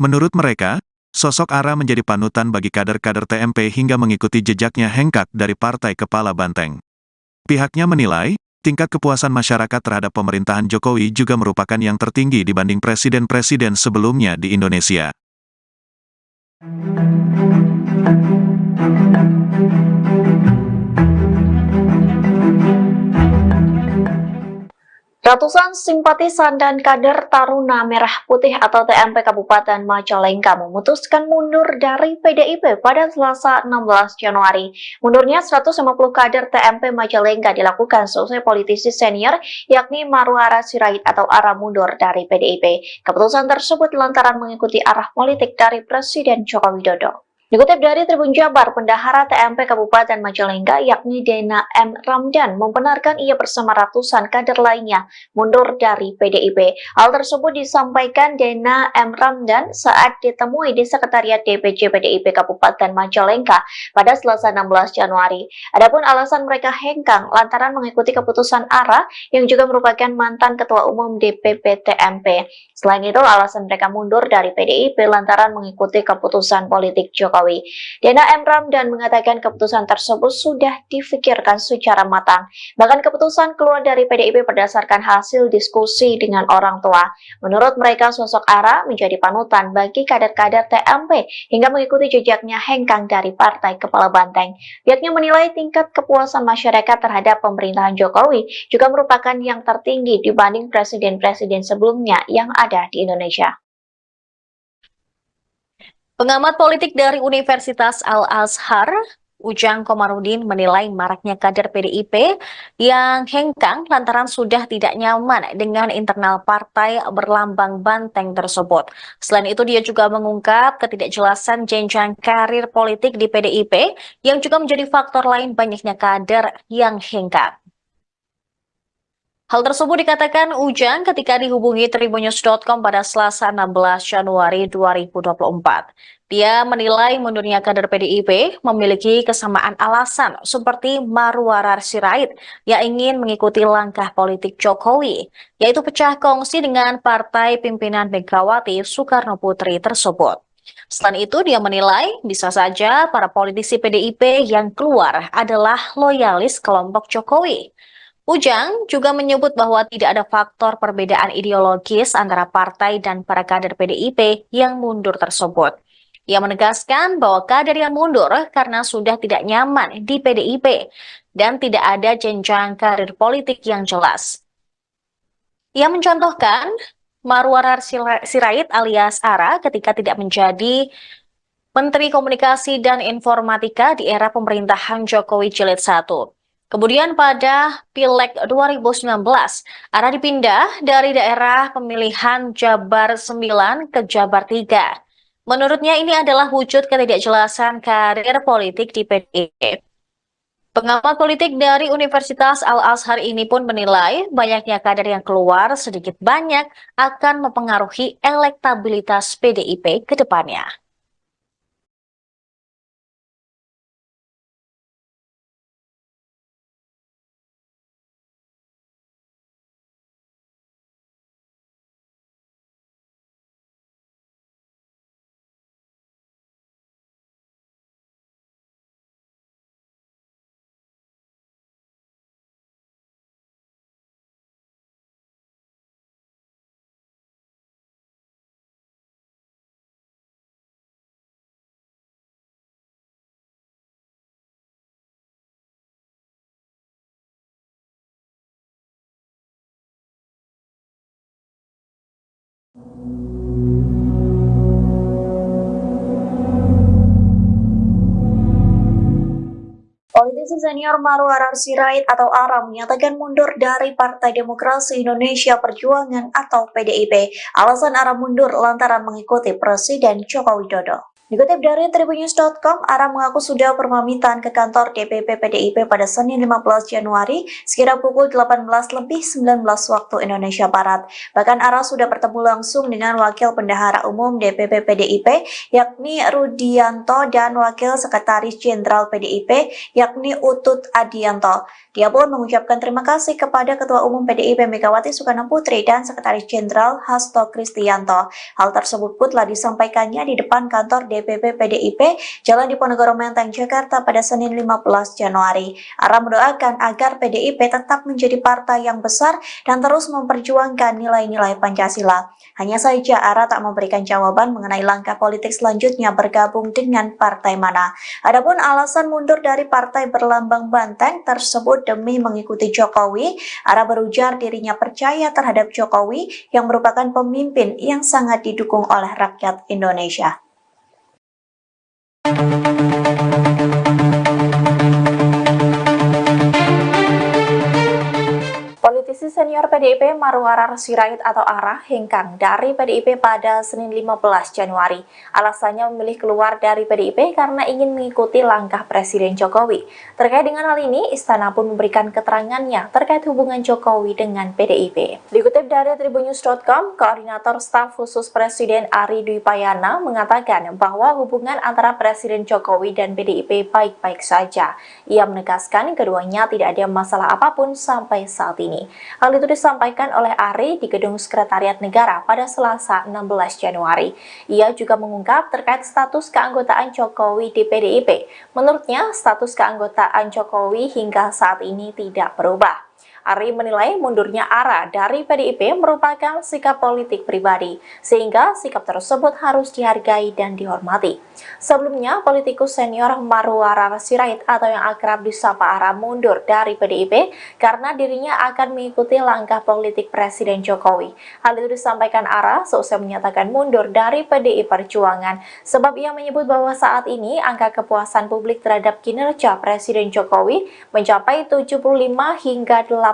Menurut mereka, sosok Ara menjadi panutan bagi kader-kader TMP hingga mengikuti jejaknya hengkang dari Partai Kepala Banteng. Pihaknya menilai, tingkat kepuasan masyarakat terhadap pemerintahan Jokowi juga merupakan yang tertinggi dibanding presiden-presiden sebelumnya di Indonesia. Ratusan simpatisan dan kader Taruna Merah Putih atau TMP Kabupaten Majalengka memutuskan mundur dari PDIP pada Selasa 16 Januari. Mundurnya 150 kader TMP Majalengka dilakukan seusai politisi senior yakni Marwarar Sirait atau Ara mundur dari PDIP. Keputusan tersebut lantaran mengikuti arah politik dari Presiden Joko Widodo. Dikutip dari Tribun Jabar, Bendahara TMP Kabupaten Majalengka yakni Dena M. Ramdan membenarkan ia bersama ratusan kader lainnya mundur dari PDIP. Hal tersebut disampaikan Dena M. Ramdan saat ditemui di Sekretariat DPC PDIP Kabupaten Majalengka pada Selasa 16 Januari. Adapun alasan mereka hengkang lantaran mengikuti keputusan ARA yang juga merupakan mantan Ketua Umum DPP TMP. Selain itu, alasan mereka mundur dari PDIP lantaran mengikuti keputusan politik Jokowi. Dena M. Ramdan mengatakan keputusan tersebut sudah difikirkan secara matang. Bahkan keputusan keluar dari PDIP berdasarkan hasil diskusi dengan orang tua. Menurut mereka, sosok ARA menjadi panutan bagi kader-kader TMP hingga mengikuti jejaknya hengkang dari Partai Kepala Banteng. Pihaknya menilai tingkat kepuasan masyarakat terhadap pemerintahan Jokowi juga merupakan yang tertinggi dibanding presiden-presiden sebelumnya yang ada di Indonesia. Pengamat politik dari Universitas Al-Azhar, Ujang Komarudin menilai maraknya kader PDIP yang hengkang lantaran sudah tidak nyaman dengan internal partai berlambang banteng tersebut. Selain itu, dia juga mengungkap ketidakjelasan jenjang karir politik di PDIP yang juga menjadi faktor lain banyaknya kader yang hengkang. Hal tersebut dikatakan Ujang ketika dihubungi tribunnews.com pada Selasa 16 Januari 2024. Dia menilai mundurnya kader PDIP memiliki kesamaan alasan seperti Marwarar Sirait yang ingin mengikuti langkah politik Jokowi, yaitu pecah kongsi dengan partai pimpinan Megawati Soekarno Putri tersebut. Selain itu, dia menilai bisa saja para politisi PDIP yang keluar adalah loyalis kelompok Jokowi. Ujang juga menyebut bahwa tidak ada faktor perbedaan ideologis antara partai dan para kader PDIP yang mundur tersebut. Ia menegaskan bahwa kader yang mundur karena sudah tidak nyaman di PDIP dan tidak ada jenjang karir politik yang jelas. Ia mencontohkan Marwarar Sirait alias ARA ketika tidak menjadi Menteri Komunikasi dan Informatika di era pemerintahan Jokowi Jilid 1. Kemudian pada Pileg 2019, ARA dipindah dari daerah pemilihan Jabar 9 ke Jabar 3. Menurutnya ini adalah wujud ketidakjelasan karir politik di PDIP. Pengamat politik dari Universitas Al-Azhar ini pun menilai banyaknya kader yang keluar sedikit banyak akan mempengaruhi elektabilitas PDIP ke depannya. Politisi senior Marwarar Sirait atau ARA menyatakan mundur dari Partai Demokrasi Indonesia Perjuangan atau PDIP. Alasan ARA mundur lantaran mengikuti Presiden Joko Widodo. Dikutip dari tribunnews.com, ARA mengaku sudah berpamitan ke kantor DPP PDIP pada Senin 15 Januari sekira pukul 18:19 waktu Indonesia Barat. Bahkan ARA sudah bertemu langsung dengan Wakil Bendahara Umum DPP PDIP yakni Rudianto dan Wakil Sekretaris Jenderal PDIP yakni Utut Adianto. Dia pun mengucapkan terima kasih kepada Ketua Umum PDIP Megawati Soekarno Putri dan Sekretaris Jenderal Hasto Kristianto. Hal tersebut pun telah disampaikannya di depan kantor DPP PDIP Jalan Diponegoro Menteng, Jakarta pada Senin 15 Januari. ARA mendoakan agar PDIP tetap menjadi partai yang besar dan terus memperjuangkan nilai-nilai Pancasila. Hanya saja ARA tak memberikan jawaban mengenai langkah politik selanjutnya bergabung dengan partai mana. Adapun alasan mundur dari partai berlambang banteng tersebut demi mengikuti Jokowi, ARA berujar dirinya percaya terhadap Jokowi yang merupakan pemimpin yang sangat didukung oleh rakyat Indonesia. Politisi senior PDIP Marwarar Sirait atau ARA hengkang dari PDIP pada Senin 15 Januari. Alasannya memilih keluar dari PDIP karena ingin mengikuti langkah Presiden Jokowi. Terkait dengan hal ini, Istana pun memberikan keterangannya terkait hubungan Jokowi dengan PDIP. Dikutip dari tribunnews.com, Koordinator Staf Khusus Presiden Ari Dwi Payana mengatakan bahwa hubungan antara Presiden Jokowi dan PDIP baik-baik saja. Ia menegaskan keduanya tidak ada masalah apapun sampai saat ini. Hal itu disampaikan oleh Ari di Gedung Sekretariat Negara pada Selasa 16 Januari. Ia juga mengungkap terkait status keanggotaan Jokowi di PDIP. Menurutnya, status keanggotaan Jokowi hingga saat ini tidak berubah. Ari menilai mundurnya ARA dari PDIP merupakan sikap politik pribadi, sehingga sikap tersebut harus dihargai dan dihormati. Sebelumnya, politikus senior Marwarar Sirait atau yang akrab disapa ARA mundur dari PDIP karena dirinya akan mengikuti langkah politik Presiden Jokowi. Hal itu disampaikan ARA seusai menyatakan mundur dari PDI Perjuangan, sebab ia menyebut bahwa saat ini angka kepuasan publik terhadap kinerja Presiden Jokowi mencapai 75 hingga 80%.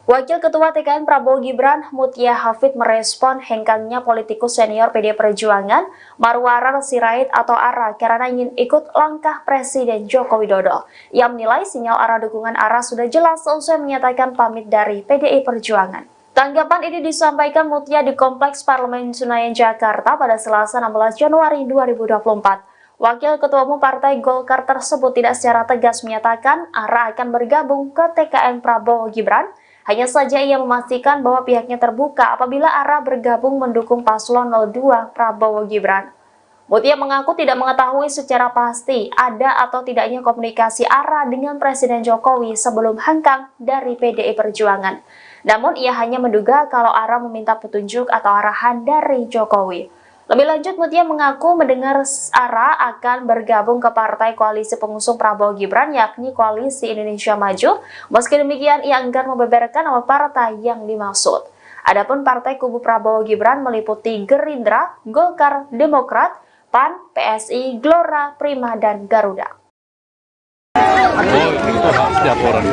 Wakil Ketua TKN Prabowo Gibran, Mutia Hafid merespon hengkangnya politikus senior PD Perjuangan, Marwarar Sirait atau ARA karena ingin ikut langkah Presiden Joko Widodo. Ia menilai sinyal arah dukungan ARA sudah jelas seusai menyatakan pamit dari PDI Perjuangan. Tanggapan ini disampaikan Mutia di Kompleks Parlemen Senayan, Jakarta pada Selasa 16 Januari 2024. Wakil Ketua Umum Partai Golkar tersebut tidak secara tegas menyatakan ARA akan bergabung ke TKN Prabowo Gibran. Hanya saja ia memastikan bahwa pihaknya terbuka apabila ARA bergabung mendukung paslon 02 Prabowo Gibran. Mutia mengaku tidak mengetahui secara pasti ada atau tidaknya komunikasi ARA dengan Presiden Jokowi sebelum hengkang dari PDI Perjuangan. Namun ia hanya menduga kalau ARA meminta petunjuk atau arahan dari Jokowi. Lebih lanjut, Mutia mengaku mendengar ARA akan bergabung ke partai koalisi pengusung Prabowo Gibran, yakni Koalisi Indonesia Maju. Meski demikian, ia enggan membeberkan nama partai yang dimaksud. Adapun partai kubu Prabowo Gibran meliputi Gerindra, Golkar, Demokrat, PAN, PSI, Gelora, Prima, dan Garuda. Setiap orang.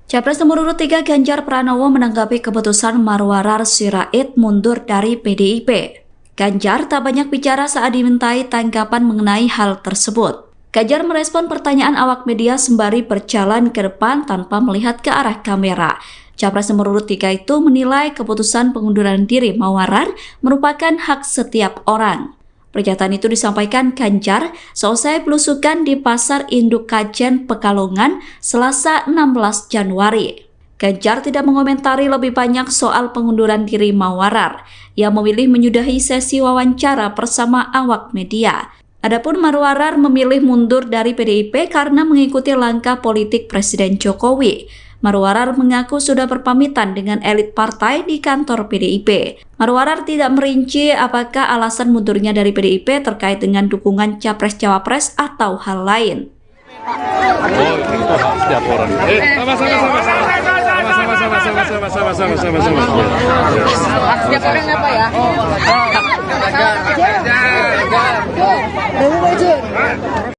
Capres nomor urut 3 Ganjar Pranowo menanggapi keputusan Marwarar Sirait mundur dari PDIP. Ganjar tak banyak bicara saat dimintai tanggapan mengenai hal tersebut. Ganjar merespon pertanyaan awak media sembari berjalan ke depan tanpa melihat ke arah kamera. Capres nomor urut 3 itu menilai keputusan pengunduran diri Marwarar merupakan hak setiap orang. Pernyataan itu disampaikan Ganjar seusai belusukan di Pasar Induk Kajen Pekalongan Selasa 16 Januari. Ganjar tidak mengomentari lebih banyak soal pengunduran diri Marwarar. Ia memilih menyudahi sesi wawancara bersama awak media. Adapun Marwarar memilih mundur dari PDIP karena mengikuti langkah politik Presiden Jokowi. Marwarar mengaku sudah berpamitan dengan elit partai di kantor PDIP. Marwarar tidak merinci apakah alasan mundurnya dari PDIP terkait dengan dukungan Capres-Cawapres atau hal lain. Setiap orang. Setiap orang apa ya?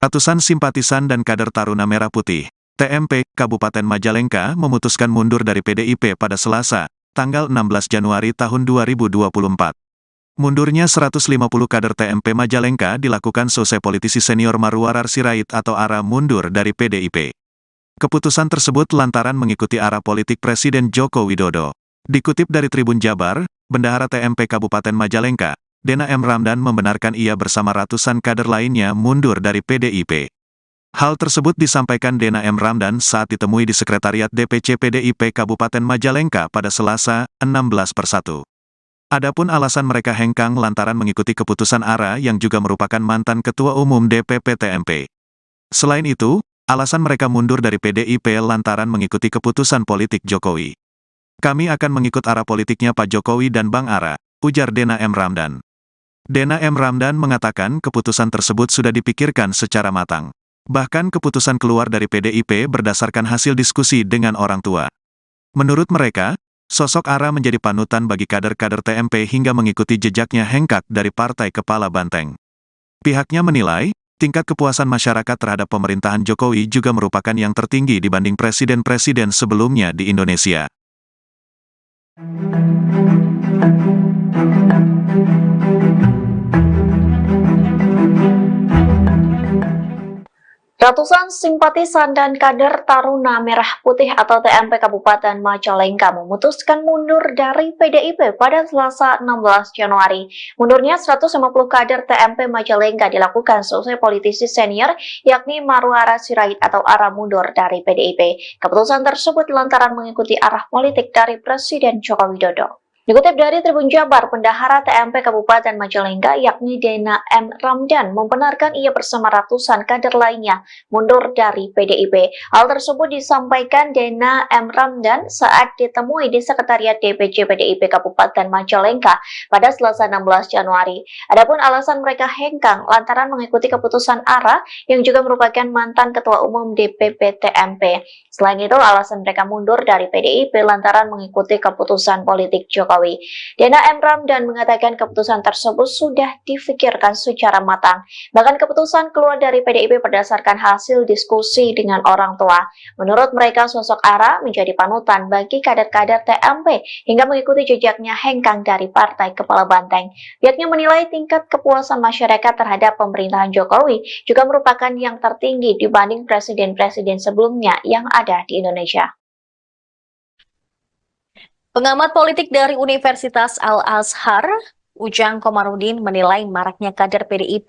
Ratusan simpatisan dan kader Taruna Merah Putih TMP Kabupaten Majalengka memutuskan mundur dari PDIP pada Selasa, tanggal 16 Januari tahun 2024. Mundurnya 150 kader TMP Majalengka dilakukan seusai politisi senior Marwarar Sirait atau ARA mundur dari PDIP. Keputusan tersebut lantaran mengikuti arah politik Presiden Joko Widodo. Dikutip dari Tribun Jabar, Bendahara TMP Kabupaten Majalengka, Dena M. Ramdan membenarkan ia bersama ratusan kader lainnya mundur dari PDIP. Hal tersebut disampaikan Dena M. Ramdan saat ditemui di Sekretariat DPC PDIP Kabupaten Majalengka pada Selasa, 16/1. Adapun alasan mereka hengkang lantaran mengikuti keputusan ARA yang juga merupakan mantan Ketua Umum DPP TMP. Selain itu, alasan mereka mundur dari PDIP lantaran mengikuti keputusan politik Jokowi. Kami akan mengikut arah politiknya Pak Jokowi dan Bang ARA, ujar Dena M. Ramdan. Dena M. Ramdan mengatakan keputusan tersebut sudah dipikirkan secara matang. Bahkan keputusan keluar dari PDIP berdasarkan hasil diskusi dengan orang tua. Menurut mereka, Sosok Ara menjadi panutan bagi kader-kader TMP hingga mengikuti jejaknya hengkak dari Partai Kepala Banteng. Pihaknya menilai, tingkat kepuasan masyarakat terhadap pemerintahan Jokowi juga merupakan yang tertinggi dibanding presiden-presiden sebelumnya di Indonesia. Ratusan simpatisan dan kader Taruna Merah Putih atau TMP Kabupaten Majalengka memutuskan mundur dari PDIP pada Selasa 16 Januari. Mundurnya 150 kader TMP Majalengka dilakukan seusai politisi senior yakni Marwara Sirait atau Ara mundur dari PDIP. Keputusan tersebut lantaran mengikuti arah politik dari Presiden Joko Widodo. Dikutip dari Tribun Jabar, Bendahara TMP Kabupaten Majalengka yakni Dena M. Ramdan membenarkan ia bersama ratusan kader lainnya mundur dari PDIP. Hal tersebut disampaikan Dena M. Ramdan saat ditemui di Sekretariat DPC PDIP Kabupaten Majalengka pada Selasa 16 Januari. Adapun alasan mereka hengkang lantaran mengikuti keputusan Ara yang juga merupakan mantan Ketua Umum DPP TMP. Selain itu, alasan mereka mundur dari PDIP lantaran mengikuti keputusan politik Jokowi. Dena M. Ramdan mengatakan keputusan tersebut sudah difikirkan secara matang. Bahkan keputusan keluar dari PDIP berdasarkan hasil diskusi dengan orang tua. Menurut mereka, sosok Ara menjadi panutan bagi kader-kader TMP hingga mengikuti jejaknya hengkang dari Partai Kepala Banteng. Pihaknya menilai tingkat kepuasan masyarakat terhadap pemerintahan Jokowi juga merupakan yang tertinggi dibanding presiden-presiden sebelumnya yang ada di Indonesia. Pengamat politik dari Universitas Al-Azhar, Ujang Komarudin menilai maraknya kader PDIP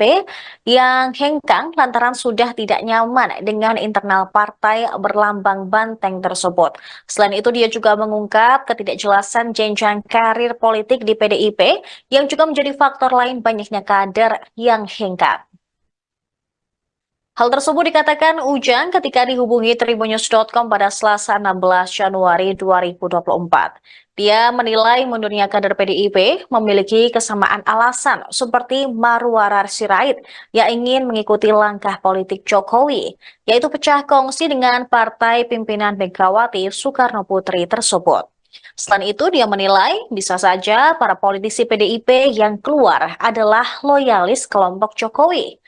yang hengkang lantaran sudah tidak nyaman dengan internal partai berlambang banteng tersebut. Selain itu, dia juga mengungkap ketidakjelasan jenjang karir politik di PDIP yang juga menjadi faktor lain banyaknya kader yang hengkang. Hal tersebut dikatakan Ujang ketika dihubungi tribunnews.com pada Selasa 16 Januari 2024. Dia menilai mundurnya kader PDIP memiliki kesamaan alasan seperti Marwara Sirait yang ingin mengikuti langkah politik Jokowi, yaitu pecah kongsi dengan partai pimpinan Megawati Soekarno Putri tersebut. Selain itu, dia menilai bisa saja para politisi PDIP yang keluar adalah loyalis kelompok Jokowi.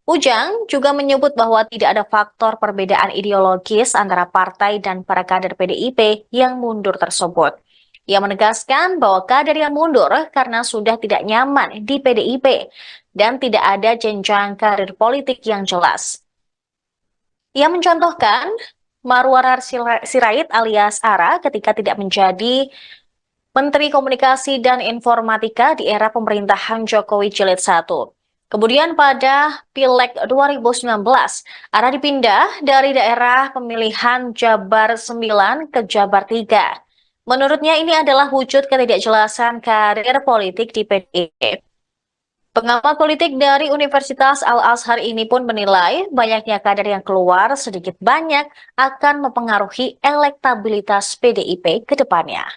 Ujang juga menyebut bahwa tidak ada faktor perbedaan ideologis antara partai dan para kader PDIP yang mundur tersebut. Ia menegaskan bahwa kader yang mundur karena sudah tidak nyaman di PDIP dan tidak ada jenjang karir politik yang jelas. Ia mencontohkan Marwara Sirait alias Ara ketika tidak menjadi Menteri Komunikasi dan Informatika di era pemerintahan Jokowi Jilid 1. Kemudian pada Pileg 2019, Ara dipindah dari daerah pemilihan Jabar 9 ke Jabar 3. Menurutnya ini adalah wujud ketidakjelasan karir politik di PDIP. Pengamat politik dari Universitas Al-Azhar ini pun menilai banyaknya kader yang keluar sedikit banyak akan mempengaruhi elektabilitas PDIP ke depannya.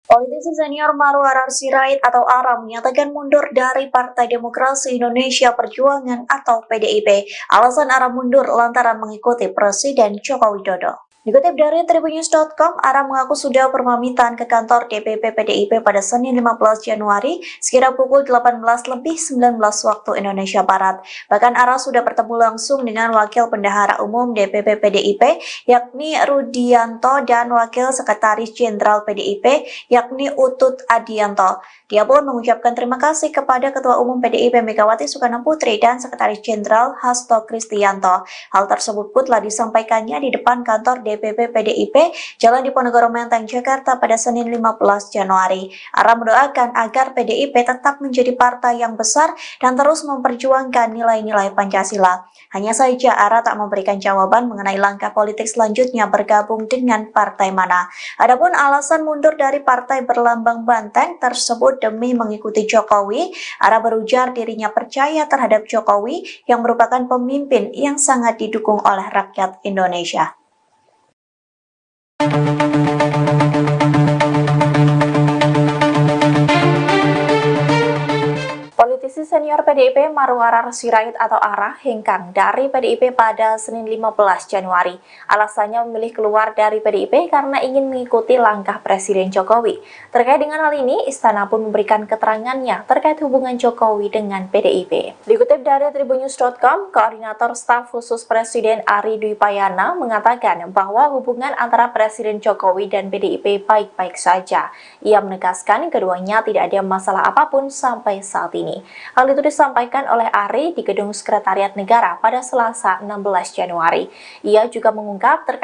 Politisi senior Marwara Sirait atau Ara menyatakan mundur dari Partai Demokrasi Indonesia Perjuangan atau PDIP. Alasan Ara mundur lantaran mengikuti Presiden Joko Widodo. Dikutip dari Tribunnews.com, Ara mengaku sudah berpamitan ke kantor DPP PDIP pada Senin 15 Januari sekira pukul 18:19 waktu Indonesia Barat. Bahkan Ara sudah bertemu langsung dengan Wakil Bendahara Umum DPP PDIP yakni Rudianto dan Wakil Sekretaris Jenderal PDIP yakni Utut Adianto. Dia pun mengucapkan terima kasih kepada Ketua Umum PDIP Megawati Soekarno Putri dan Sekretaris Jenderal Hasto Kristianto. Hal tersebut pun telah disampaikannya di depan kantor DPP PDIP Jalan Diponegoro Menteng, Jakarta pada Senin 15 Januari. Ara mendoakan agar PDIP tetap menjadi partai yang besar dan terus memperjuangkan nilai-nilai Pancasila. Hanya saja Ara tak memberikan jawaban mengenai langkah politik selanjutnya bergabung dengan partai mana. Adapun alasan mundur dari partai berlambang banteng tersebut demi mengikuti Jokowi, Ara berujar dirinya percaya terhadap Jokowi yang merupakan pemimpin yang sangat didukung oleh rakyat Indonesia. Politisi senior PDIP Marwarar Sirait atau Ara hengkang dari PDIP pada Senin 15 Januari. Alasannya memilih keluar dari PDIP karena ingin mengikuti langkah Presiden Jokowi. Terkait dengan hal ini, Istana pun memberikan keterangannya terkait hubungan Jokowi dengan PDIP. Dikutip dari Tribunnews.com, Koordinator Staf Khusus Presiden Ari Dwi Payana mengatakan bahwa hubungan antara Presiden Jokowi dan PDIP baik-baik saja. Ia menegaskan keduanya tidak ada masalah apapun sampai saat ini. Hal itu disampaikan oleh Ari di Gedung Sekretariat Negara pada Selasa 16 Januari. Ia juga mengungkap terkait